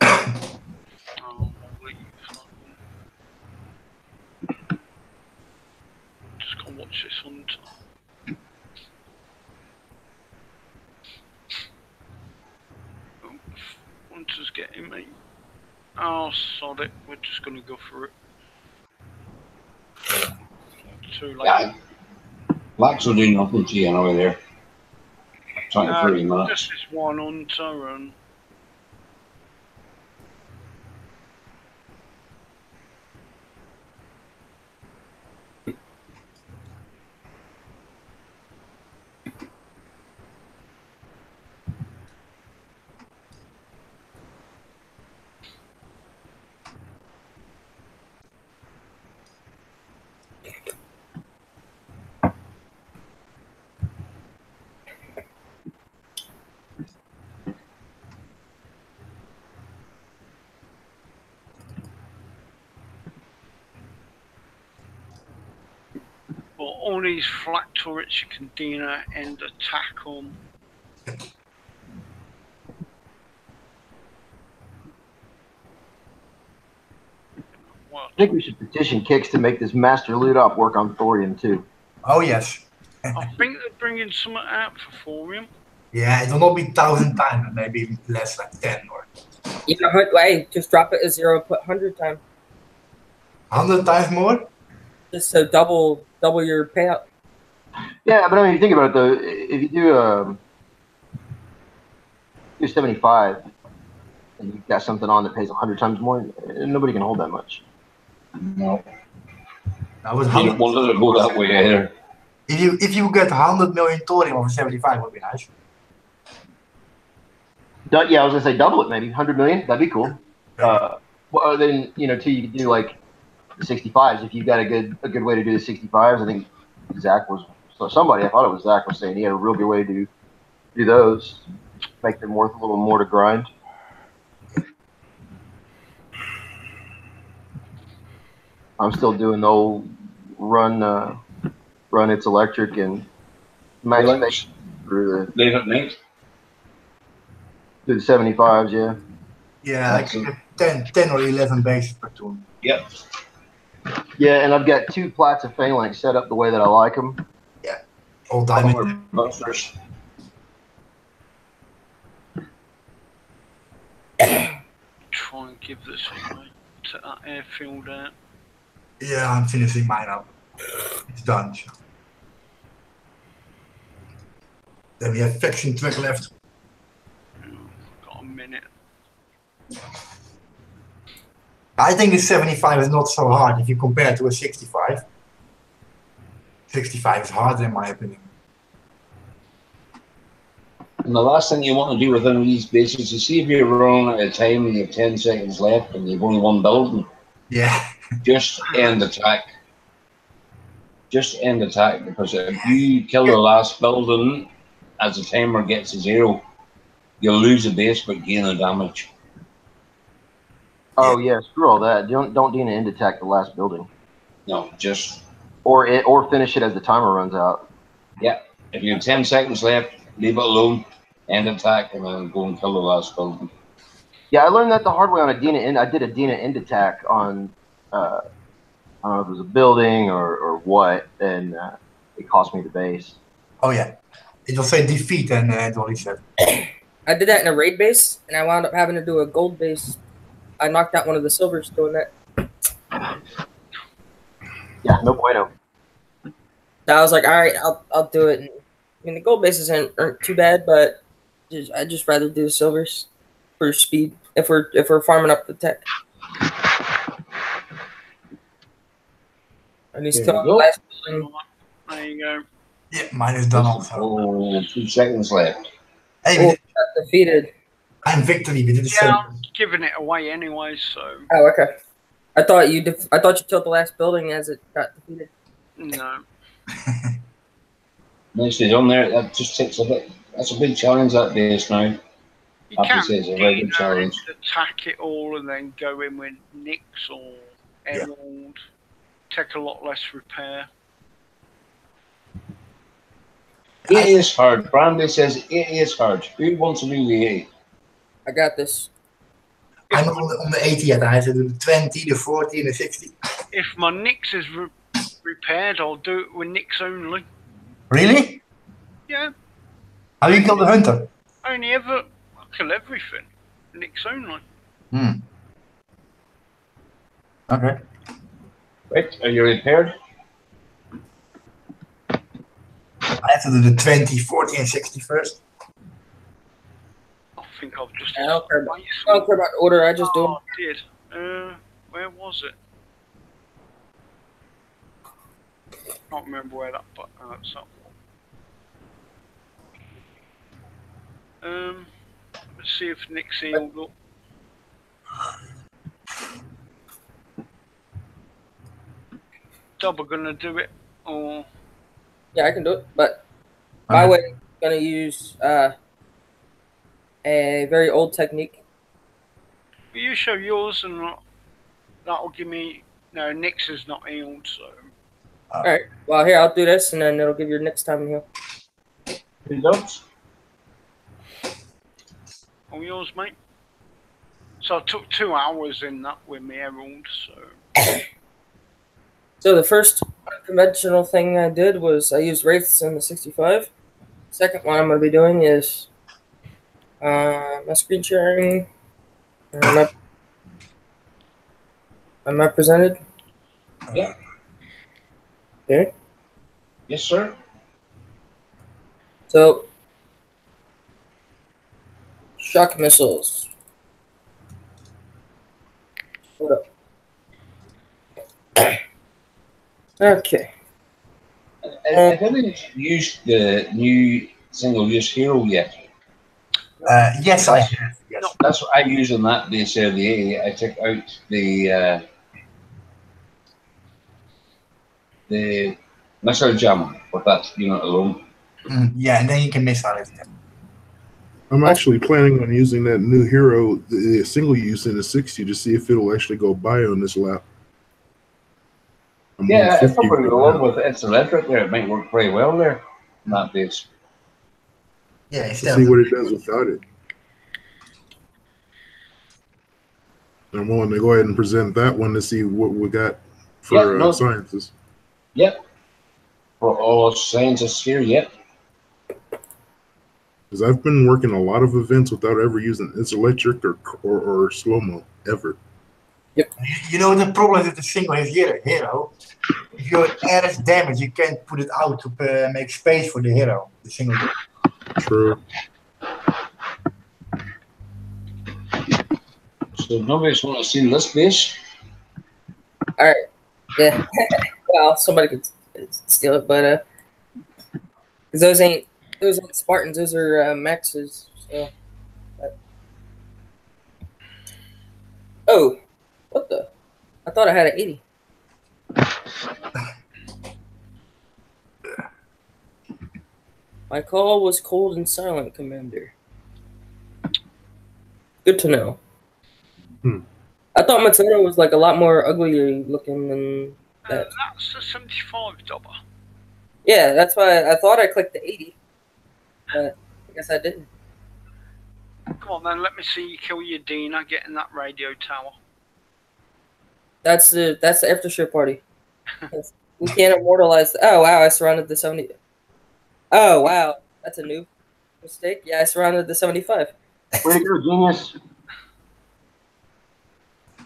I'll leave. Just go watch this hunter. Oh, hunter's getting me. Oh, sod it. We're just gonna go for it. Too late. Yeah, Blacks will do nothing to you over there. 20, 30 minutes. This is one hunter and but all these flat turrets you can Dina and attack on. What? I think we should petition Kicks to make this master loot op work on thorium too. Oh yes. I think they're bringing something out for thorium. Yeah, it will not be 1,000 times, but maybe even less, like 10 or You know, hey, just drop it as 0, put 100 times, 100 times more. just so double your payout. Yeah, but I mean, if you think about it though, if you do 75 and you've got something on that pays 100 times more, nobody can hold that much. No, That was you don't 100. want it to go that way either. If you get 100 million thorium over 75, would be nice. Yeah, I was gonna say double it, maybe 100 million. That'd be cool. Well, then too, you could do like the 65s if you got a good way to do the 65s. I think Zach was somebody. I thought it was Zach was saying he had a real good way to do those, make them worth a little more to grind. I'm still doing the old run it's electric and max space through Late at night. the 75s, yeah. Yeah, like 10 or 11 bases per tune. Yep. Yeah, and I've got 2 plats of phalanx set up the way that I like them. All Couple diamond. of busters. Try and give this away to that airfield out. Yeah, I'm finishing mine up. It's done. So. Then we have faction track left. Got a minute. I think the 75 is not so hard if you compare it to a 65. 65 is harder in my opinion. And the last thing you want to do with any of these bases is see if you're running out of time and you have 10 seconds left and you've only one building. Yeah. Just end attack. Just end attack, because if you kill the last building as the timer gets to 0, you'll lose a base but gain the damage. Oh yeah, screw all that. Don't do an end attack the last building. No, just or finish it as the timer runs out. yeah. If you have 10 seconds left, leave it alone, end attack, and then go and kill the last building. Yeah, I learned that the hard way on a Dina end. I did a Dina end attack on I don't know if it was a building or what, and it cost me the base. Oh yeah, it will say defeat and that's what he said. I did that in a raid base, and I wound up having to do a gold base. I knocked out one of the silvers doing that. Yeah, no bueno. So I was like, all right, I'll do it. And, I mean, the gold bases aren't too bad, but I just rather do the silvers for speed if we're farming up the tech. And he's There still we on the go. last building. There you go. Yeah, mine is done also. Oh, 2 seconds left. Hey, Oh, got defeated. I'm victory. We did the Yeah, same. I'm giving it away anyway, so Oh, okay. I thought you killed the last building as it got defeated. no. Nicely done there. That just takes a bit. That's a big challenge, that base now. You Happy can't says a very good challenge. attack it all and then go in with Nyx or Yeah. Emerald. Take a lot less repair. It is hard. Brandy says it is hard. Who wants to do the 8? I got this. I'm not on the 80 yet. I have to do the 20, the 40, and the 60. If my Nyx is repaired, I'll do it with Nyx only. Really? Yeah, How do you kill the hunter? I only ever kill everything. Nyx only. Okay. Right, are you repaired? I have to do the 20, 40, and 60 first. I think I've just. I don't care about the order. I just do them. I did. Where was it? Can't remember where that button. That's up. Let's see if Nick's healed up. Double gonna do it, or Yeah, I can do it, but my way is gonna use a very old technique. will you show yours and that'll give me. No, Nick's is not healed, so. All right. Well, here I'll do this, and then it'll give you next time heal. Results? Oh, yours, mate. So I took 2 hours in that with my Herald, so. So the first unconventional thing I did was I used Wraiths in the 65. Second one I'm going to be doing is my screen sharing. Am I presented? Yeah. Okay. Yes, sir. So, shock missiles. Hold up. Okay. I haven't used the new single-use hero yet. Yes, I have. Yes. That's what I use on that base there, the 80. I took out the missile jam with that unit alone. Yeah, and then you can miss on it. I'm actually planning on using that new hero, the single use in the 60, to see if it'll actually go by on this lap. Yeah, if I put it along with it's electric there, it might work very well there on that base. Yeah, Let's see what it does without it. I'm willing to go ahead and present that one to see what we got for sciences. Yep. For all scientists here, yep. Because I've been working a lot of events without ever using its electric or slow-mo, ever. Yep. You know the problem with the single hero, if your air is damaged, you can't put it out to make space for the hero, the single hero. True. So nobody's want to see this base? All right. Yeah. Well, somebody could steal it, but because those ain't Spartans. Those are Maxes. So. Oh, what the? I thought I had an 80. My call was cold and silent, Commander. Good to know. I thought Matsuro was like a lot more ugly looking than that. That's a 75 double. Yeah, that's why I thought I clicked the 80. But I guess I didn't. Come on then, let me see you kill your Dina getting that radio tower. That's the after show party. We can't immortalize. Oh wow! I surrounded the 70. Oh wow, that's a new mistake. Yeah, I surrounded the 75. Way to go, genius.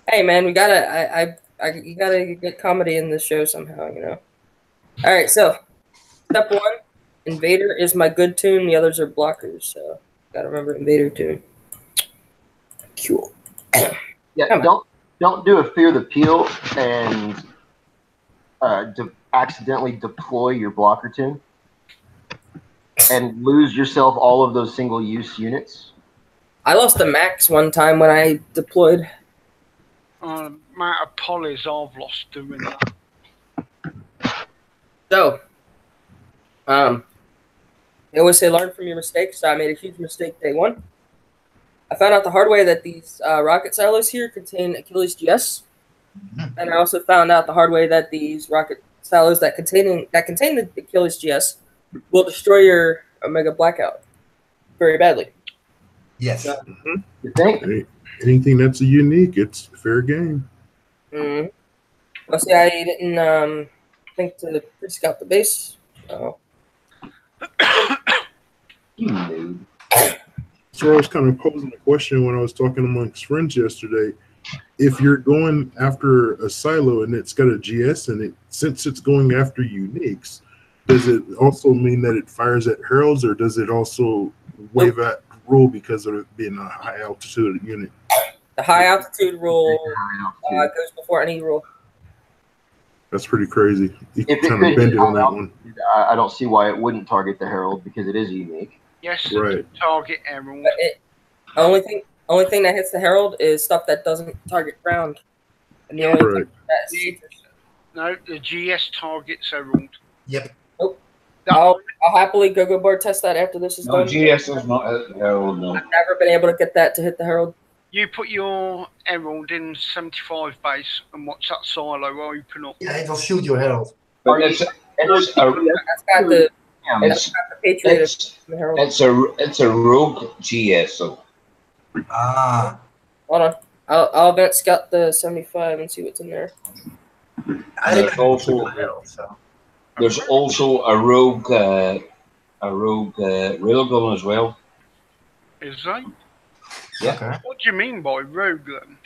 Hey man, we gotta you gotta get comedy in this show somehow, you know. All right, so step one, Invader is my good tune. The others are blockers, so gotta remember Invader tune. Cool. Yeah, don't do a Fear the Peel and accidentally deploy your blocker tune and lose yourself all of those single-use units. I lost the max one time when I deployed. Amount of polys I've lost doing that. So, they always say learn from your mistakes. So I made a huge mistake day one. I found out the hard way that these rocket silos here contain Achilles GS, and I also found out the hard way that these rocket silos that contain the Achilles GS will destroy your Omega Blackout very badly. Yes. So, You think? Anything that's a unique, it's fair game. well, see, I didn't think to pre-scout the base. So. You noob. So I was kind of posing a question when I was talking amongst friends yesterday. If you're going after a silo and it's got a GS in it, since it's going after uniques, does it also mean that it fires at heralds, or does it also waive at rule because of it being a high altitude unit? The high altitude rule goes before any rule. That's pretty crazy. You can If it kind of could bend hit it on high that one. I don't see why it wouldn't target the herald because it is unique. Yes, Right. target herald. But only thing that hits the herald is stuff that doesn't target ground. And the only Right. thing No, the GS targets herald. Yep. I'll happily go board test that after this is No, done. GS is not a herald, no. I've never been able to get that to hit the herald. You put your herald in 75 base and watch that silo open up. Yeah, it will shoot your herald. But it's a That's got the Patriot it's in the herald. it's a rogue GS. So Ah. Hold on. I'll event scout the 75 and see what's in there. I there's think also herald, so. there's also a rogue railgun as well. Is that? Yeah. Okay. What do you mean by rogue then?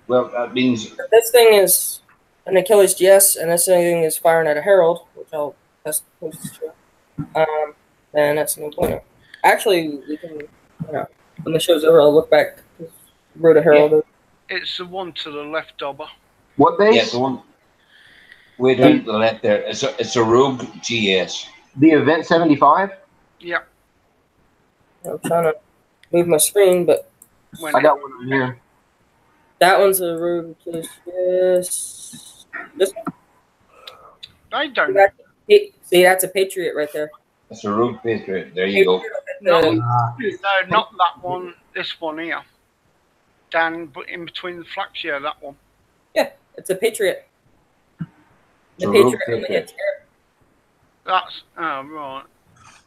Well, that means This thing is an Achilles GS, and this thing is firing at a herald, which I'll test post to show. And that's no bueno. Actually, we can, when the show's over, I'll look back. Wrote a herald. It's the one to the left, Dobber. What base? yeah, the one way down to the left there. It's a rogue GS. The event 75? Yeah. I'm trying to move my screen, but When I got one in here. that one's a rogue Achilles GS. This one, I don't. see, that's a Patriot right there. It's a rogue Patriot. There you go. No, Ah. no, not that one. This one here. Down, but in between the flaps, yeah, that one. Yeah, it's a Patriot. The It's a rogue Patriot only Patriot. hits air. That's right.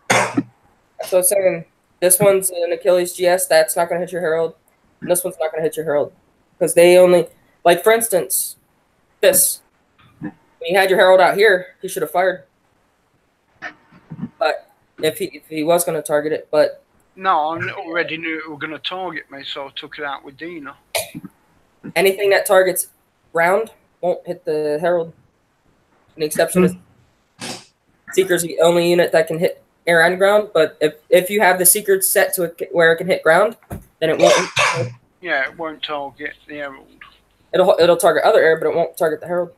That's what I'm saying. This one's an Achilles GS. That's not going to hit your herald. And this one's not going to hit your herald. Because they only, like for instance, this. When you had your herald out here, he should have fired. But if he was going to target it, but No, I already knew it were going to target me, so I took it out with Dina. anything that targets ground won't hit the herald. An exception is Seeker's the only unit that can hit air and ground. But if you have the Seeker set to where it can hit ground, then it won't. Yeah, it won't target the herald. It'll target other air, but it won't target the herald.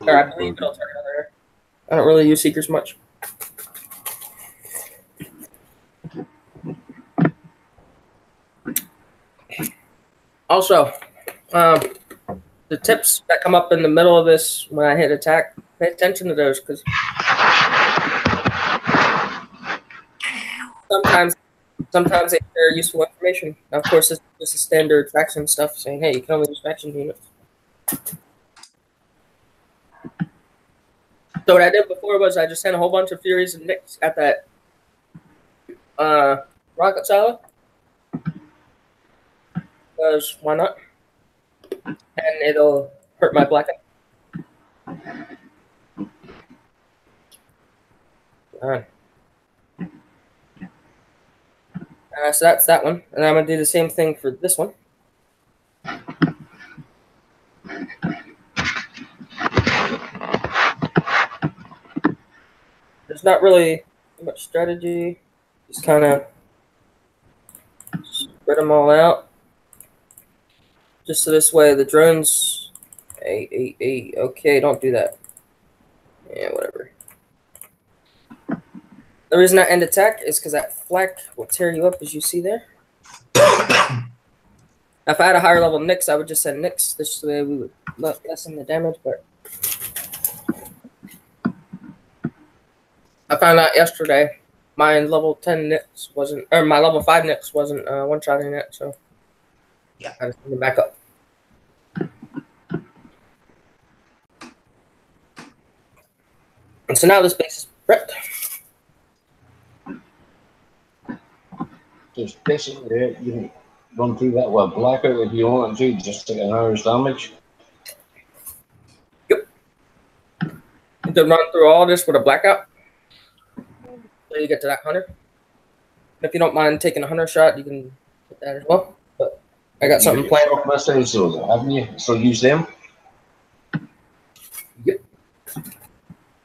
Or I believe it'll target other air. I don't really use Seekers much. Also, the tips that come up in the middle of this when I hit attack, pay attention to those because sometimes they share useful information. Now, of course, it's just a standard faction stuff saying, hey, you can only use faction units. So what I did before was I just sent a whole bunch of Furies and Nicks at that rocket silo. Because why not? And it'll hurt my blackout. All right. So that's that one. And I'm going to do the same thing for this one. There's not really much strategy. Just kind of spread them all out. Just so this way the drones... Okay, don't do that. Yeah, whatever. The reason I end attack is because that flak will tear you up, as you see there. If I had a higher level Nyx, I would just send Nyx. This way we would lessen the damage, but I found out yesterday my level 10 Nyx wasn't, or my level 5 Nyx wasn't one-shotting it, so yeah, I just send it back up. And so now this base is prepped. Just basically, you can run through that with blackout if you want to, just take an hour's damage. Yep. You can run through all this with a blackout. So you get to that hunter. If you don't mind taking a hunter shot, you can get that as well. But I got something planned. Shock missiles, so haven't you? So use them. Yep.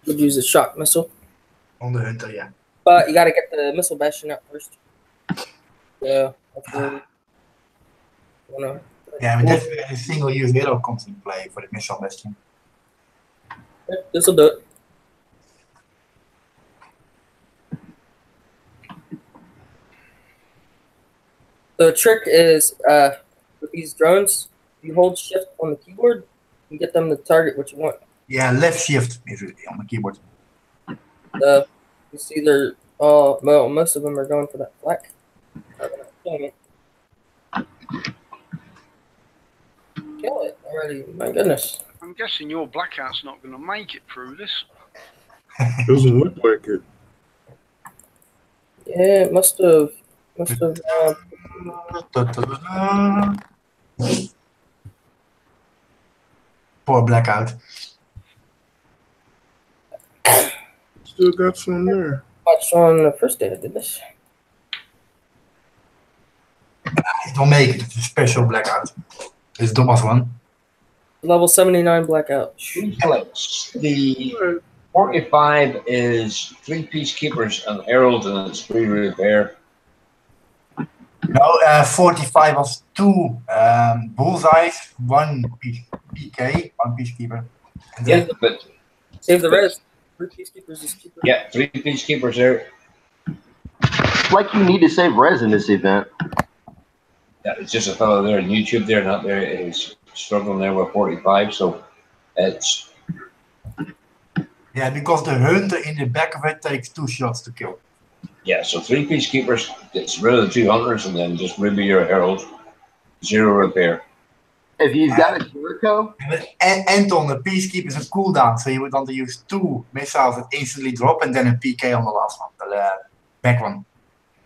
Would use a shock missile. On the hunter, yeah. But you got to get the missile bastion out first. Yeah. Yeah, I mean, definitely a single-use hero comes in play for the missile bastion. This will do it. The trick is with these drones, you hold shift on the keyboard and get them to target what you want. Yeah, left shift is really on the keyboard. You see they're all, well, most of them are going for that flak. Dang it. Kill it already, my goodness. I'm guessing your blackout's not going to make it through this. Doesn't look like it. Yeah, it must have. Poor blackout. Still got some there. Watched on the first day I did this. It will make it. It's a special blackout. It's Thomas one. Level 79 blackout. Alex, the 45 is 3 peacekeepers and herald, and it's 3 repair. No, 45 was 2 bullseyes, 1 PK, 1 peacekeeper. And Yeah, but save the rest. 3 peacekeepers is cheaper. yeah, 3 peacekeepers there. It's like you need to save res in this event. Yeah, it's just a fellow there on YouTube there, not there. Is struggling there with 45, so it's yeah, because the hunter in the back of it takes 2 shots to kill. yeah. So 3 peacekeepers gets rid of the 2 hunters, and then just ruby your herald, 0 repair. If you've got a Jericho, And on the peacekeeper is a cooldown, so you would want to use 2 missiles that instantly drop, and then a PK on the last one, the back one.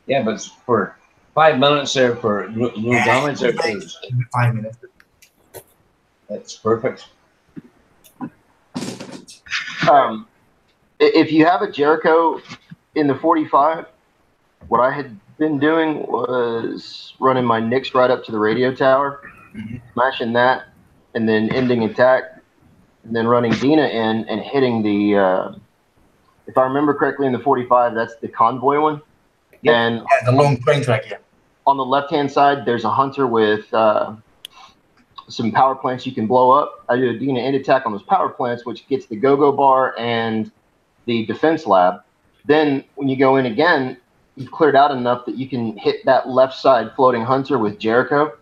Yeah, but for 5 minutes there for no damage there, 5 minutes. that's perfect. if you have a Jericho in the 45, what I had been doing was running my Nyx right up to the radio tower, smashing that, and then ending attack, and then running Dina in and hitting the, if I remember correctly, in the 45, that's the convoy one. Yep. And yeah, the long train track, yeah. On the left-hand side, there's a hunter with some power plants you can blow up. I do a Dina end attack on those power plants, which gets the go-go bar and the defense lab. Then when you go in again, you've cleared out enough that you can hit that left side floating hunter with Jericho,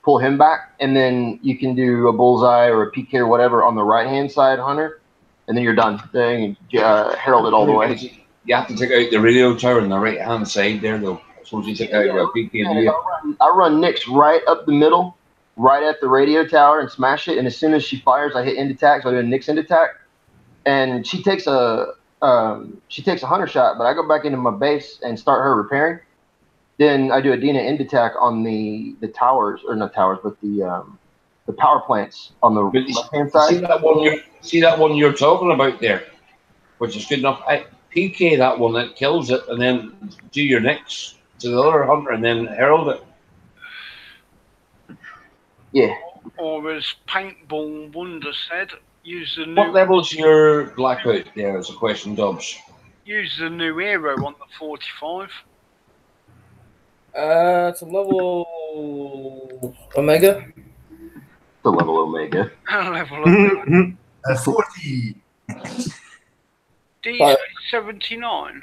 pull him back, and then you can do a bullseye or a PK or whatever on the right-hand side hunter, and then you're done. Then you herald it all the way. You have to take out the radio tower on the right-hand side there, though. Suppose you take out your PK and I run Nyx right up the middle, right at the radio tower, and smash it. And as soon as she fires, I hit end attack. So I do a Nyx end attack, and she takes a hunter shot. But I go back into my base and start her repairing. Then I do a Dina end attack on the towers, or not towers, but the power plants on the left hand side. See that one you're talking about there, which is good enough. PK that one that kills it, and then do your next to the other hunter, and then herald it. Yeah. Or as Paintball Wonder said, use the What new level's your blackout there? Is a question, Dobbs. use the new hero on the 45. It's a level Omega. The level Omega. Level up. 40. DC 79.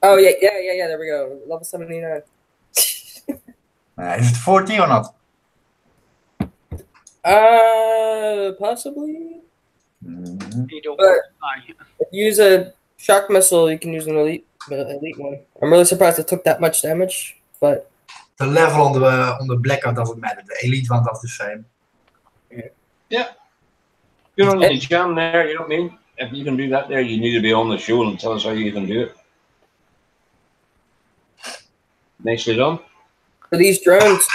Oh yeah. There we go. Level 79. Is it 40 or not? Possibly. You don't But want to if you use a shock missile, you can use an elite one. I'm really surprised it took that much damage, but The level on the blackout doesn't matter. The elite one does the same. Yeah. You're on the jam there, you know what I mean? If you can do that there, you need to be on the show and tell us how you can do it. Nicely done. for these drones,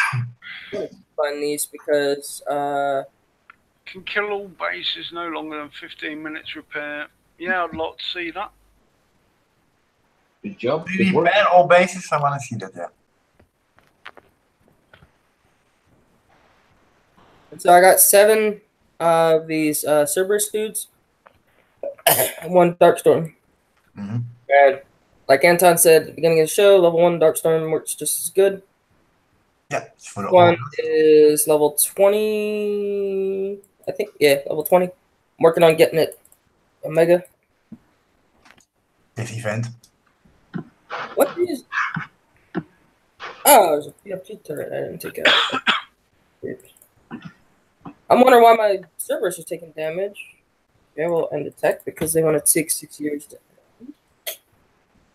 find these because can kill all bases no longer than 15 minutes repair. Yeah, I'd like to see that. Good job. Do Good you work. repair all bases? I want to see that, yeah. so I got 7 of these Cerberus dudes, and 1 Darkstorm. Mm-hmm. And like Anton said at the beginning of the show, level 1 Darkstorm works just as good. Yeah, it's for the One is level 20, I think. Yeah, level 20. I'm working on getting it Omega. this event. What is? Oh, it was a PFG turret. I didn't take it out. I'm wondering why my Cerberus is taking damage. Yeah, we'll end the tech because they want to take 6 years to.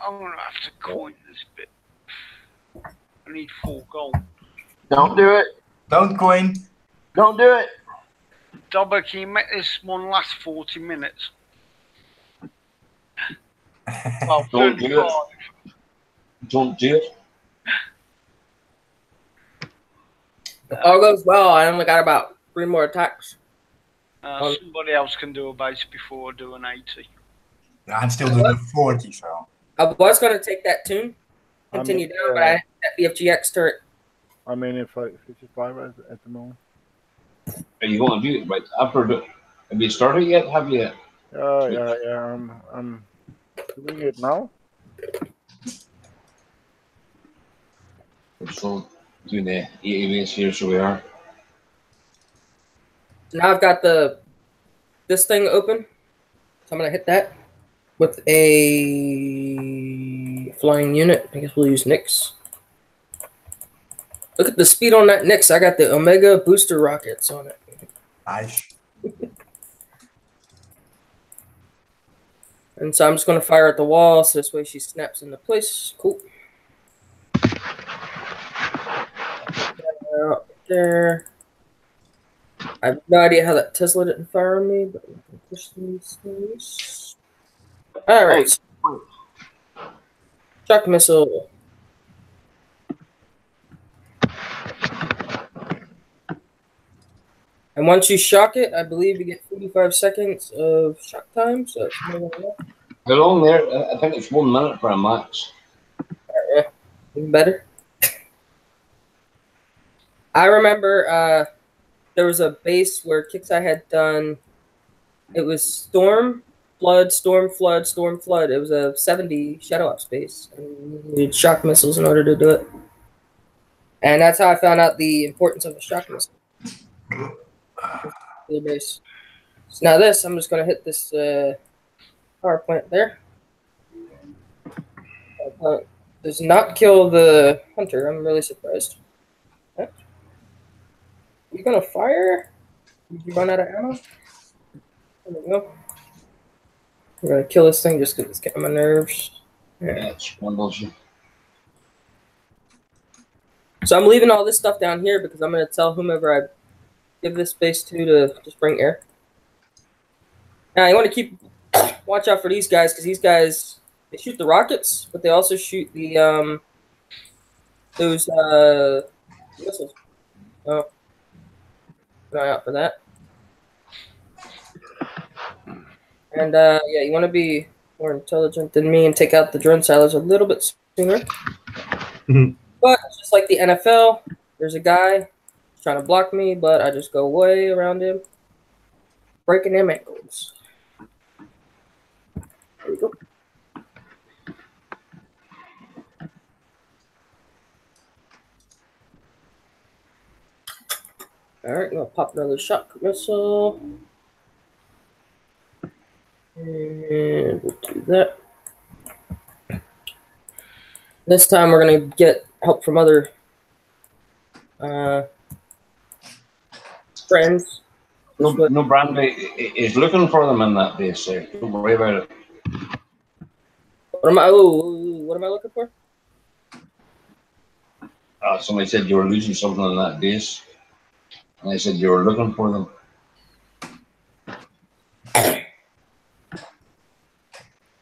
I'm going to have to coin this bit. I need 4 gold. Don't do it. Don't coin. Don't do it. Dobber, can you make this one last 40 minutes? Well, Don't do it. 35. Don't do it. If all goes well, I only got about 3 more attacks. Somebody else can do a base before I do an 80. Yeah, I'm still doing 40, so. I was going to take that tune, continue down, but I had that BFGX turret. I'm in it for 55 at the moment. Are you going to do it right after the? Have you started yet? Have you? Yeah. I'm doing it now. We're still doing the 80 base here, so we are. So now I've got this thing open, so I'm going to hit that with a flying unit. I guess we'll use Nyx. Look at the speed on that Nyx. I got the Omega booster rockets on it. Nice. And so I'm just going to fire at the wall, so this way she snaps into place. Cool. There. I have no idea how that Tesla didn't fire on me, but we can push these things. All right. Shock missile. And once you shock it, I believe you get 45 seconds of shock time. So it's more than enough. How long there? I think it's 1 minute for a max. Even better. I remember there was a base where Kixeye had done. It was Storm, Flood, Storm, Flood, Storm, Flood. It was a 70 Shadow Ops base. And you needed shock missiles in order to do it. And that's how I found out the importance of a shock missile. The base. So now this, I'm just going to hit this power plant there. Does not kill the hunter. I'm really surprised. What? You gonna fire? Did you run out of ammo? There we go. We're gonna kill this thing just because it's getting my nerves. Yeah, it's one bullshit. So I'm leaving all this stuff down here because I'm gonna tell whomever I give this base to just bring air. Now you want to keep watch out for these guys because these guys they shoot the rockets, but they also shoot the those missiles. Oh, keep an eye out for that. And yeah, you want to be more intelligent than me and take out the drone silos a little bit sooner. But just like the NFL, there's a guy trying to block me, but I just go way around him, breaking him ankles. There we go. Alright, I'm gonna pop another shock missile. And we'll do that. This time we're gonna get help from other friends. No, Brandy is looking for them in that base there. Don't worry about it. What am I looking for? Somebody said you were losing something in that base. And they said you were looking for them.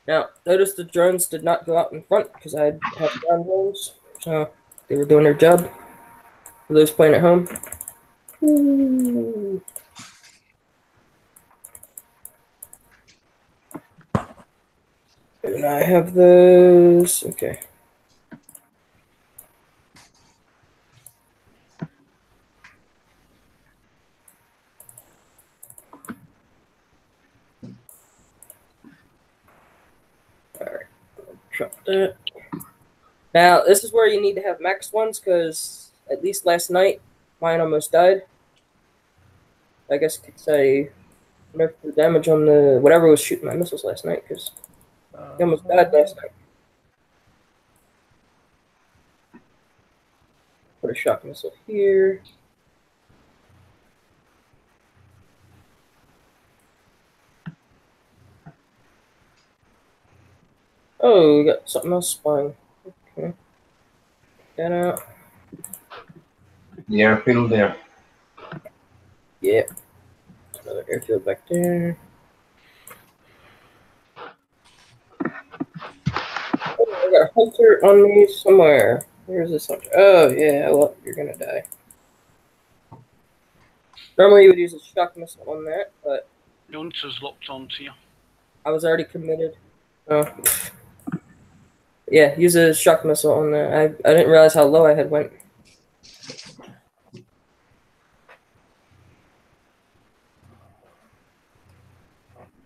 Now, notice the drones did not go out in front because I had ground drones. So they were doing their job. For those playing at home. Ooh. And I have those. Okay. Alright. Drop that. Now, this is where you need to have max ones because at least last night mine almost died. I guess I could say nerf the damage on the whatever was shooting my missiles last night because he almost died last night. Put a shock missile here. Oh, we got something else spying. Okay. Get that out. The airfield there. Yeah. Another airfield back there. Oh, I got a hunter on me somewhere. Where's this hunter? Oh, yeah, well, you're gonna die. Normally you would use a shock missile on that, but The hunter's locked onto you. I was already committed. Oh. Yeah, use a shock missile on that. I didn't realize how low I had went.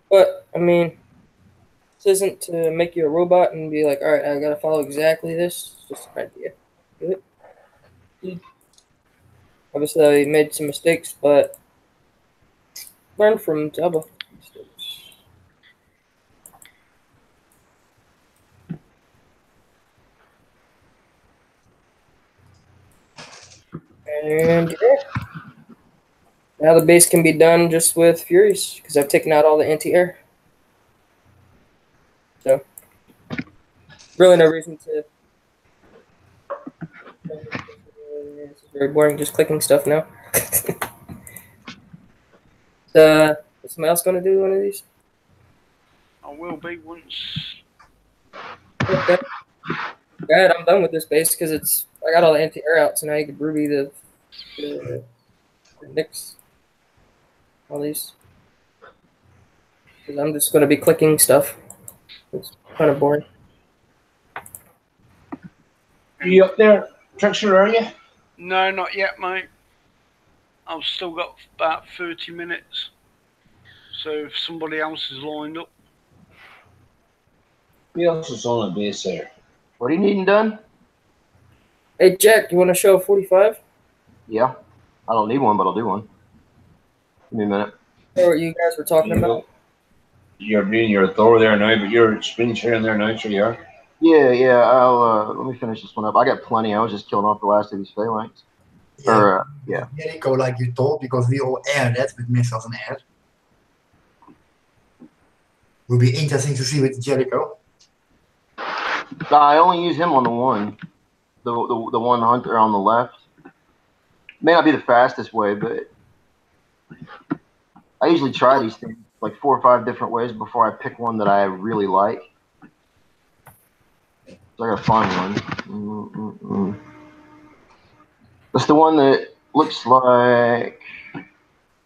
But, I mean, this isn't to make you a robot and be like, alright, I gotta follow exactly this. It's just an idea. Do it. Obviously, I made some mistakes, but learn from double mistakes. And yeah. Now the base can be done just with Furies, because I've taken out all the anti-air. So, really no reason to... This is very boring, just clicking stuff now. Is somebody else going to do one of these? I will be once. Okay. Good, I'm done with this base, because I got all the anti-air out, so now you can Ruby the Nix. All these. Because I'm just going to be clicking stuff. It's kind of boring. Are you up there, Trickster, are you? No, not yet, mate. I've still got about 30 minutes. So if somebody else is lined up. Who else is on the base there? What are you needing done? Hey, Jack, you want to show 45? Yeah. I don't need one, but I'll do one. Give me a minute. Or what you guys were talking about? You're being your Thor there now, but you're screen sharing there now, so you are. Yeah. I'll let me finish this one up. I got plenty. I was just killing off the last of these phalanx. Yeah. Jericho, like you told, because we all air that with missiles and air. Will be interesting to see with Jericho. I only use him on the one. The one hunter on the left. May not be the fastest way, but I usually try these things like 4 or 5 different ways before I pick one that I really like. So I gotta find one. That's the one that looks like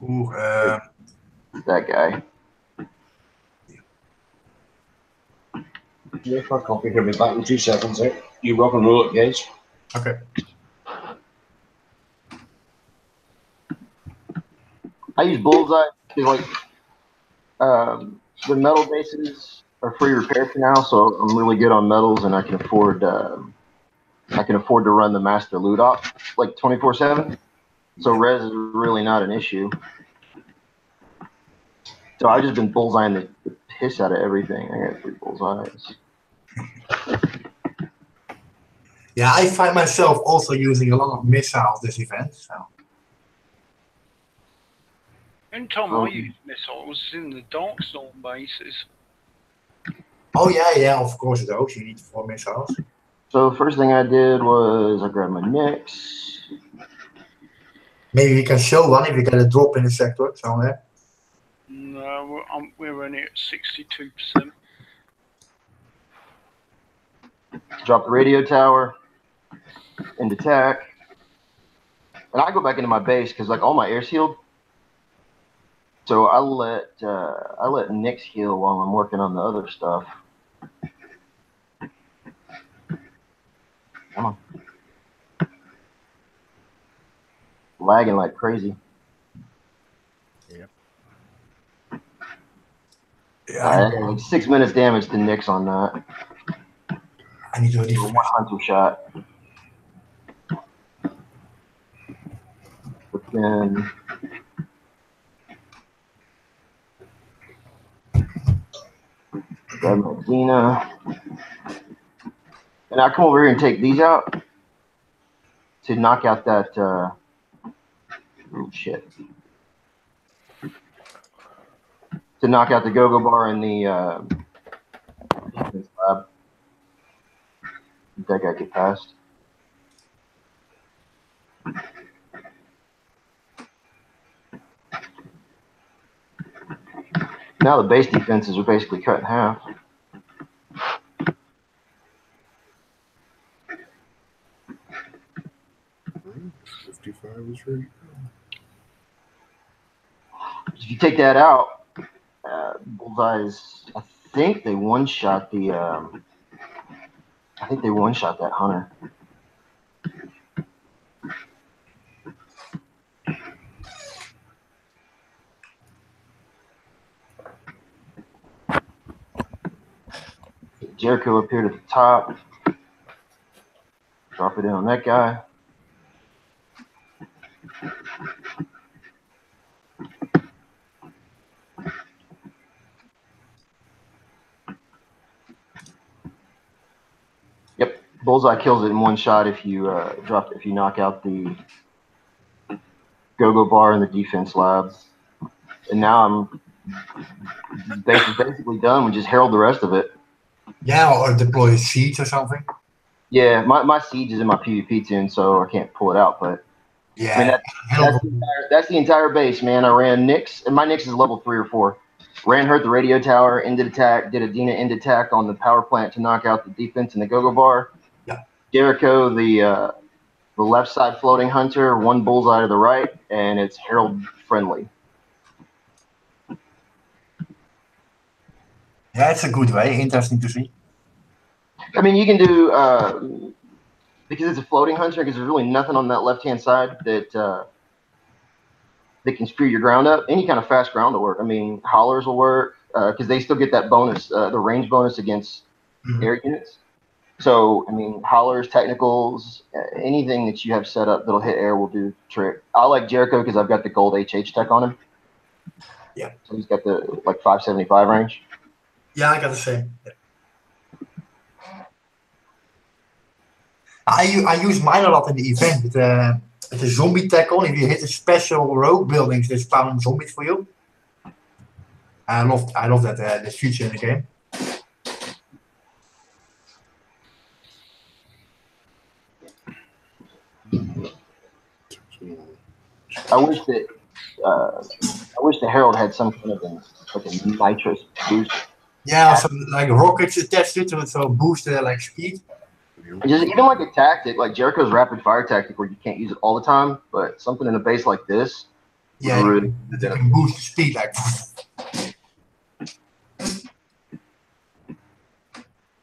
Ooh, that guy. Yeah, for a copy. He'll be back in 2 seconds. Right? You rock and roll it, guys. Okay. I use Bullseye because the metal bases are free repair for now, so I'm really good on metals, and I can afford to run the master loot op like 24/7. So res is really not an issue. So I've just been bullseyeing the piss out of everything. I got 3 bullseyes. Yeah, I find myself also using a lot of missiles this event. So. And Tom, I use missiles in the Dark Storm bases. Oh yeah, of course those. You need 4 missiles. So first thing I did was I grabbed my Nyx. Maybe we can show one if you get a drop in the sector somewhere. No, we're only at 62%. Drop the radio tower into attack. And I go back into my base because like all my air's healed. So I let Nyx heal while I'm working on the other stuff. Come on. Lagging like crazy. Yep. Yeah, I had like 6 minutes damage to Nyx on that. I need to do One hunter shot. But then grab my Xena. And I come over here and take these out to knock out that oh shit. To knock out the go-go bar in the defense lab. That guy get past. Now the base defenses are basically cut in half. Right, 55 is ready. If you take that out, Bullseyes, I think they one-shot the. I think they one-shot that hunter. Jericho appeared at the top. Drop it in on that guy. Yep, Bullseye kills it in one shot if you knock out the go-go bar in the defense labs. And now I'm basically done. We just herald the rest of it. Yeah, or deploy a siege or something. Yeah, my siege is in my PvP tune, so I can't pull it out. But yeah, I mean, that's the entire base, man. I ran Nyx, and my Nyx is level 3 or 4. Ran her at the radio tower, ended attack, did a Dina end attack on the power plant to knock out the defense and the go-go bar. Yeah. Jericho, the left side floating hunter, 1 bullseye to the right, and it's herald friendly. Yeah, it's a good way. Interesting to see. I mean, you can do because it's a floating hunter, because there's really nothing on that left-hand side that can spear your ground up. Any kind of fast ground will work. I mean, hollers will work because they still get that bonus, the range bonus against air units. So, I mean, hollers, technicals, anything that you have set up that'll hit air will do the trick. I like Jericho because I've got the gold HH tech on him. Yeah. So he's got the like 575 range. Yeah, I got the same. Yeah. I use mine a lot in the event with the zombie tech on. If you hit the special rogue buildings, they spawn zombies for you. I love that the feature in the game. I wish the Herald had some kind of a nitrous boost. Yeah, some like rockets attached to it, so boost like speed. Just even like a tactic, like Jericho's rapid fire tactic, where you can't use it all the time, but something in a base like this. Yeah, really you can boost the speed like.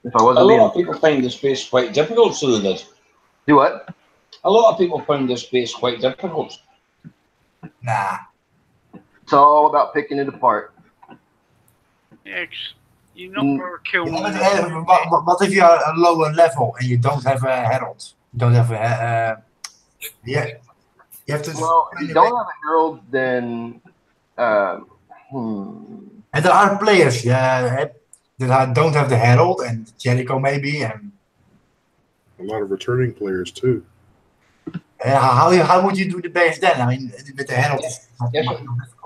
If I A wasn't lot being of people find this base quite difficult, so they did. do what? A lot of people find this base quite difficult. Nah. It's all about picking it apart. Yeah, 'cause you're not going to kill Yeah, me. what if you are a lower level and you don't have a herald? You don't have a yeah. You have to. Well, if you don't have a herald, then And there are players, yeah, that don't have the herald, and Jericho maybe, and A lot of returning players too. how would you do the base then? I mean, with the herald, it's not Yes, much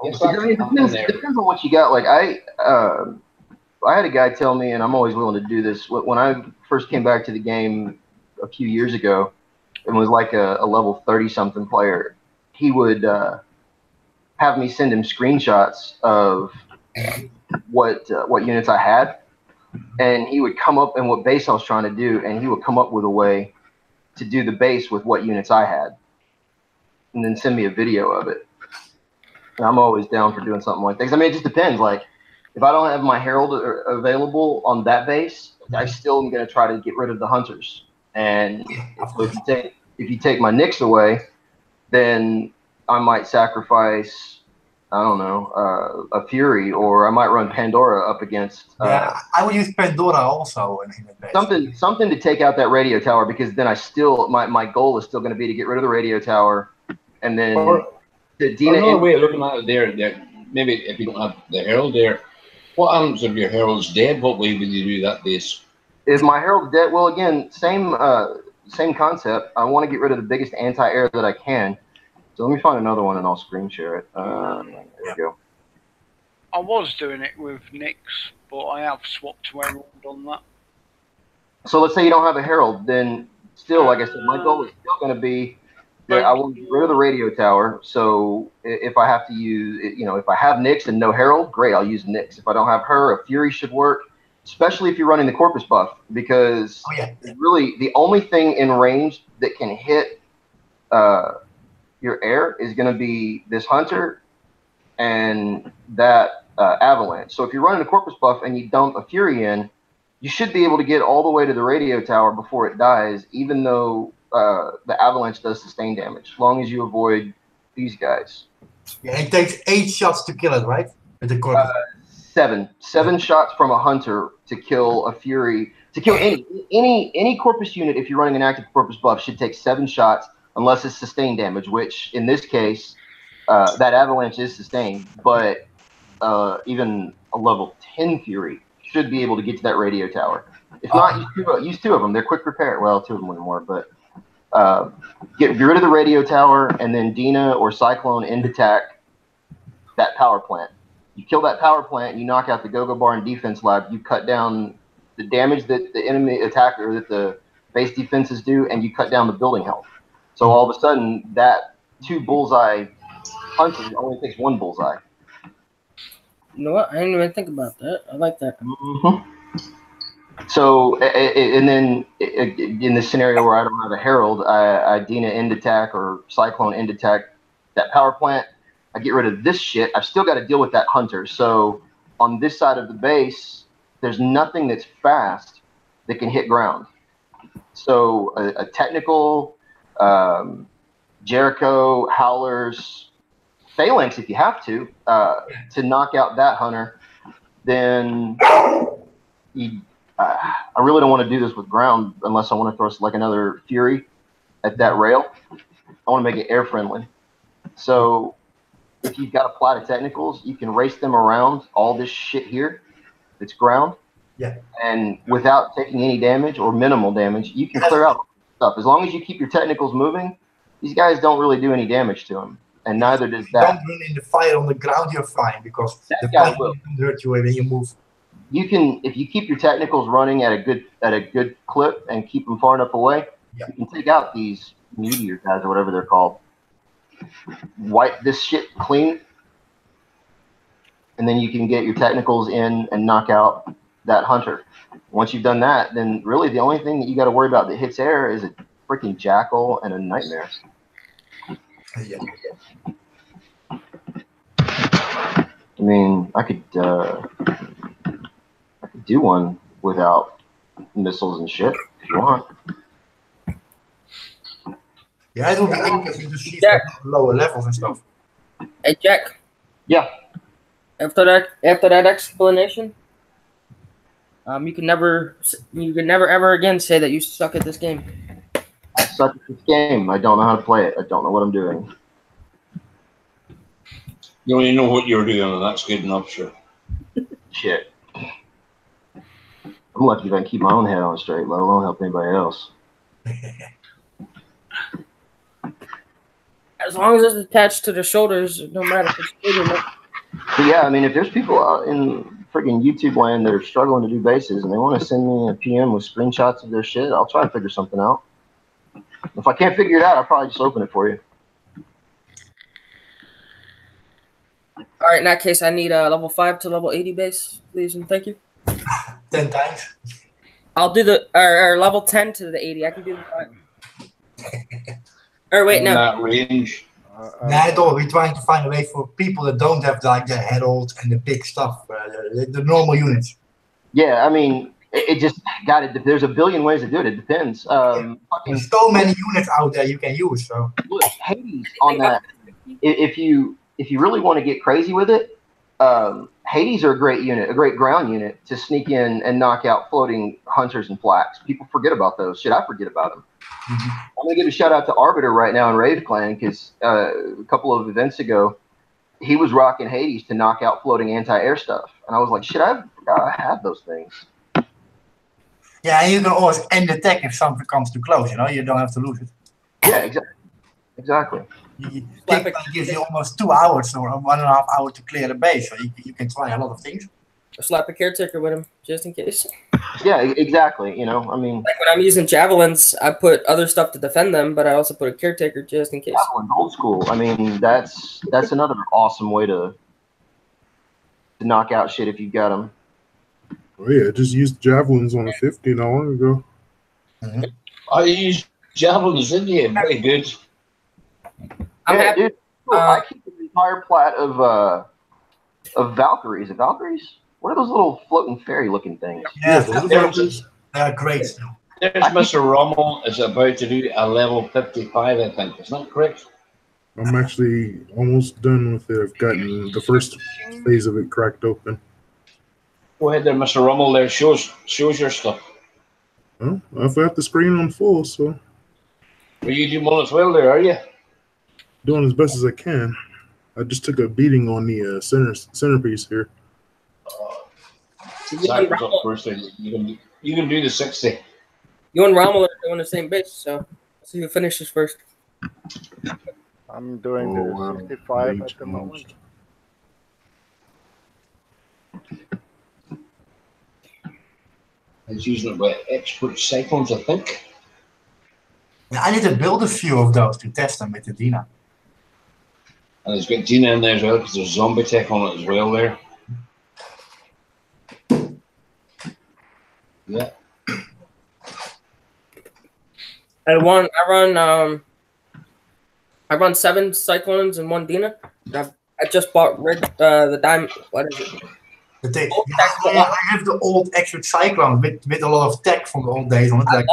yes, difficult. I mean, it depends on what you got. Like I had a guy tell me, and I'm always willing to do this. When I first came back to the game a few years ago, and was like a level 30-something player, he would have me send him screenshots of what units I had, and he would come up and what base I was trying to do, and he would come up with a way to do the base with what units I had, and then send me a video of it. And I'm always down for doing something like that. 'Cause, I mean, it just depends. Like, if I don't have my herald available on that base, I still am going to try to get rid of the hunters. And if you take my Nyx away, then I might sacrifice, I don't know, a Fury, or I might run Pandora up against. Yeah, I would use Pandora also in the base. Something to take out that radio tower, because then I still my goal is still going to be to get rid of the radio tower, and then another way of looking at it there, maybe if you don't have the herald there, what happens if your herald's dead? What way would you do that base? If my herald's dead, well, again, same concept. I want to get rid of the biggest anti-air that I can. So let me find another one and I'll screen share it. There we go. I was doing it with Nyx, but I have swapped to Herald on that. So let's say you don't have a herald, then still, like I said, my goal is still going to be that I will get rid of the radio tower. So if I have to use, if I have Nyx and no herald, great, I'll use Nyx. If I don't have her, a Fury should work, especially if you're running the Corpus buff, because really the only thing in range that can hit your air is going to be this Hunter and that Avalanche. So if you're running a Corpus buff and you dump a Fury in, you should be able to get all the way to the radio tower before it dies, even though the Avalanche does sustain damage, as long as you avoid these guys. Yeah, it takes 8 shots to kill it, right? With the Corpus. 7 shots from a Hunter to kill a Fury. To kill any Corpus unit, if you're running an active Corpus buff, should take 7 shots, unless it's sustained damage, which in this case, that Avalanche is sustained, but even a level 10 Fury should be able to get to that radio tower. If not, use 2 of them. They're quick repair. Well, 2 of them wouldn't work, but get rid of the radio tower, and then Dina or Cyclone end attack that power plant. You kill that power plant, you knock out the Go-Go Bar and Defense Lab, you cut down the damage that the enemy attacker, that the base defenses do, and you cut down the building health. So all of a sudden, that 2 bullseye punches only takes 1 bullseye. You know what? I didn't even think about that. I like that. Mm-hmm. So, and then in this scenario where I don't have a herald, I Dina end attack or Cyclone end attack that power plant. I get rid of this shit. I've still got to deal with that Hunter. So on this side of the base, there's nothing that's fast that can hit ground. So a technical, Jericho, Howlers, Phalanx, if you have to knock out that Hunter, then I really don't want to do this with ground unless I want to throw like another Fury at that rail. I want to make it air friendly. So if you've got a plot of technicals, you can race them around all this shit here that's ground. Yeah. And without taking any damage or minimal damage, you can clear out stuff. As long as you keep your technicals moving, these guys don't really do any damage to them. And neither does that. Don't run in the fire on the ground, you're fine, because the guy fire will hurt you when you move. You can, if you keep your technicals running at a good clip and keep them far enough away, you can take out these meteor guys or whatever they're called. Wipe this shit clean, and then you can get your technicals in and knock out that Hunter. Once you've done that, then really the only thing that you got to worry about that hits air is a freaking Jackal and a Nightmare. Yeah. I mean, I could do one without missiles and shit if you want. Yeah, it will be interesting to see Jack. some lower levels and stuff. Hey, Jack. Yeah. After that explanation, you can never ever again say that you suck at this game. I suck at this game. I don't know how to play it. I don't know what I'm doing. You only know what you're doing, and that's good enough, sure. Shit. I'm lucky if I can keep my own head on straight, let alone help anybody else. As long as it's attached to the shoulders, no matter if it's big or not. But yeah, I mean, if there's people out in freaking YouTube land that are struggling to do bases and they want to send me a PM with screenshots of their shit, I'll try to figure something out. If I can't figure it out, I'll probably just open it for you. All right, in that case, I need a level 5 to level 80 base, please and thank you. 10 times. I'll do the or level 10 to the 80. I can do the 5. Or wait, In no. that range. No, we're trying to find a way for people that don't have like the heralds and the big stuff, the normal units. Yeah, I mean, it just got it. There's a billion ways to do it. It depends. There's so many units out there you can use. So Look, Hades on that. If you really want to get crazy with it, Hades are a great unit, a great ground unit to sneak in and knock out floating hunters and flaks. People forget about those. Shit, I forget about them. I'm going to give a shout out to Arbiter right now in Rave Clan because a couple of events ago, he was rocking Hades to knock out floating anti-air stuff. And I was like, shit, I forgot I had those things. yeah, and you can always end attack if something comes too close. You know, you don't have to lose it. Yeah, exactly. Kickback gives you almost 2 hours or 1.5 hours to clear the base, so you can try a lot of things. Slap a caretaker with him, just in case. Yeah, exactly. You know, I mean, Like when I'm using javelins, I put other stuff to defend them, but I also put a caretaker just in case. javelin, old school. I mean, that's another awesome way to knock out shit if you got them. Oh yeah, I just used javelins on a 50 not long ago. I used javelins, didn't you? Very good. I'm happy. Dude, I keep an entire plat of Valkyries. Valkyries? What are those little floating fairy-looking things? Yeah, There's they're great still. Mr. Rommel is about to do a level 55, I think. Is that correct? I'm actually almost done with it. I've gotten the first phase of it cracked open. Go ahead there, Mr. Rommel. There shows your stuff. Well, I've got the screen on full, so Well, you do one as well there, are you? doing as best as I can. I just took a beating on the centerpiece here. Zach was up first. You can do the 60. You and Rommel are doing the same base, so let's see who finishes first. I'm doing the 65 at the moment. He's using it with expert cyclones, I think. Yeah, I need to build a few of those to test them with the Dina. And there's got Dina in there as well because there's zombie tech on it as well there. Yeah. I run 7 cyclones and 1 Dina. I just bought the diamond. What is it? I have the old expert cyclone with a lot of tech from the old days on it. Like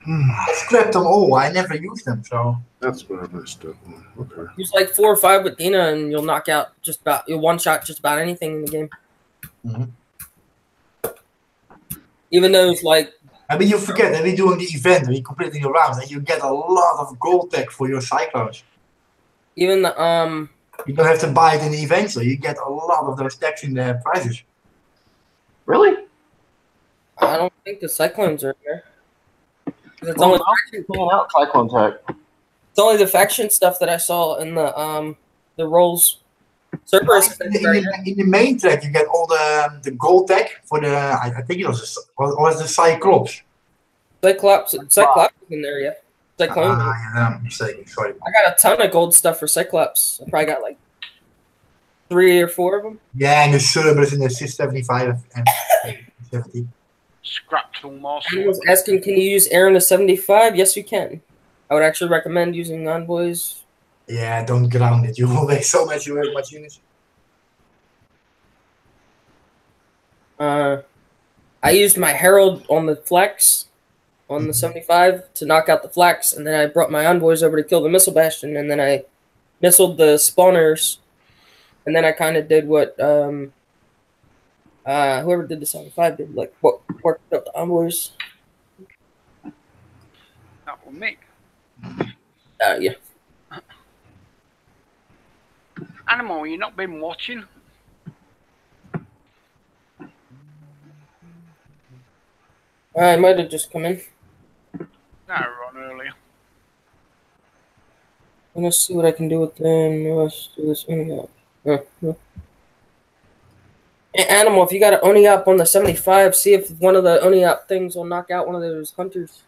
I scrapped them all. I never used them, so That's what I messed up on. Okay. Use like 4 or 5 with Dina, and you'll knock out you'll one shot just about anything in the game. Even those like. I mean, you forget that we're doing the event, and we're completing the rounds, and you get a lot of gold tech for your cyclones. Even the You don't have to buy it in the event, so you get a lot of those techs in the prizes. Really? I don't think the cyclones are there. It's Well, only I'm pulling out Cyclone Tech. it's only the faction stuff that I saw in the rolls. Cerberus In the main track, you get all the gold tech for the. I think it was the Cyclops. Cyclops is in there, yeah. Cyclone. I'm mistaken. Sorry. I got a ton of gold stuff for Cyclops. I probably got like 3 or 4 of them. Yeah, and the Cerberus in the 675 and 70. Scrap tool master. I was asking, can you use Aaron to 75? Yes, you can. I would actually recommend using Envoys. Yeah, don't ground it. You will waste so much units. I I used my Herald on the flex on the 75 to knock out the flex, and then I brought my envoys over to kill the missile bastion, and then I missiled the spawners, and then I kind of did what whoever did the 75 did, like what worked out the envoys. That will make. Yeah. Animal, you not been watching? I might have just come in. No, run earlier. Let's see what I can do with them. Let's do this. Hey, Animal, if you got an Oni up on the 75, see if one of the Oni up things will knock out one of those hunters.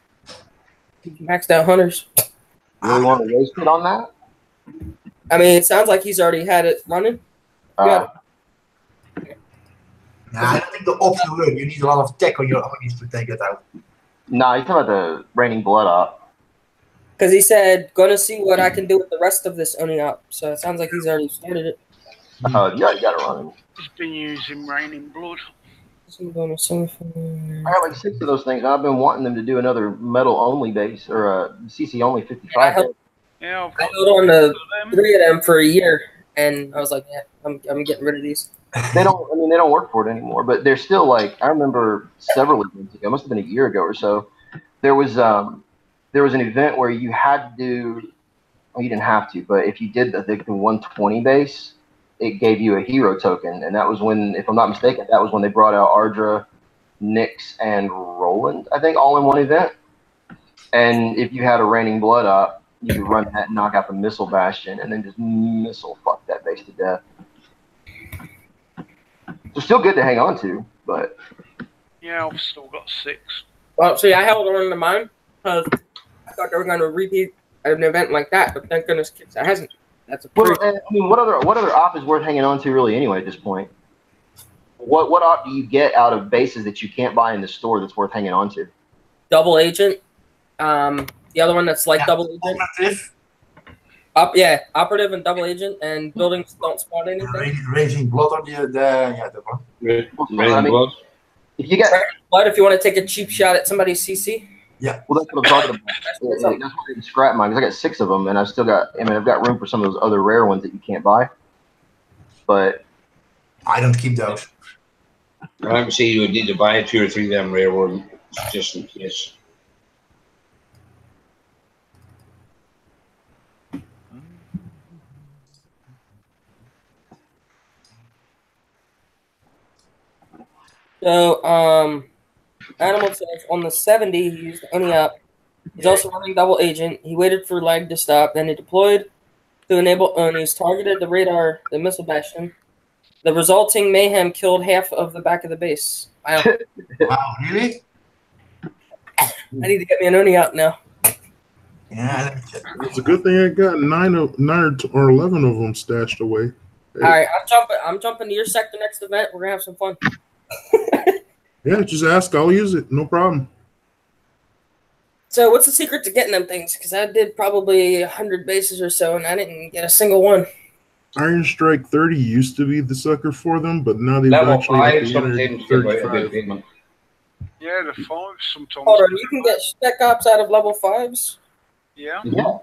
Maxed out hunters. You really want to waste it on that? I mean, it sounds like he's already had it running. Nah, I don't think the ops will work. You need a lot of tech on your Onis to take it out. Nah, you're talking about the raining blood up. Because he said, gonna see what I can do with the rest of this Oni up. So it sounds like he's already started it. Oh, you got it running. He's been using raining blood. I'm going to I got like 6 of those things. And I've been wanting them to do another metal only base or a CC only 55. Yeah, I held on to 3 of them for a year, and I was like, yeah, I'm getting rid of these. They don't work for it anymore, but they're still like, I remember several events ago, it must have been a year ago or so, there was an event where you had to do, well, you didn't have to, but if you did the 120 base, it gave you a hero token, and that was when, if I'm not mistaken, that was when they brought out Ardra, Nyx, and Roland, I think, all in one event. And if you had a raining blood up, you could run that and knock out the missile bastion, and then just missile fuck that base to death. They're still good to hang on to, but yeah, I've still got 6. Well, see, I held on to mine because I thought they were going to repeat an event like that, but thank goodness that hasn't. That's a well, I mean, what other op is worth hanging on to really anyway at this point? What op do you get out of bases that you can't buy in the store that's worth hanging on to? Double agent. The other one that's like double agent. Operative. Operative and double agent, and buildings don't spawn anything. Raging blood on that one. Raining blood. If you get blood, if you want to take a cheap shot at somebody's CC. Yeah. Well, that's what I'm talking about. That's why I didn't scrap mine, because I got 6 of them, and I've still got. I mean, I've got room for some of those other rare ones that you can't buy. But I don't keep those. I would say you would need to buy 2 or 3 of them rare ones just in case. So, Animal says on the 70, he used Oni up. He's also running double agent. He waited for lag to stop, then he deployed to enable Onis, targeted the radar, the missile bastion. The resulting mayhem killed half of the back of the base. Wow. Wow, really? I need to get me an Oni out now. Yeah. It's a good thing I got 9 or 11 of them stashed away. Hey. All right, I'm jumping to your sector next event. We're gonna have some fun. Yeah, just ask. I'll use it. No problem. So, what's the secret to getting them things? Because I did probably 100 bases or so, and I didn't get a single one. Iron Strike 30 used to be the sucker for them, but now they've Level actually 5 sometimes give out a 35. good payment. Yeah, the 5 sometimes. Hold on, you can get spec ops out of level 5s? Yeah. yeah.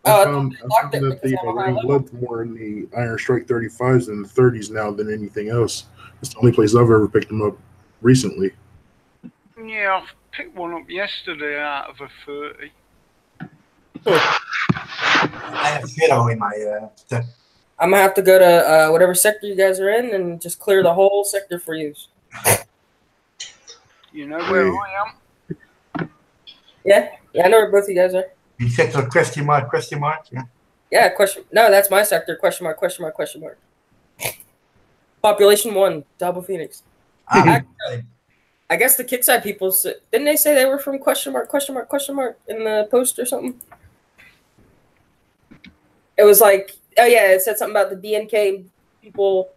I found that the Raining Blood's more in the Iron Strike 35s than the 30s now than anything else. It's the only place I've ever picked them up recently. Yeah, I've picked one up yesterday out of a 30. I have 0 in my. I'm gonna have to go to whatever sector you guys are in and just clear the whole sector for use. You know where I am? Yeah, I know where both of you guys are. You sector question mark, yeah. Yeah, question. No, that's my sector. Question mark, question mark, question mark. Population 1, Double Phoenix. I guess the Kickside people, didn't they say they were from question mark, question mark, question mark in the post or something? It was like, oh yeah, it said something about the DNK people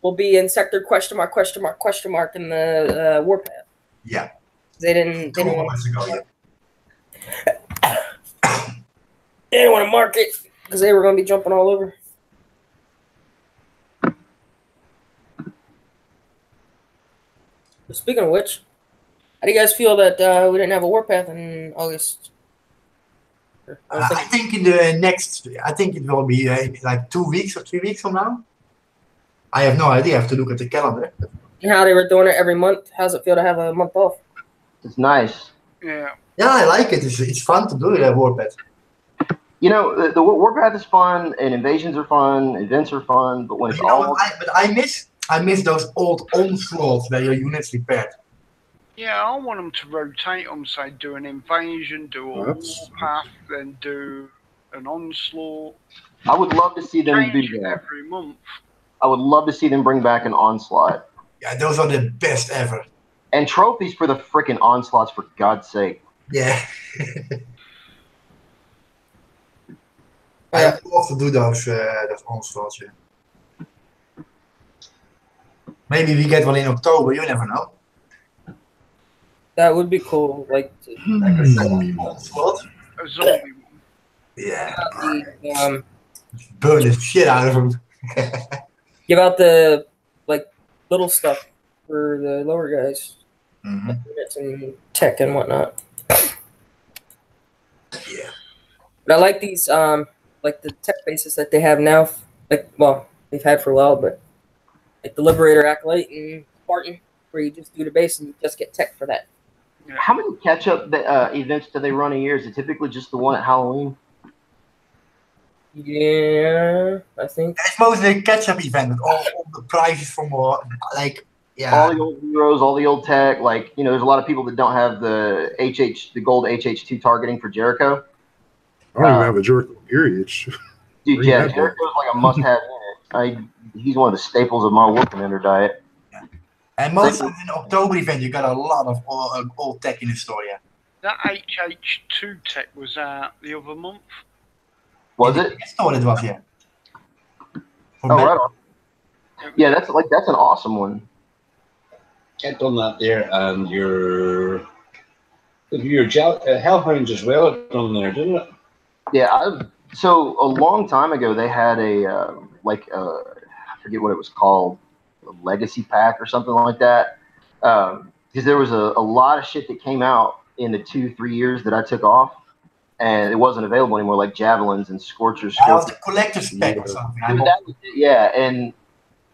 will be in sector question mark, question mark, question mark in the warpath. Yeah. They didn't Months ago, yeah. They didn't want to mark it because they were going to be jumping all over. Speaking of which, how do you guys feel that we didn't have a warpath in August? I think in the next, I think it will be like 2 weeks or 3 weeks from now. I have no idea. I have to look at the calendar. How they were doing it every month. How's it feel to have a month off? It's nice. Yeah. Yeah, I like it. It's fun to do that warpath. You know, the warpath is fun, and invasions are fun, events are fun, but when it's all... But I miss those old onslaughts where your units repaired. Yeah, I want them to rotate them, say do an invasion, do a warpath, then do an onslaught. I would love to see them Change do it that. every month. I would love to see them bring back an onslaught. Yeah, those are the best ever. And trophies for the freaking onslaughts, for God's sake. Yeah. I would love to do those onslaughts, yeah. Maybe we get one in October, you never know. That would be cool. Like a zombie onslaught. A zombie one. Yeah. Burn the shit out of them. Give out the little stuff for the lower guys. Mm-hmm. And tech and whatnot. Yeah. But I like these like the tech bases that they have now. They've had for a while, but like the Liberator, Acolyte, and Spartan, where you just do the base and you just get tech for that. Yeah. How many catch-up events do they run a year? Is it typically just the one at Halloween? Yeah, I think. It's mostly a catch-up event with all the prizes from all the old heroes, all the old tech. Like, you know, there's a lot of people that don't have the gold HH2 targeting for Jericho. I don't even have a Jericho period. Dude, yeah, Jericho's like a must-have unit. He's one of the staples of my War Commander diet. Yeah. And most of the October event, you got a lot of old tech in the store, yeah. That HH2 tech was out the other month. Was it? I thought it was, yeah. Right on. Yeah, that's an awesome one. Get done that there, and your Hellhounds as well done there, didn't it? Yeah, so a long time ago they had I forget what it was called, a legacy pack or something like that. Because there was a lot of shit that came out in the 2-3 years that I took off, and it wasn't available anymore, like javelins and scorchers. That was the collector's pack or something. Yeah, and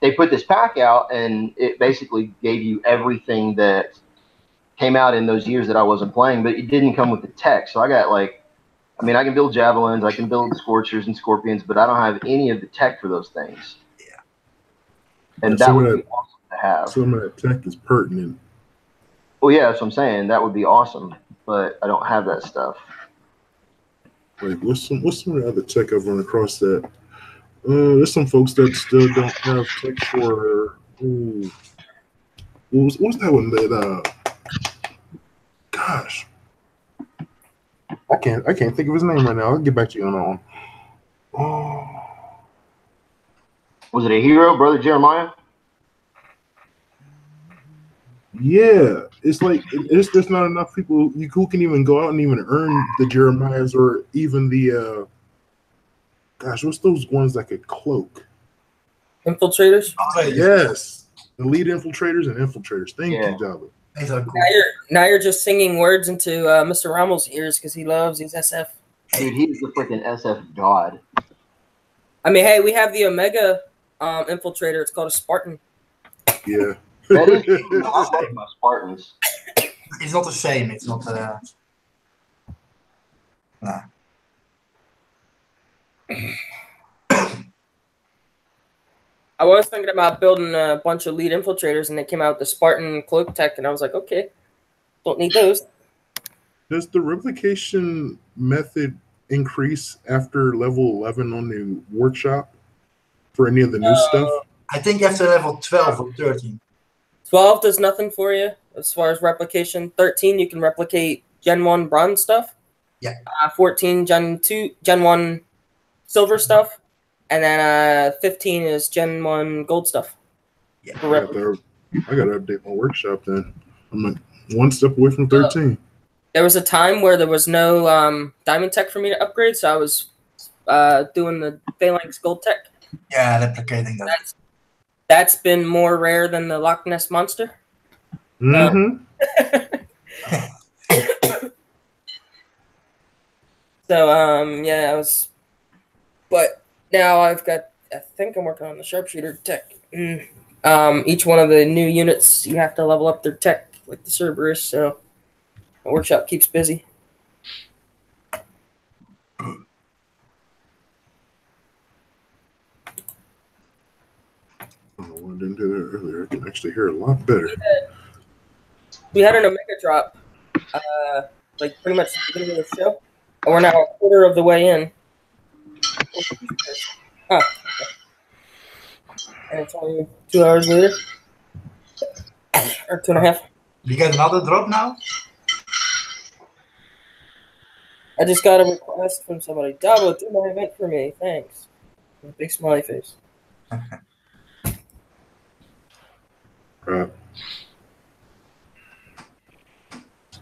they put this pack out, and it basically gave you everything that came out in those years that I wasn't playing, but it didn't come with the tech. So I got I can build javelins, I can build scorchers and scorpions, but I don't have any of the tech for those things. Yeah. And that would be awesome to have. Some of that tech is pertinent. Well, yeah, that's what I'm saying. That would be awesome, but I don't have that stuff. Like, what's some of the other tech I've run across that? There's some folks that still don't have tech for. What's that one that? Gosh, I can't think of his name right now. I'll get back to you on that one. Oh. Was it a hero, Brother Jeremiah? Yeah, it's like there's not enough people who can even go out and even earn the Jeremiahs or even the gosh, what's those ones that could cloak? Infiltrators? Yes. Elite infiltrators and infiltrators. Thank you, Java. Cool. Now you're just singing words into Mr. Rommel's ears because he loves these SF. Dude, he's the freaking SF god. I mean, hey, we have the Omega infiltrator. It's called a Spartan. Yeah. That is true. I like my Spartans. It's not the same. It's not nah. I was thinking about building a bunch of lead infiltrators, and they came out with the Spartan cloak tech, and I was like, okay, don't need those. Does the replication method increase after level 11 on the workshop for any of the new stuff? I think after level 12 or 13. 12 does nothing for you as far as replication. 13, you can replicate Gen 1 bronze stuff. Yeah. 14, Gen 1 silver stuff. And then 15 is Gen 1 gold stuff. Yeah. I got to update my workshop then. I'm like one step away from 13. There was a time where there was no diamond tech for me to upgrade, so I was doing the Phalanx gold tech. Yeah, replicating that. That's been more rare than the Loch Ness Monster. Mm-hmm. So, yeah, but now I think I'm working on the sharpshooter tech. Each one of the new units, you have to level up their tech, like the Cerberus, so the workshop keeps busy. Oh, I didn't do that earlier. I can actually hear a lot better. We had an Omega drop, like pretty much the beginning of the show, and we're now a quarter of the way in. Huh. And it's only 2 hours later, or 2.5. You get another drop now? I just got a request from somebody. Dabo, do my event for me. Thanks. With a big smiley face. Right.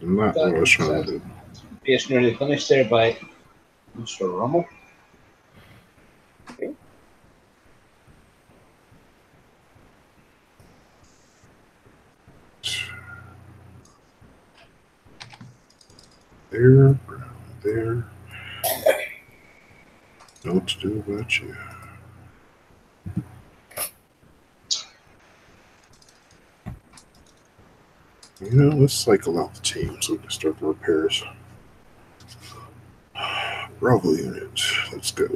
Not what I was trying to do. Base nearly finished there by Mr. Rummel. Okay. There. Know what to do about you. You know, let's cycle out the team so we can start the repairs. Bravo unit, let's go.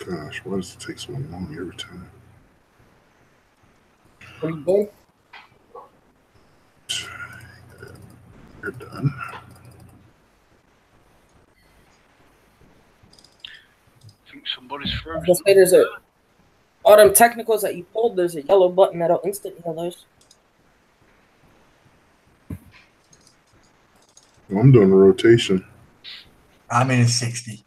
Gosh, why does it take so long every time? What are you doing? You're done. I think somebody's frozen. Let's say there's all them technicals that you pulled, there's a yellow button that'll instant heal those. Well, I'm doing a rotation. I'm in 60.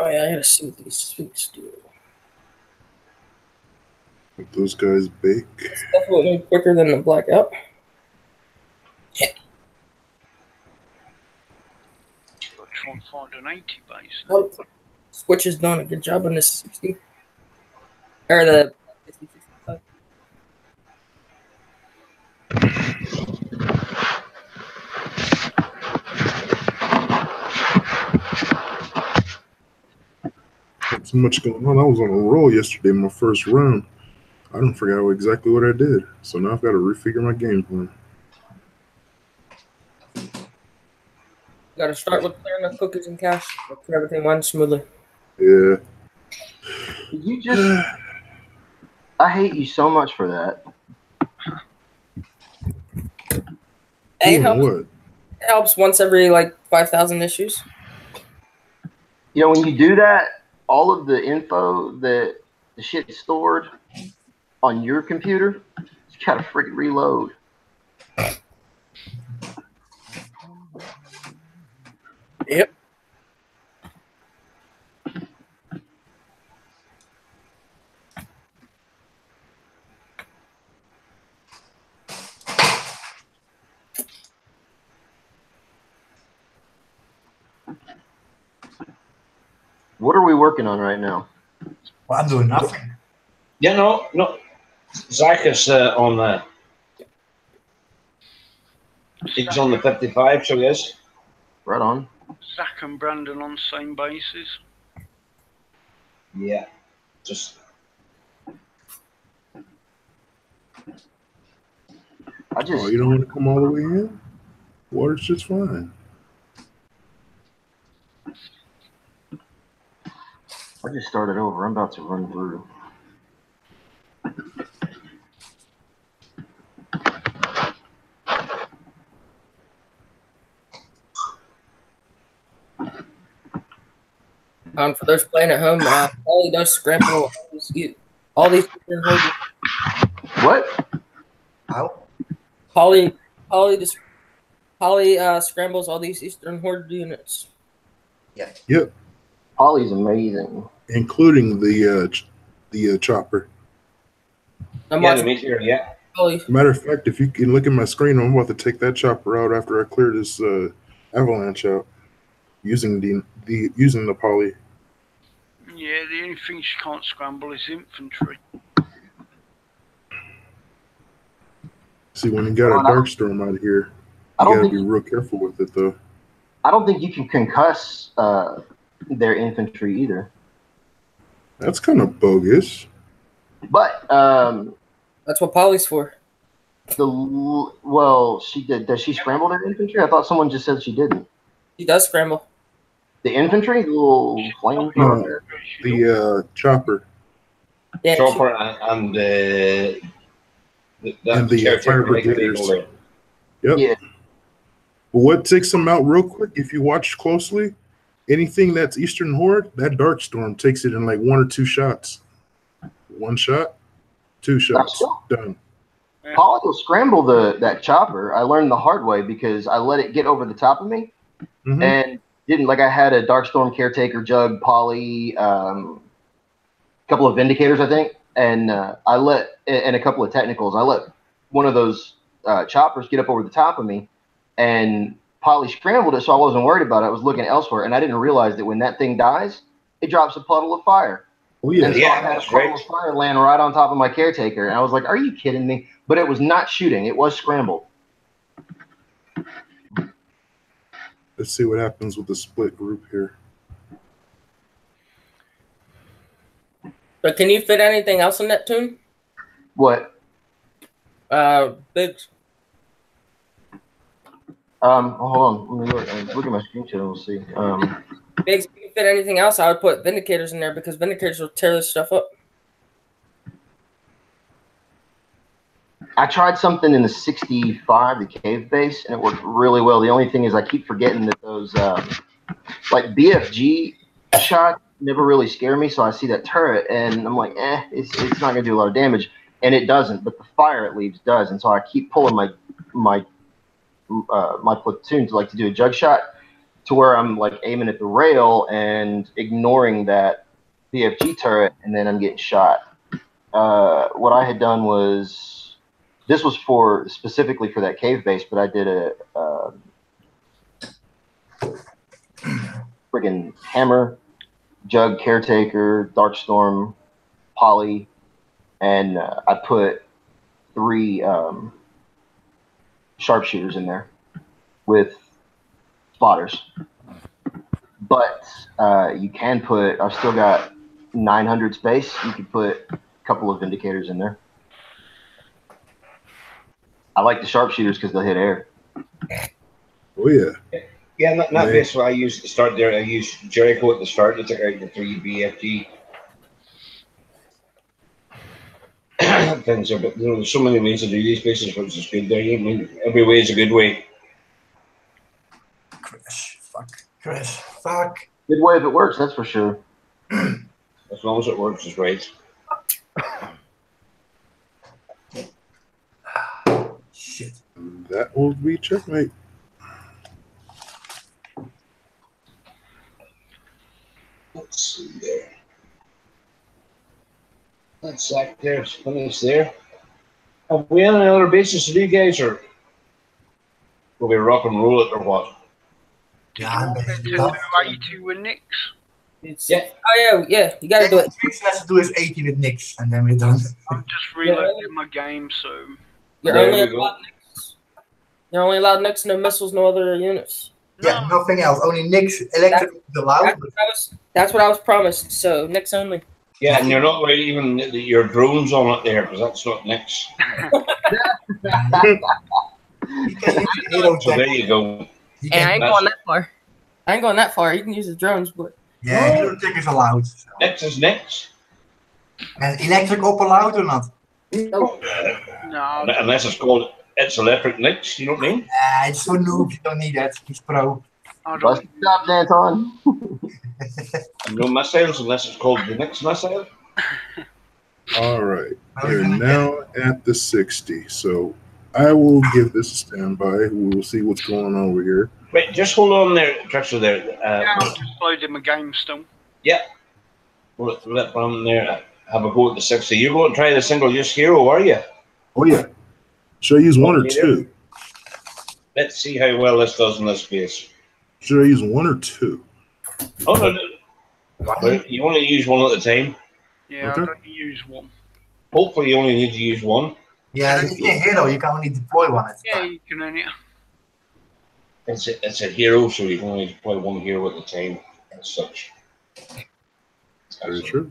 Oh yeah, I gotta see what these suits do. Let those guys bake. It's definitely quicker than the blackout. Try and find an 80 base. Well, Switch is doing a good job on this 60. Or the 65. Not so much going on. I was on a roll yesterday, my first round. I don't forget exactly what I did. So now I've got to refigure my game plan. Got to start with clearing the cookies and cash. Make sure everything runs smoothly. Yeah. You just, I hate you so much for that. Hey, it Doing helps. what? It helps once every like 5,000 issues. You know, when you do that, all of the info that the shit stored on your computer, you gotta freaking reload. Yep. What are we working on right now? Well, I'm doing nothing. Yeah, no. Zach is on the. He's on the 55, so he is. Right on. Zach and Brandon on same bases. Yeah. Just. Oh, you don't want to come all the way in? Water's just fine. I just started over. I'm about to run through. For those playing at home, Polly does scramble all these different holders. What? How? Polly Poly scrambles all these Eastern Horde units. Yep, Poly's amazing. including the chopper. I'm Yeah, the watching meteor, yeah. Poly. Matter of fact, if you can look at my screen, I'm about to take that chopper out after I clear this avalanche out using the poly. Yeah, the only thing she can't scramble is infantry. See, when you got a dark storm out here, I you don't gotta think be real careful with it, though. I don't think you can concuss their infantry either. That's kind of bogus. But That's what Poly's for. she did. Does she scramble their infantry? I thought someone just said she didn't. He does scramble. The infantry, the little flame. No, the chopper Yeah, Chopper and the and the fire brigaders. Yep. Yeah. But what takes them out real quick, if you watch closely, anything that's Eastern Horde, that dark storm takes it in like 1 or 2 shots. 1 shot, 2 shots, done. Pollock will scramble that chopper. I learned the hard way because I let it get over the top of me and didn't. Like, I had a Darkstorm Caretaker, Jug, Poly, couple of Vindicators, I think, and and a couple of Technicals. I let one of those choppers get up over the top of me, and Poly scrambled it, so I wasn't worried about it. I was looking elsewhere, and I didn't realize that when that thing dies, it drops a puddle of fire. Oh, yeah. And so I had a puddle of fire land right on top of my Caretaker, and I was like, are you kidding me? But it was not shooting. It was scrambled. Let's see what happens with the split group here. But can you fit anything else in Neptune? What? Biggs. Hold on. Let me look at my screen share and we'll see. Biggs, if you can fit anything else, I would put Vindicators in there because Vindicators will tear this stuff up. I tried something in the 65, the cave base, and it worked really well. The only thing is I keep forgetting that those like BFG shots never really scare me. So I see that turret and I'm like, it's not gonna do a lot of damage, and it doesn't. But the fire it leaves does, and so I keep pulling my platoon to do a jug shot to where I'm like aiming at the rail and ignoring that BFG turret, and then I'm getting shot. What I had done was. This was specifically for that cave base, but I did a friggin' hammer, jug, caretaker, darkstorm, poly, and I put 3 sharpshooters in there with spotters. But you can put. I've still got 900 space. You could put a couple of Vindicators in there. I like the sharpshooters because they'll hit air. Oh, yeah. Yeah, not this. I used at the start there. I used Jericho at the start. I took out the 3 BFG things. But there's so many ways to do these bases, which is good. There, I mean, every way is a good way. Chris, fuck. Good way if it works, that's for sure. As long as it works, it's right. Shit. That will be checkmate. Let's see there. That's sack there. Finish there. Have we any other bases to do, guys, or will we rock and roll it, or what? Yeah, Did you want to do 82 with Nix? Yeah. Oh, yeah. You got to do it. Let's do is 80 with Nix, and then we're done. I'm just reloading my game, so... You're only allowed Nix, no missiles, no other units. Yeah, nothing else. Only Nix electric is allowed. That's what I was promised. So Nix only. Yeah, and you're not allowed even your drones on it there, because that's not Nix. So there you go. And I ain't going that far. I ain't going that far. You can use the drones, but yeah, electric is allowed. So. Nix is Nix. And electric up allowed or not? Nope. No. Unless it's called It's Electric Nix, you know what I mean? It's so noob, you don't need that. He's pro. Bust it up, Anton. No missiles unless it's called the Nix missile. All right. We're now at the 60. So I will give this a standby. We'll see what's going on over here. Wait, just hold on there, Trickster. There. Yeah, I'm just loading my game still. Yeah. Let Bram there have a go at the 60. You're going to try the single-use hero, are you? Oh yeah. Should I use one or two? Let's see how well this does in this space. Should I use one or two? Oh no, you only use one at a time. Yeah, Okay. I don't use one. Hopefully, you only need to use one. Yeah, if you're a hero, you can only deploy one at a Yeah, time. you can only. It's a hero, so you can only deploy one hero at a time, as such. Very true.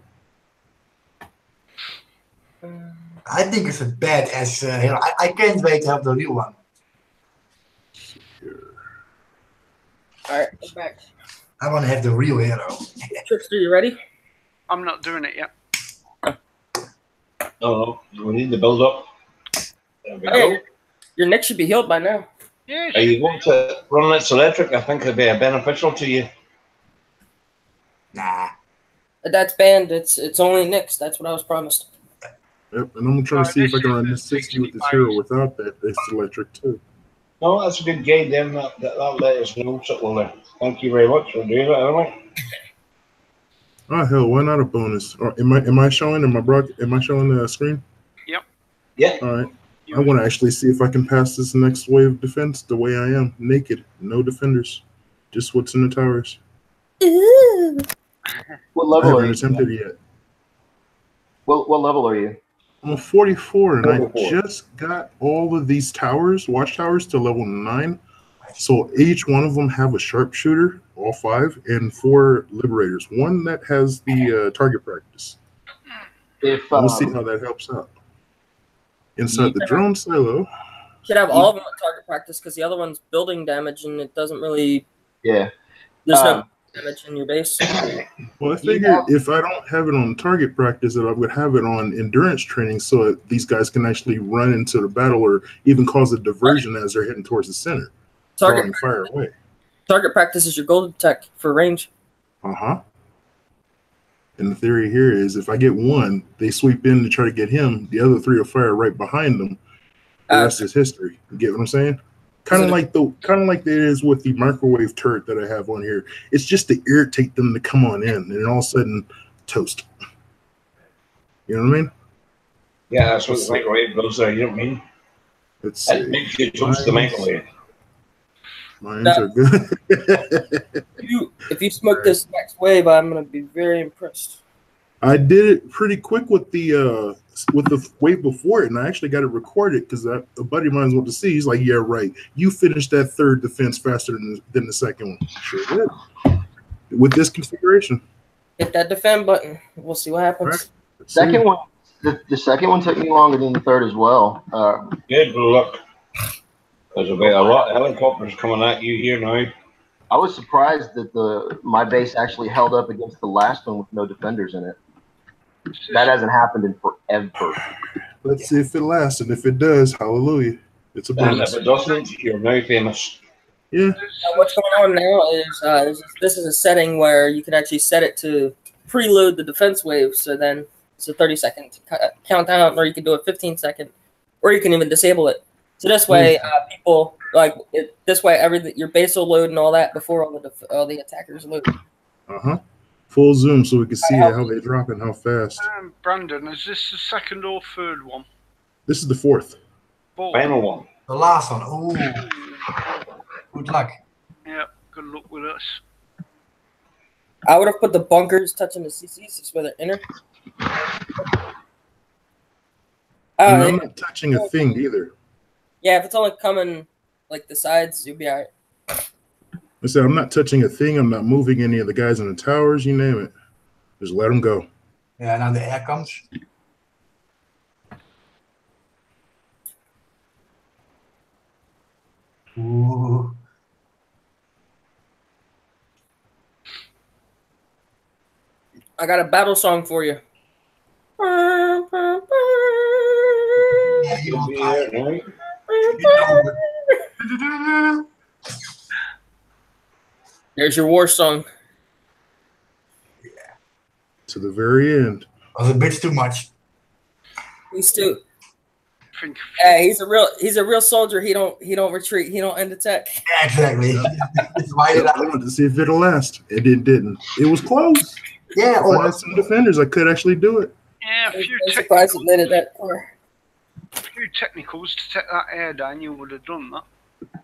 I think it's a badass hero. I can't wait to have the real one. All right, I'm back. I want to have the real hero. Trickster, you ready? I'm not doing it yet. No, we need to build up. There we go. Hey, your neck should be healed by now. Yeah. Are you going to run this electric? I think it'd be beneficial to you. Nah. That's banned. It's only Nyx. That's what I was promised. Yep, and I'm trying to see if I can run this 60 with this hero without that. It's electric too. No, that's a good guide. Then that'll let us know. So, well, thank you very much for doing that, anyway. Oh hell, why not a bonus? Or am I showing? Am I showing the screen? Yep. Yeah. All right. I want to actually see if I can pass this next wave of defense the way I am, naked, no defenders, just what's in the towers. Ooh. What I level are haven't you? attempted it yet. What level are you? I'm a 44, and 44. I just got all of these towers, watchtowers, to level 9. So each one of them have a sharpshooter, all 5, and 4 liberators. One that has the target practice. If We'll see how that helps out. Inside the drone silo. Should have all of them at target practice because the other one's building damage and it doesn't really. yeah, There's no damage in your base. Well, I figured if I don't have it on target practice, that I would have it on endurance training so that these guys can actually run into the battle or even cause a diversion as they're heading towards the center, drawing fire away. Target practice is your golden tech for range. Uh-huh. And the theory here is if I get one, they sweep in to try to get him. The other 3 will fire right behind them. The rest is history. You get what I'm saying? Kind of like it is with the microwave turret that I have on here. It's just to irritate them to come on in, and then all of a sudden, toast. You know what I mean? Yeah, that's what the microwave does there. You know what I mean? Let's That see. makes you toast the microwave. Mines are good. If you smoke this next wave, I'm gonna be very impressed. I did it pretty quick with the wave before it, and I actually got it recorded because a buddy of mine wanted to see. He's like, "Yeah, right. You finished that third defense faster than the second one." Sure did. With this configuration. Hit that defend button. We'll see what happens. Right. second one. The second one took me longer than the third as well. Good luck. There's about a lot of helicopters coming at you here now. I was surprised that my base actually held up against the last one with no defenders in it. That hasn't happened in forever. Let's see if it lasts, and if it does, hallelujah. It's a And bonus. if it doesn't, you're now famous. Yeah. Now, what's going on now is this is a setting where you can actually set it to preload the defense wave. So then it's a 30-second countdown, or you can do a 15-second, or you can even disable it. So this way, people like it, this way everything your base will load and all that before all the attackers load. Full zoom so we can see how they drop and how fast. Brandon, is this the second or third one? This is the 4th. Fourth. Final one. The last one. Ooh. Good luck. Yeah, good luck with us. I would have put the bunkers touching the CCs just where they're inner. And I'm not touching a thing either. Yeah, if it's only coming like the sides, you'll be all right. I said I'm not touching a thing. I'm not moving any of the guys in the towers. You name it. Just let them go. Yeah, now the air comes. Ooh. I got a battle song for you. Yeah, you You'll be there now. There's your war song. To the very end. Was a bit too much. Please do. think. Hey, he's a real soldier. He don't retreat. He don't end attack. Yeah, exactly. It's why I wanted to see if it'll last. It didn't. It was close. Yeah, If I had some defenders, I could actually do it. Yeah, a few I'm surprised it made it that far. technicals to take that air down, you would have done that.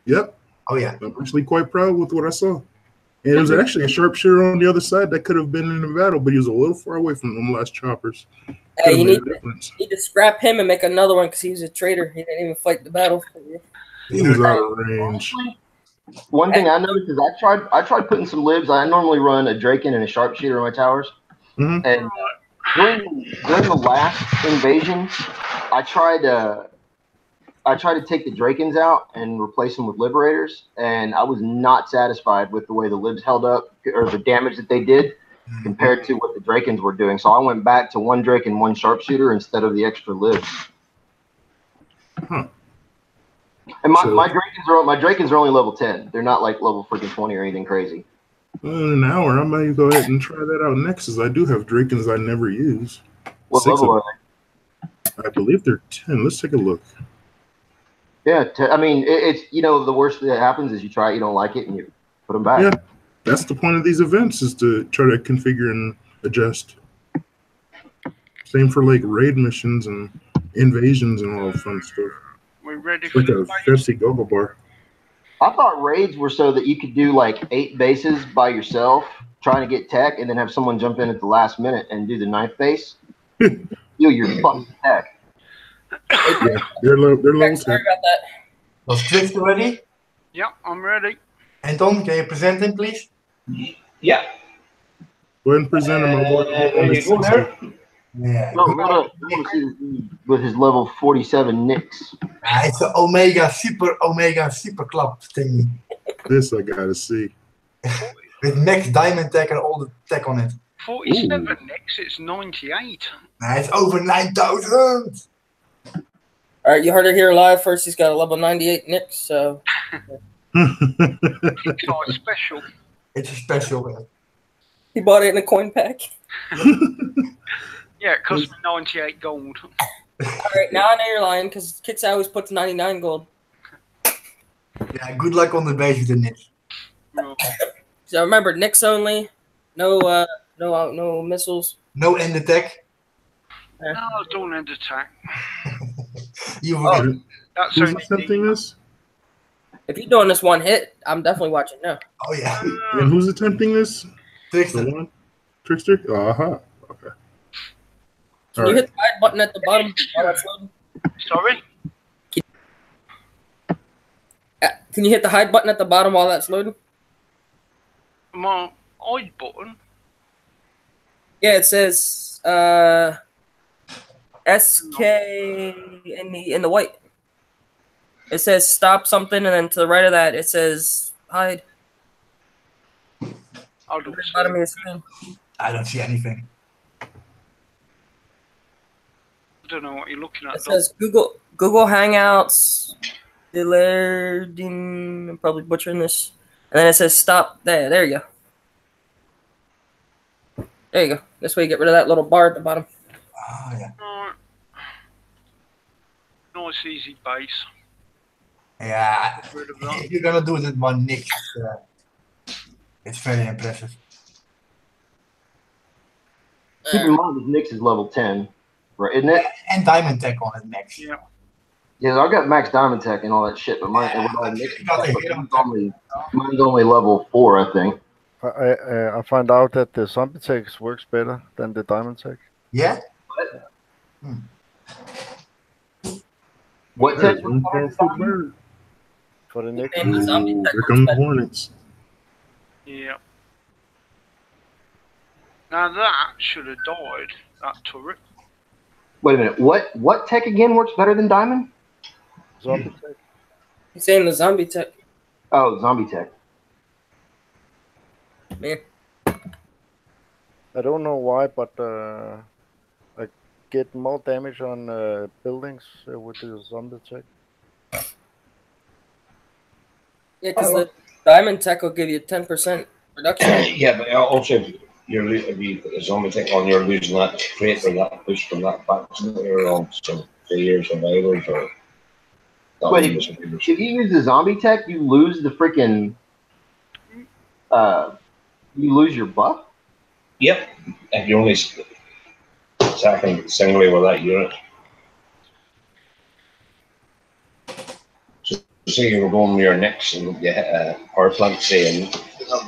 Yep. Oh yeah. I'm actually quite proud with what I saw. And it was actually a sharpshooter on the other side that could have been in the battle, but he was a little far away from them last choppers. Hey, you need to scrap him and make another one because he was a traitor. He didn't even fight the battle for you. He was out of range. One thing I noticed is I tried putting some libs. I normally run a Draken and a sharpshooter in my towers. Mm-hmm. And during the last invasion, I tried to take the Drakens out and replace them with Liberators, and I was not satisfied with the way the libs held up or the damage that they did compared to what the Drakens were doing. So I went back to one Drake and one sharpshooter instead of the extra libs. Huh. And my Drakens are only level 10. They're not like level freaking 20 or anything crazy. Well, in an hour, I might go ahead and try that out next, as I do have Drakens I never use. What level are they? I believe they're 10. Let's take a look. Yeah, I mean, it's the worst that happens is you try it, you don't like it, and you put them back. Yeah, that's the point of these events, is to try to configure and adjust. Same for like raid missions and invasions and all fun stuff. We're ready for like a fancy go-go bar. I thought raids were so that you could do like 8 bases by yourself, trying to get tech, and then have someone jump in at the last minute and do the 9th base. You're fucking tech. Yeah, they're level 10. Sorry about that. Was Trickster ready? Yeah, I'm ready. Anton, can you present him, please? Yeah. Go ahead and present him. There you go there. Yeah. No, I want to see with his level 47 Nyx. It's an Omega Super Club thingy. This I gotta see. With max diamond tech and all the tech on it. 47 Nyx, it's 98. It's over 9,000. All right, you heard it here live. First, he's got a level 98 Nyx, so. It's not special. It's a special. He bought it in a coin pack. Yeah, it cost me 98 gold. All right, now I know you're lying because Kix always puts 99 gold. Yeah, good luck on the base with the Nyx. No. So remember, Nyx only. No missiles. No end attack. No, don't end attack. You forget. That's Who's only attempting this? If you're doing this one hit, I'm definitely watching now. Oh yeah. And who's attempting this? Trickster. The one? Trickster? Uh-huh. Okay. Can you hit the hide button at the bottom while that's loading? Sorry? Can you hit the hide button at the bottom while that's loading? My hide button? Yeah, it says SK in the white. It says stop something, and then to the right of that, it says hide. I don't Bottom of see. your screen. I don't see anything. I don't know what you're looking at. It says Google Hangouts. I'm probably butchering this. And then it says stop. There you go. There you go. This way you get rid of that little bar at the bottom. Oh yeah. Nice easy base. Yeah. Get rid of that. If you're gonna do that one Nyx, it's very impressive. Keep in mind that Nyx is level 10, right? Isn't it? And diamond tech on it next. Yeah. Yeah, I got max diamond tech and all that shit, but mine's only level 4, I think. I find out that the zombie tech works better than the diamond tech. Yeah. What tech? One powerful bird. For the next And the zombie tech Here works come the better. hornets. Yeah. Now that should have died, that turret. Wait a minute. What tech again works better than diamond? zombie tech. He's saying the zombie tech. Oh, zombie tech. Man. I don't know why, but I get more damage on buildings with the zombie tech. Yeah, because the diamond tech will give you 10% reduction. Yeah, but also if you put the zombie tech on, you're losing that crate or that boost from that back. So 3-year survivors or. Wait, if you use the zombie tech, you lose the freaking. You lose your buff? Yep. If you only attacking singly with that unit. So say you were going with your Nyx and you hit a power plant, say, and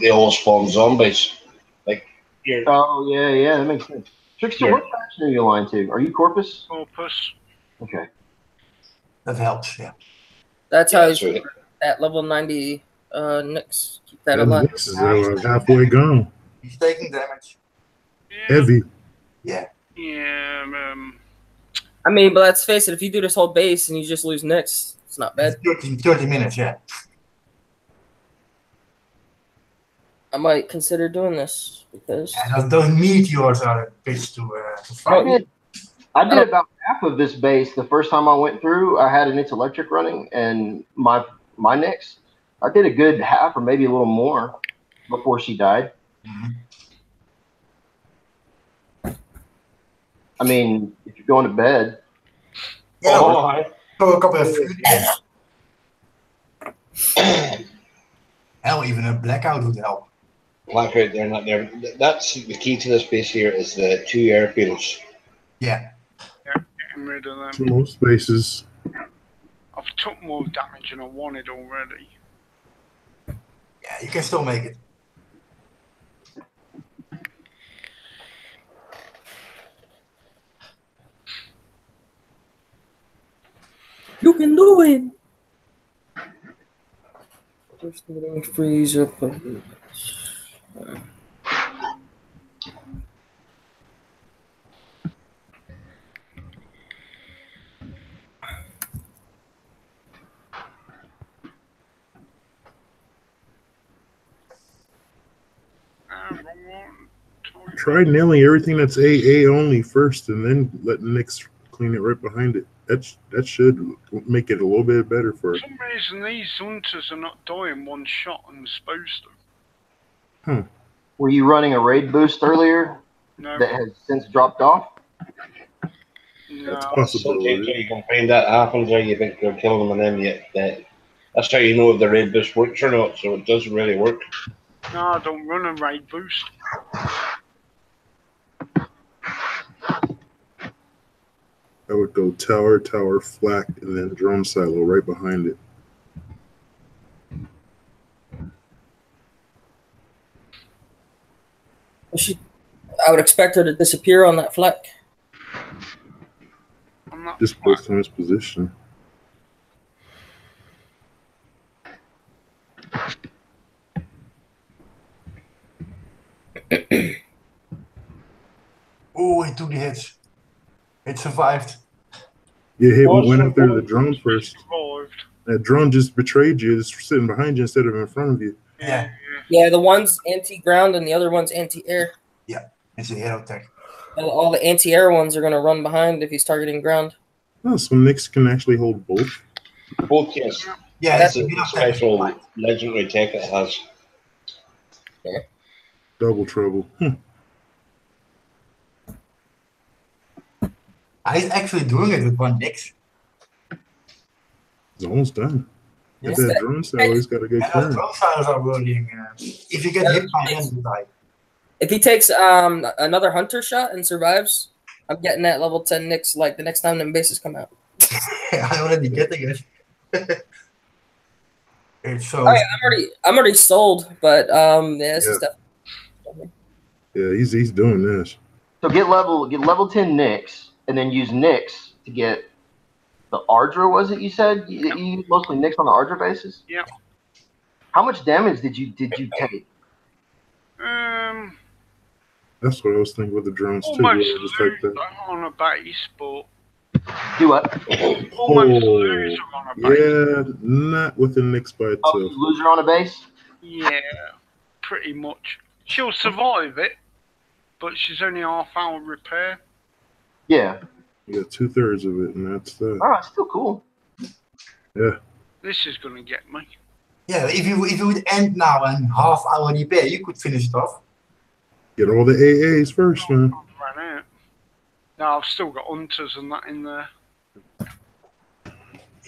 they all spawn zombies. Like you're. Oh yeah, that makes sense. Trickster, what faction are you aligned to? Are you Corpus? Corpus. Okay. That helps, yeah. That's Yeah, how that's he's right. at level 90 Nyx. Keep that That alive. Nyx is halfway gone. He's taking damage. Yeah. Heavy. Yeah. Yeah. I mean, but let's face it, if you do this whole base and you just lose Nyx, it's not bad. 30 minutes, yeah. I might consider doing this because And those meteors are a bitch to fight. I did about half of this base the first time I went through. I had an It's Electric running, and my Nyx, I did a good half or maybe a little more before she died. Mhm. I mean, if you're going to bed, Yeah, throw a couple of food in. Hell, even a blackout would help. Blackout, they're not there. That's the key to this base here is the 2 airfields. Yeah. Getting rid of them. Most bases. I've took more damage than I wanted already. Yeah, you can still make it. you can do it. First thing, freeze up. Wrong one. Try nailing everything that's AA only first, and then let Nyx clean it right behind it. That should make it a little bit better for For it. some reason, these hunters are not dying one shot and they're supposed to. were you running a raid boost earlier No, that has since dropped off? It's no. possible. Sometimes you can find that happens, or you think you're killing them, and then that's how you know if the raid boost works or not. So it doesn't really work. No, I don't run a raid boost. I would go tower, flak, and then drone silo right behind it. I would expect her to disappear on that fleck. I'm not. Just based on his position. Oh, it took the hits. It survived. Yeah, hey, we went after the drone first. Survived. That drone just betrayed you. It's sitting behind you instead of in front of you. Yeah. Yeah, the one's anti-ground and the other one's anti-air. It's a hero tech. All the anti-air ones are going to run behind if he's targeting ground. Oh, so Nyx can actually hold both. Both, yes. Yeah, That's it's a a hero tech. special legendary tech it has. Double trouble. He's actually doing it with one Nyx. It's almost done. Yeah. If that drone silo, he's got a good And those turn. drone silos are working. If you get hit by them, you die. If he takes another hunter shot and survives, I'm getting that level 10 Nyx like the next time them bases come out. I'm already getting it. It's so. Oh yeah, I'm already sold, but this is definitely. Yeah, he's doing this. So get level 10 Nyx, and then use Nyx to get the Ardra. Was it you said you used mostly Nyx on the Ardra bases? Yeah. How much damage did you take? That's what I was thinking with the drones too. Almost Yeah, just like lose that. that on a base, but Do what? almost lose her on a base. Yeah, not with the Nyx by Oh, itself. you lose her on a base? Yeah, pretty much. She'll survive it, but she's only half-hour repair. Yeah. You got 2/3 of it, and that's that. All right, still cool. Yeah. This is gonna get me. Yeah, if you would end now and half-hour repair, you could finish it off. Get all the AAs first, man. I've run out. No, I've still got hunters and that in there.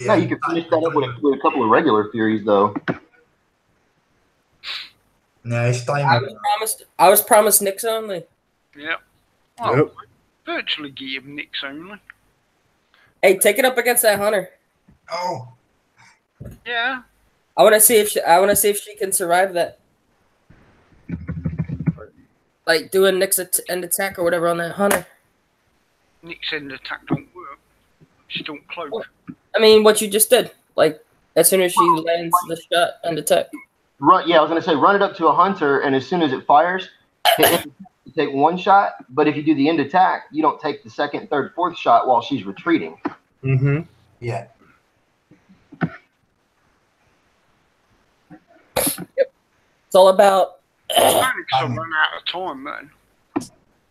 No, you could finish that up with a couple of regular Furies, though. No, it's time. I was promised Knicks only. Yeah. Well, Yep. virtually give Knicks only. Hey, take it up against that Hunter. Oh, Yeah. I want to see if she can survive that. Like doing Knicks end attack or whatever on that Hunter. Knicks end attack don't work. She don't cloak. I mean, what you just did. Like as soon as she lands the shot end attack. Run, yeah, I was gonna say run it up to a hunter, and as soon as it fires, you take one shot. But if you do the end attack, you don't take the second, third, fourth shot while she's retreating. Mm-hmm. yeah. It's all about. Panics will run out of time, man.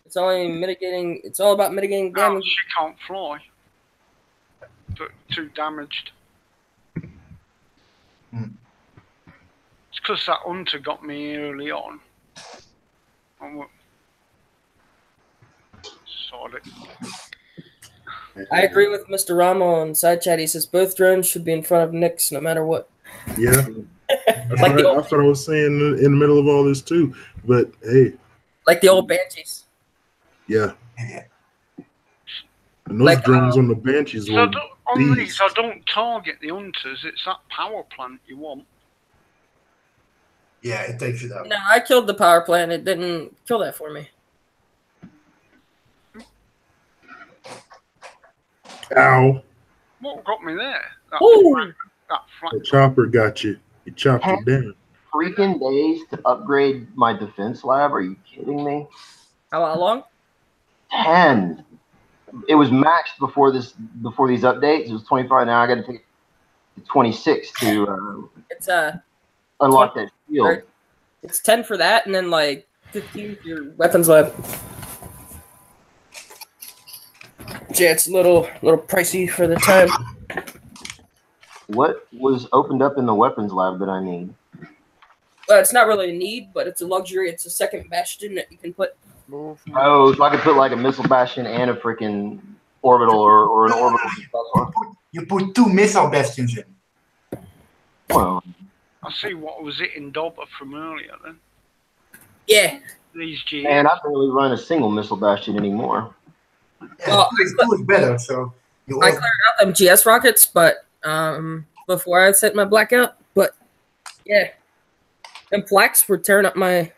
It's only mitigating. It's all about mitigating Oh, damage. she can't fly. Too damaged. Hmm. It's because that hunter got me early on. Sod it. I agree with Mr. Ramo on side chat. He says both drones should be in front of Knicks no matter what. Yeah. That's what I was saying in the middle of all this too. But hey. Like the old Banshees. Yeah. Yeah. And those drones on the Banshees So were on these, I don't target the hunters. It's that power plant you want. Yeah, it takes it out. No, I killed the power plant. It didn't kill that for me. Ow. What got me there? Ooh. That flat. The chopper got you. He chopped you down. Freaking days to upgrade my defense lab? Are you kidding me? How long? 10. It was maxed before these updates. It was 25. Now I got to take it to 26 to It's unlock that shield. It's 10 for that, and then like 15 for your weapons lab. Yeah, it's a little pricey for the time. What was opened up in the weapons lab that I need? Well, it's not really a need, but it's a luxury. It's a second bastion that you can put. Oh, so I could put like a missile bastion and a freaking orbital or an orbital. You put 2 missile bastions in. Well, I see what was it in Dobber from earlier then. Yeah. These GMs. and I barely run a single missile bastion anymore. Yeah, Well, it's cool, better. So you I cleared out them GS rockets, but before I set my blackout. But yeah, them plaques were tearing up my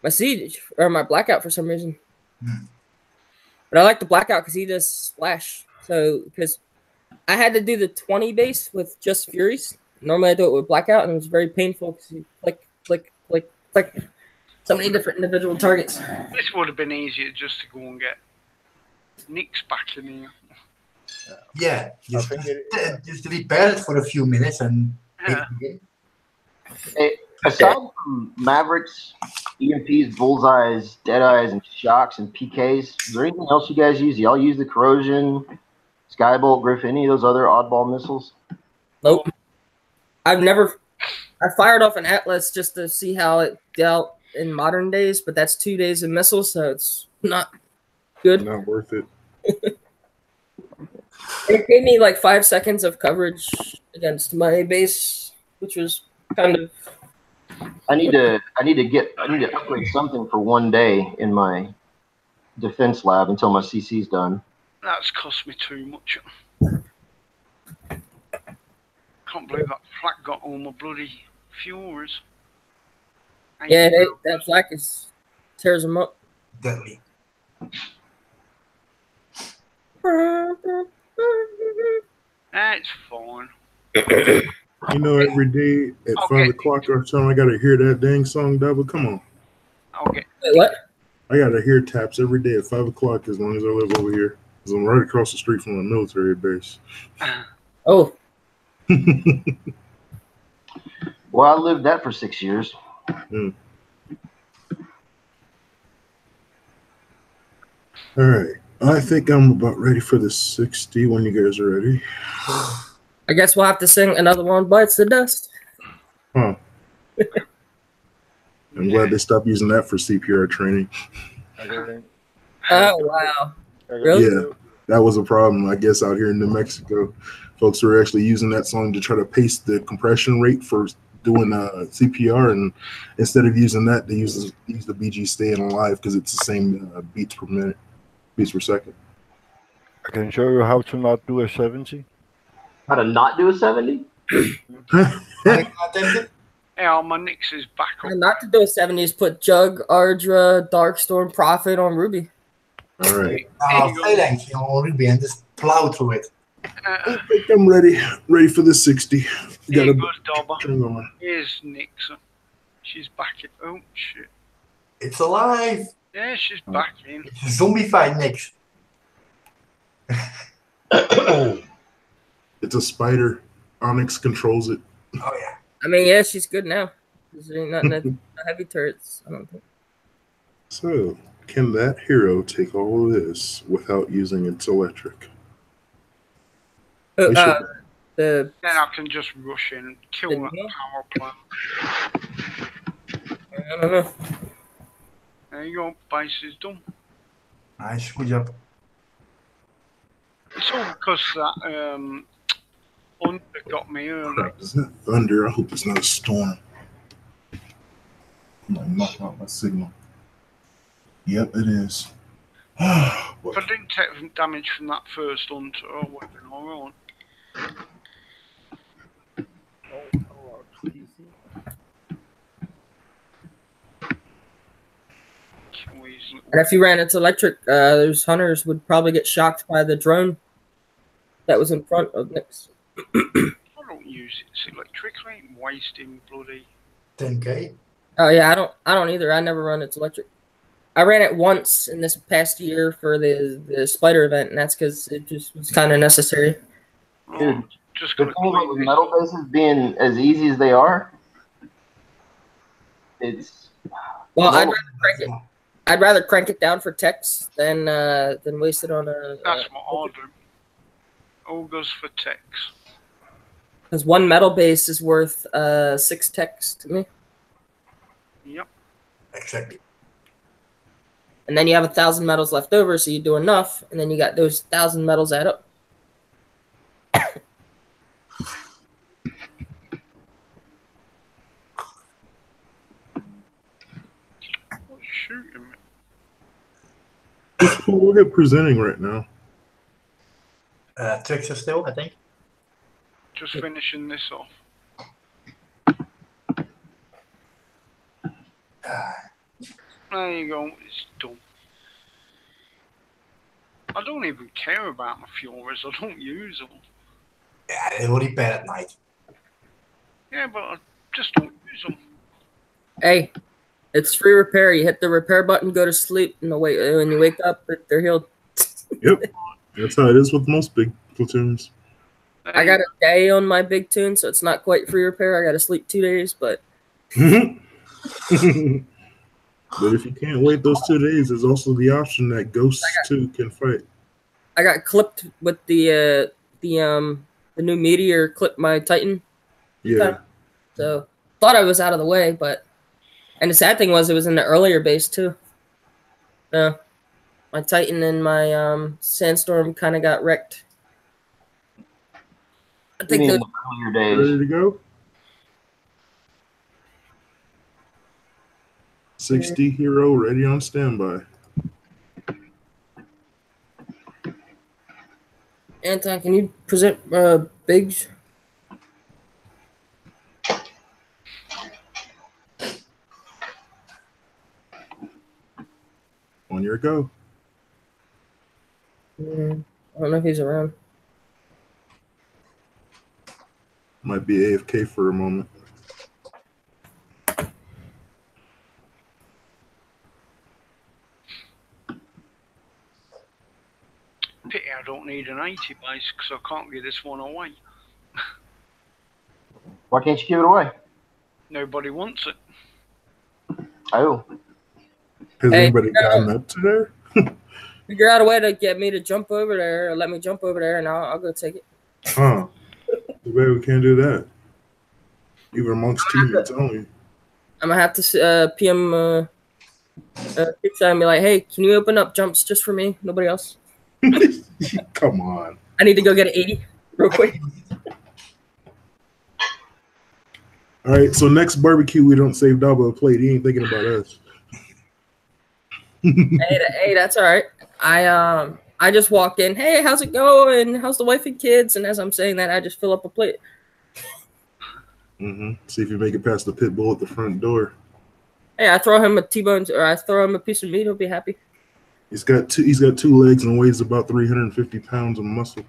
siege or my blackout for some reason. But I like the blackout because he does splash. So because I had to do the 20 base with just Furies. Normally I do it with blackout, and it was very painful because you click so many different individual targets. This would have been easier just to go and get Nick's back in here. yeah, just repair it for a few minutes and Yeah. Hey, aside from Mavericks, EMPs, Bullseyes, Deadeyes, and Shocks and PKs, is there anything else you guys use? Y'all use the Corrosion, Skybolt, Griffin, any of those other oddball missiles? Nope. I fired off an Atlas just to see how it dealt in modern days, but that's 2 days of missiles, so it's not good. Not worth it. It gave me like 5 seconds of coverage against my base, which was kind of. I need to upgrade something for 1 day in my defense lab until my CC's done. That's cost me too much. Can't believe that flak got all my bloody Furies. Yeah, that flak tears them up. deadly. It's fine. You know, every day at 5 o'clock or something, I gotta hear that dang song double. Come on. I'll get. Wait, what? I gotta hear taps every day at 5 o'clock as long as I live over here. Because I'm right across the street from a military base. Oh. Well, I lived that for 6 years. Mm. All right. I think I'm about ready for the 60 when you guys are ready. I guess we'll have to sing Another One Bites the Dust. Huh. I'm glad they stopped using that for CPR training. Oh, wow. Really? Yeah. that was a problem, I guess, out here in New Mexico. Folks were actually using that song to try to pace the compression rate for doing CPR, and instead of using that, they use the BG Staying Alive because it's the same beats per minute, beats per second. I can show you how to not do a 70. How to not do a 70? Yeah, my Nix is back up. And not to do a 70s, put Jug, Ardra, Darkstorm, Prophet on Ruby. All right. Phalanx on Ruby and just plow through it. I think I'm ready for the 60. Here you go, Dobber. Here's Nixon. She's back in. Oh, shit. It's alive. Yeah, she's back in. It's a zombie fight, Nix. It's a spider. Onyx controls it. Oh, yeah. I mean, yeah, she's good now. There ain't nothing that heavy turrets, I don't think. So, can that hero take all of this without using its electric? Then I can just rush in, kill that power plant. I don't know. There you go, base is done. Nice, good job. It's all because that Under got me early. Crap, is that thunder? I hope it's not a storm. I'm gonna knock out my signal. Yep, it is. If I didn't take damage from that first Hunter, I would have been alright. And if you ran into electric, those hunters would probably get shocked by the drone that was in front of Nix. I don't use it. It's electric. I ain't wasting bloody 10K. Oh yeah, I don't either. I never run its electric. I ran it once in this past year for the spider event, and that's because it just was kind of necessary. Dude, just the thing about with metal bases being as easy as they are, it's well, I'd rather crank it down for techs than waste it on a. That's what I'll do. All goes for techs. Because one metal base is worth 6 techs to me. Yep. Exactly. And then you have 1,000 metals left over, so you do enough, and then you got those 1,000 metals add up. Shooting me. We're presenting right now. Tricks are still, I think. Just finishing this off. There you go, it's done. I don't even care about my Furies, I don't use them. Yeah, they will repair at night. Yeah, but I just don't use them. Hey, it's free repair. You hit the repair button, go to sleep, and when you wake up, they're healed. Yep, that's how it is with most big platoons. I got a day on my big tune, so it's not quite free repair. I got to sleep 2 days, but. But if you can't wait those 2 days, there's also the option that Ghosts 2 can fight. I got clipped with the new meteor clipped my Titan. Yeah. So thought I was out of the way, but and the sad thing was it was in the earlier base too. My Titan and my Sandstorm kind of got wrecked. I think those earlier days. Ready to go? 60 hero ready on standby. Anton, can you present Biggs? On your go. I don't know if he's around. Might be AFK for a moment. Pity I don't need an 80 base because I can't give this one away. Why can't you give it away? Nobody wants it. Oh. Has anybody gotten up to there? Figure out a way to get me to jump over there, or let me jump over there, and I'll go take it. Huh. Too bad we can't do that. Even amongst teammates only. I'm gonna have to PM Pizza and be like, hey, can you open up jumps just for me? Nobody else? Come on. I need to go get an 80 real quick. All right, so next barbecue, we don't save Dabo a plate. He ain't thinking about us. Hey, that's all right. I just walked in. Hey, how's it going? How's the wife and kids? And as I'm saying that, I just fill up a plate. See if you make it past the pit bull at the front door. Hey, I throw him a T-bone, or I throw him a piece of meat. He'll be happy. He's got two legs and weighs about 350 pounds of muscle.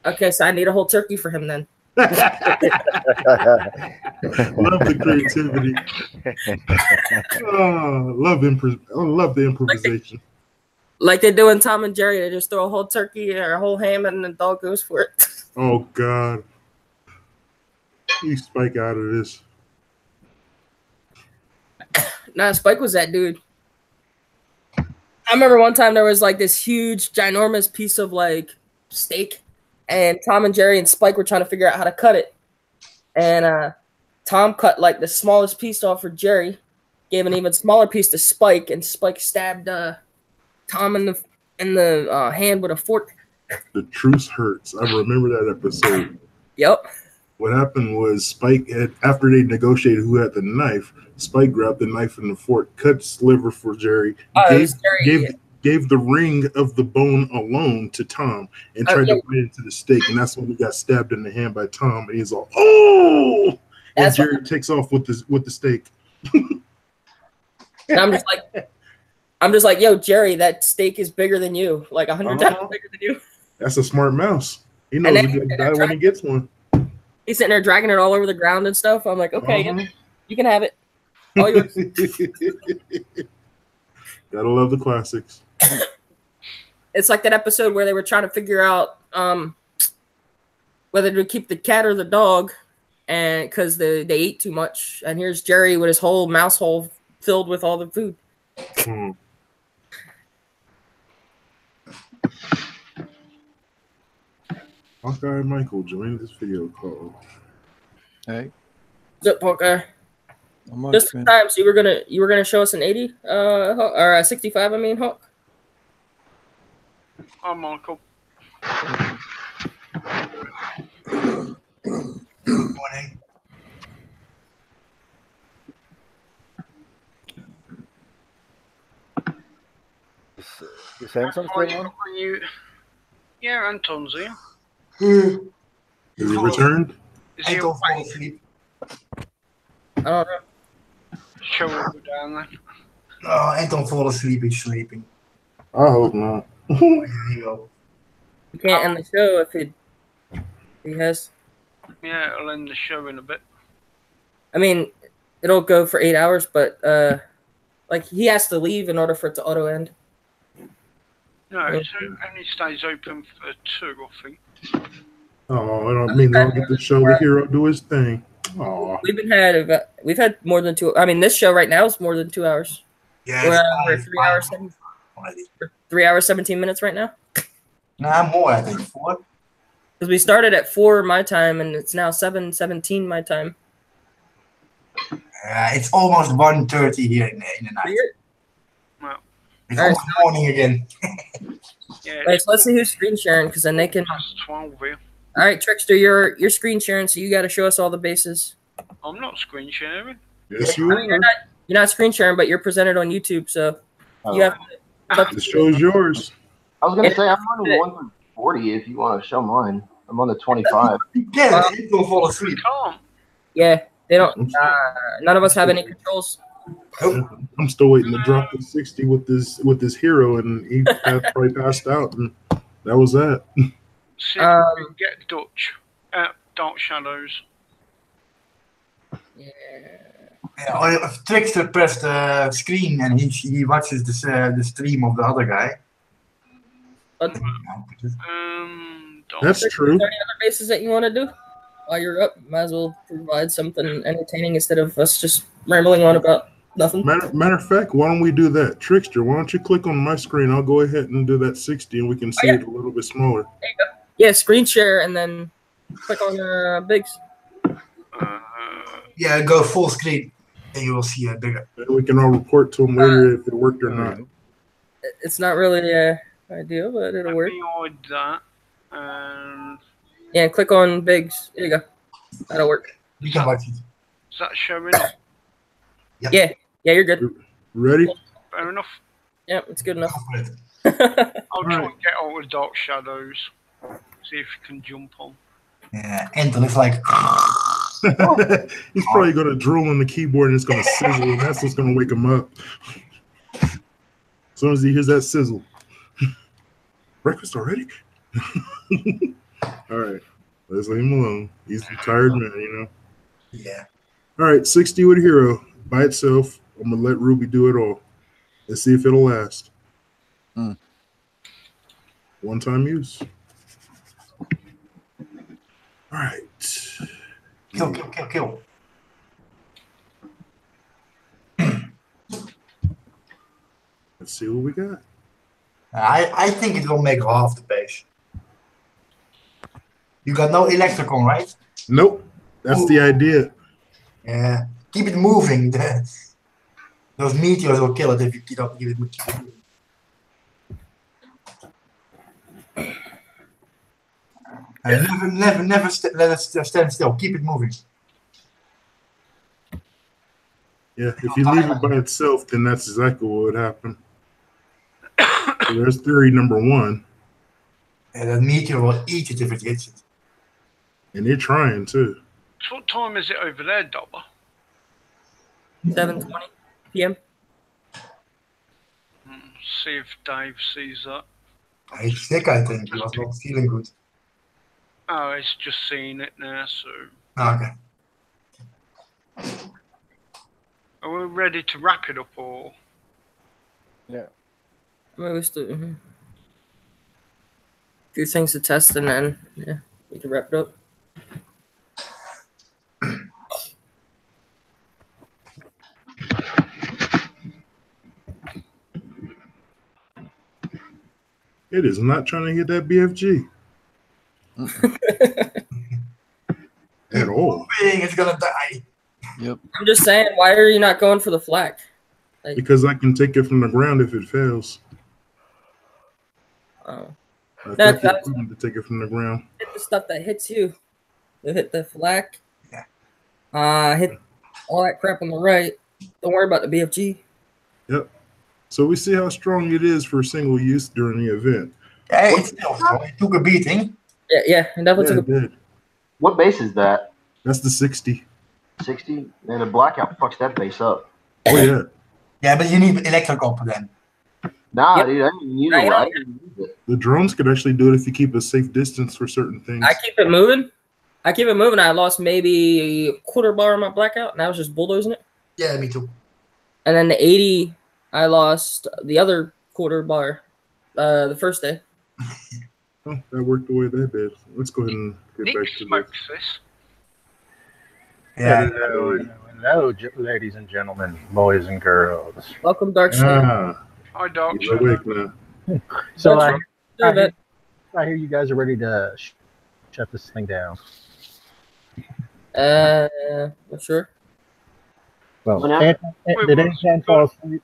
Okay, so I need a whole turkey for him then. Love the creativity. Oh, I love the improvisation. Like they do in Tom and Jerry, they just throw a whole turkey or a whole ham and the dog goes for it. Oh God. You Spike out of this. Nah, Spike was that dude. I remember one time there was like this huge, ginormous piece of like steak, and Tom and Jerry and Spike were trying to figure out how to cut it. And Tom cut like the smallest piece off for Jerry, gave an even smaller piece to Spike, and Spike stabbed Tom in the hand with a fork. The truce hurts. I remember that episode. Yep. What happened was Spike after they negotiated who had the knife, Spike grabbed the knife and the fork, cut liver for Jerry, gave the ring of the bone alone to Tom, and tried to bite into the steak, and that's when he got stabbed in the hand by Tom, and he's all, oh! And Jerry takes off with the steak. And I'm just like, yo, Jerry, that steak is bigger than you, like 100 times bigger than you. That's a smart mouse. He knows he's gonna die when he gets one. He's sitting there dragging it all over the ground and stuff. I'm like, okay, you can have it. All yours. Gotta love the classics. It's like that episode where they were trying to figure out whether to keep the cat or the dog, and because they ate too much. And here's Jerry with his whole mouse hole filled with all the food. Hawkeye Michael joined this video call. Hey. What's up, Hawkeye? Just in time, so you were gonna show us an 80, or a 65. I mean, Hawk. I'm Michael. Good morning. Is Samson still on? Yeah, Anton's here. Is he returned? Is he Anton fall awake? asleep. I don't know. Shall we go down then? Oh, Anton fall asleep. He's sleeping. I hope not. Here you go. You can't end the show if he has. Yeah, I'll end the show in a bit. I mean, it'll go for 8 hours, but like he has to leave in order for it to auto end. No, it only stays open for 2, I think. Oh, I don't mean I'll get to show the hero do his thing. Oh, We've had more than 2. I mean, this show right now is more than 2 hours. Yeah, We're 3 hours 17 minutes right now. Nah, more, I think. 4. Because we started at 4 my time, and it's now 7:17 my time. It's almost 1:30 here in the night. Well, It's almost morning again. yeah, Wait, so let's see who's screen sharing, because then they can. past 12 here. All right, Trickster, you're screen sharing, so you got to show us all the bases. I'm not screen sharing. yes, you I mean, are. you're not screen sharing, but you're presented on YouTube, so you have to. The show's yours. I was gonna say I'm running 1 through 40 if you want to show mine. I'm on the 25. Yeah, Anton fall asleep. Can't. Yeah, they don't. None of us have any controls. I'm still waiting to drop the 60 with this hero, and he probably passed out, and that was that. See if we can get Dutch at Dark Shadows. Yeah, if Trickster pressed the screen and he watches the stream of the other guy. But That's true. Are there any other bases that you want to do while you're up? Might as well provide something entertaining instead of us just rambling on about nothing. Matter of fact, why don't we do that? Trickster, why don't you click on my screen? I'll go ahead and do that 60, and we can see it a little bit smaller. There you go. Yeah, screen share and then click on Biggs. Yeah, go full screen, and you will see a bigger. And we can all report to him later if it worked or not. It's not really idea, but it'll Let work. me hide that. And Yeah, click on Biggs. There you go. That'll work. You can watch it. is that showing up? Yep. Yeah, you're good. Ready? Fair enough. Yeah, it's good enough. Go for it. I'll try Alright. and get all the dark shadows. See if you can jump on. Yeah, Anton is like. He's probably gonna drool on the keyboard and it's gonna sizzle, and that's what's gonna wake him up. As soon as he hears that sizzle. Breakfast already? All right, let's leave him alone. He's a tired man, you know. Yeah. All right, 60 with a hero by itself. I'm gonna let Ruby do it all. Let's see if it'll last. One-time use. All right. Kill. Let's see what we got. I think it will make half the pace. You got no electricon, right? Nope. That's the idea. Yeah. Keep it moving. Those meteors will kill it if you keep it moving. Never let it stand still. Keep it moving. Yeah, if you leave it by itself, then that's exactly what would happen. So there's theory number one. And that meteor will eat it if it hits it. And they're trying too. So what time is it over there, Dobber? 7:20 p.m. See if Dave sees that. He's sick, I think. He was not feeling good. Oh, he's just seeing it now, so... Okay. Are we ready to wrap it up, or...? Yeah. I mean, we still a few things to test, and then we can wrap it up. It is not trying to hit that BFG. At all. It's gonna die. Yep. I'm just saying, why are you not going for the flak? Because I can take it from the ground if it fails. Oh. I No, think it's to take it from the ground. Hit the stuff that hits you. You hit the flak. Yeah. Hit all that crap on the right. Don't worry about the BFG. Yep. So we see how strong it is for single use during the event. Yeah, it's still strong. It took a beating. Yeah, and definitely Yeah, took it did. What base is that? That's the 60. 60? And a blackout fucks that base up. Oh, yeah. Yeah, but you need electric up then. Nah, Yep. dude, I didn't use Right it. on. I didn't use it. The drones could actually do it if you keep a safe distance for certain things. I keep it moving. I lost maybe a quarter bar on my blackout, and I was just bulldozing it. Yeah, me too. And then the 80, I lost the other quarter bar the first day. Oh, that worked the way that did. Let's go ahead and get Nick back to this. smokes this. Yeah. Hello, ladies and gentlemen, boys and girls. Welcome, Dark Snake. Hi, Dark You're awake now. So That's I hear you guys are ready to shut this thing down. Not sure. Well, Well, now- did Anton fall asleep?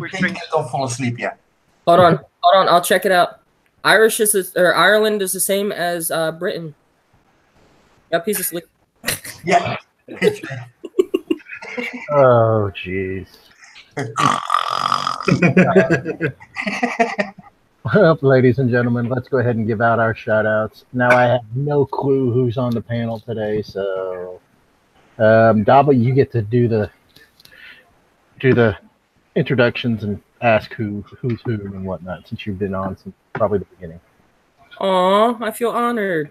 We think think don't fall asleep yet. Hold on. I'll check it out. Ireland is the same as Britain. Got a piece of sleep. Yeah. Oh, jeez. Well, ladies and gentlemen, let's go ahead and give out our shout-outs. Now, I have no clue who's on the panel today, so Daba, you get to do the introductions and ask who's who and whatnot, since you've been on since probably the beginning. Aw, I feel honored.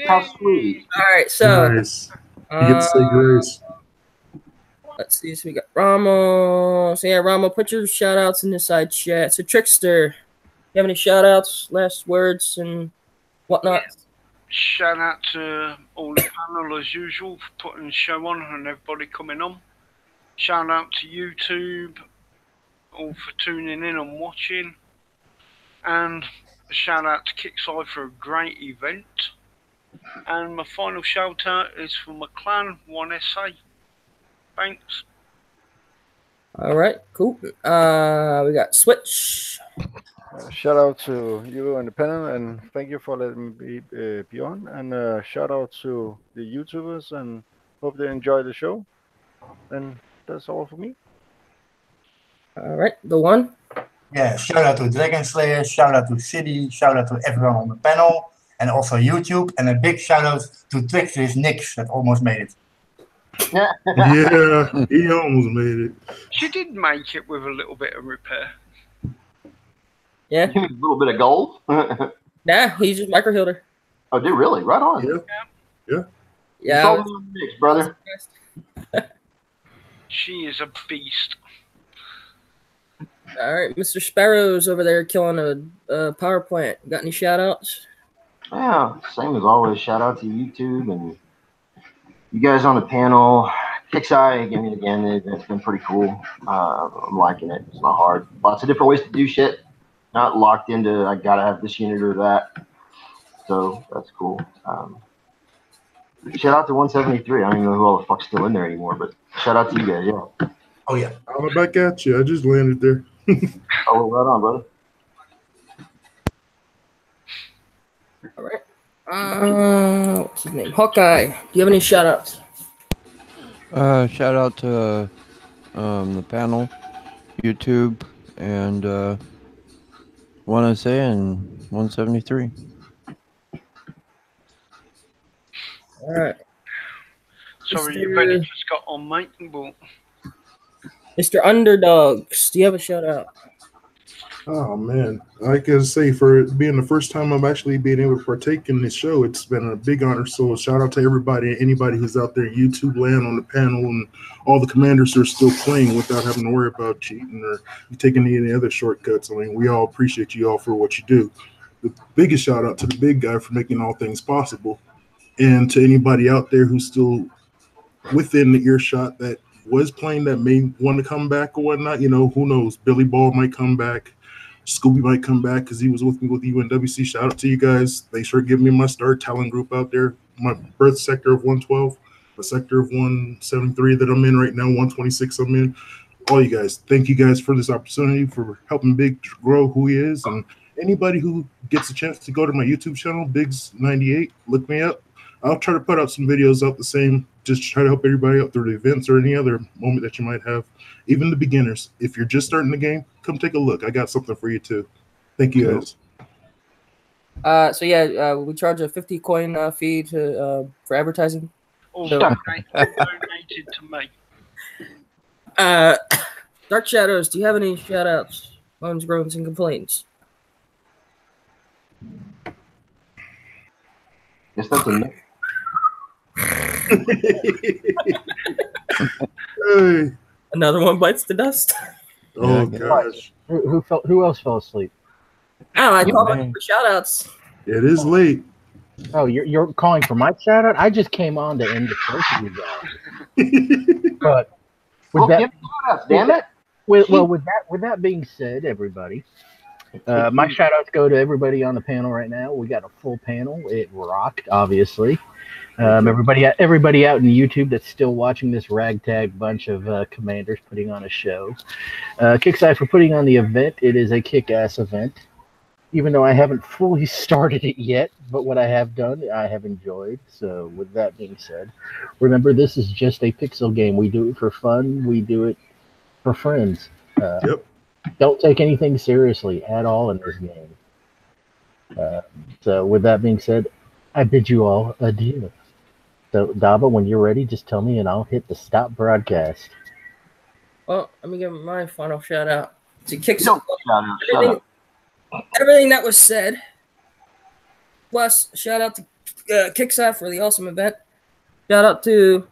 How sweet. All right, so Nice. You get to say grace. let's see. So we got Ramo. So yeah, Ramo, put your shout outs in the side chat. So Trickster, you have any shout outs, last words, and whatnot? shout out to all the panel as usual for putting the show on and everybody coming on. Shout out to YouTube, all for tuning in and watching. And a shout out to Kickside for a great event. And my final shout out is for my clan 1SA. Thanks. All right, cool. We got Switch. Shout out to you and the panel, and thank you for letting me be on. And shout out to the YouTubers, and hope they enjoy the show. And that's all for me. All right, the one. Yeah, shout out to Dragon Slayer, shout out to City, shout out to everyone on the panel, and also YouTube, and a big shout out to Twix's Nix that almost made it. Yeah, he almost made it. She did make it with a little bit of repair. Yeah. A little bit of gold. Nah, he just micro healed her. Oh, did really? Right on. Yeah. Yeah. Sold me on the mix, brother. She is a beast. All right, Mr. Sparrow's over there killing a power plant. Got any shout outs? Yeah, same as always. Shout out to YouTube and you guys on the panel. Kixeye, again, it's been pretty cool. I'm liking it. It's not hard. Lots of different ways to do shit. Not locked into, I gotta have this unit or that. So that's cool. Shout out to 173. I don't even know who all the fuck's still in there anymore, but shout out to you guys, yeah. Oh, yeah. I'm back at you. I just landed there. Oh, right on, brother. All right. What's his name? Hawkeye. Do you have any shout outs? Shout out to the panel, YouTube, and 1SA and 173. All right. Sorry, you better just got on, mate. But Mr. Underdogs, do you have a shout out? Oh man, I can say for it being the first time I'm actually being able to partake in this show, it's been a big honor. So shout out to everybody, anybody who's out there in YouTube land on the panel, and all the commanders who are still playing without having to worry about cheating or taking any other shortcuts. I mean, we all appreciate you all for what you do. The biggest shout out to the big guy for making all things possible, and to anybody out there who's still within the earshot that was playing that may want to come back or whatnot. You know, who knows? Billy Ball might come back. Scooby might come back because he was with me with UNWC. Shout out to you guys. Thanks for giving me my Star Talent group out there. My birth sector of 112, the sector of 173 that I'm in right now, 126 I'm in. All you guys, thank you guys for this opportunity, for helping Big grow who he is. And anybody who gets a chance to go to my YouTube channel, Biggs98, look me up. I'll try to put out some videos out the same, just try to help everybody out through the events or any other moment that you might have. Even the beginners, if you're just starting the game, come take a look. I got something for you too. Thank you guys. We charge a 50 coin fee to for advertising. all So- donated to me. Dark Shadows, do you have any shout outs, moans, groans, and complaints? Guess that's a Hey. Another one bites the dust. Oh Yeah, gosh, Who else fell asleep? I called up for shout outs. it is late. Oh, you're calling for my shout out? I just came on to end the show for you guys. But with give me shout-outs, damn it. with that being said, everybody, my shout outs go to everybody on the panel right now. We got a full panel. It rocked, obviously. Everybody out in YouTube that's still watching this ragtag bunch of commanders putting on a show. Kixeye for putting on the event. It is a kick-ass event. Even though I haven't fully started it yet, but what I have done, I have enjoyed. So with that being said, remember, this is just a pixel game. We do it for fun. We do it for friends. Yep. Don't take anything seriously at all in this game. So with that being said, I bid you all adieu. So Daba, when you're ready, just tell me and I'll hit the stop broadcast. Well, let me give my final shout out to Kixeye. Don't shout out. Shut up. Everything that was said. Plus, shout out to Kixeye for the awesome event. Shout out to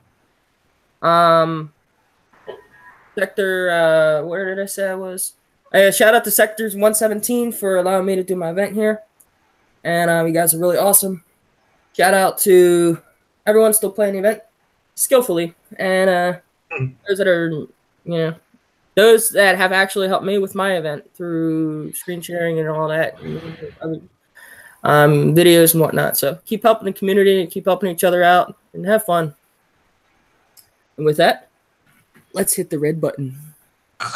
Sector. Where did I say I was? Shout out to Sectors 117 for allowing me to do my event here. And you guys are really awesome. Shout out to everyone still playing the event skillfully. And those that are, those that have actually helped me with my event through screen sharing and all that, videos and whatnot. So keep helping the community, keep helping each other out, and have fun. And with that, let's hit the red button.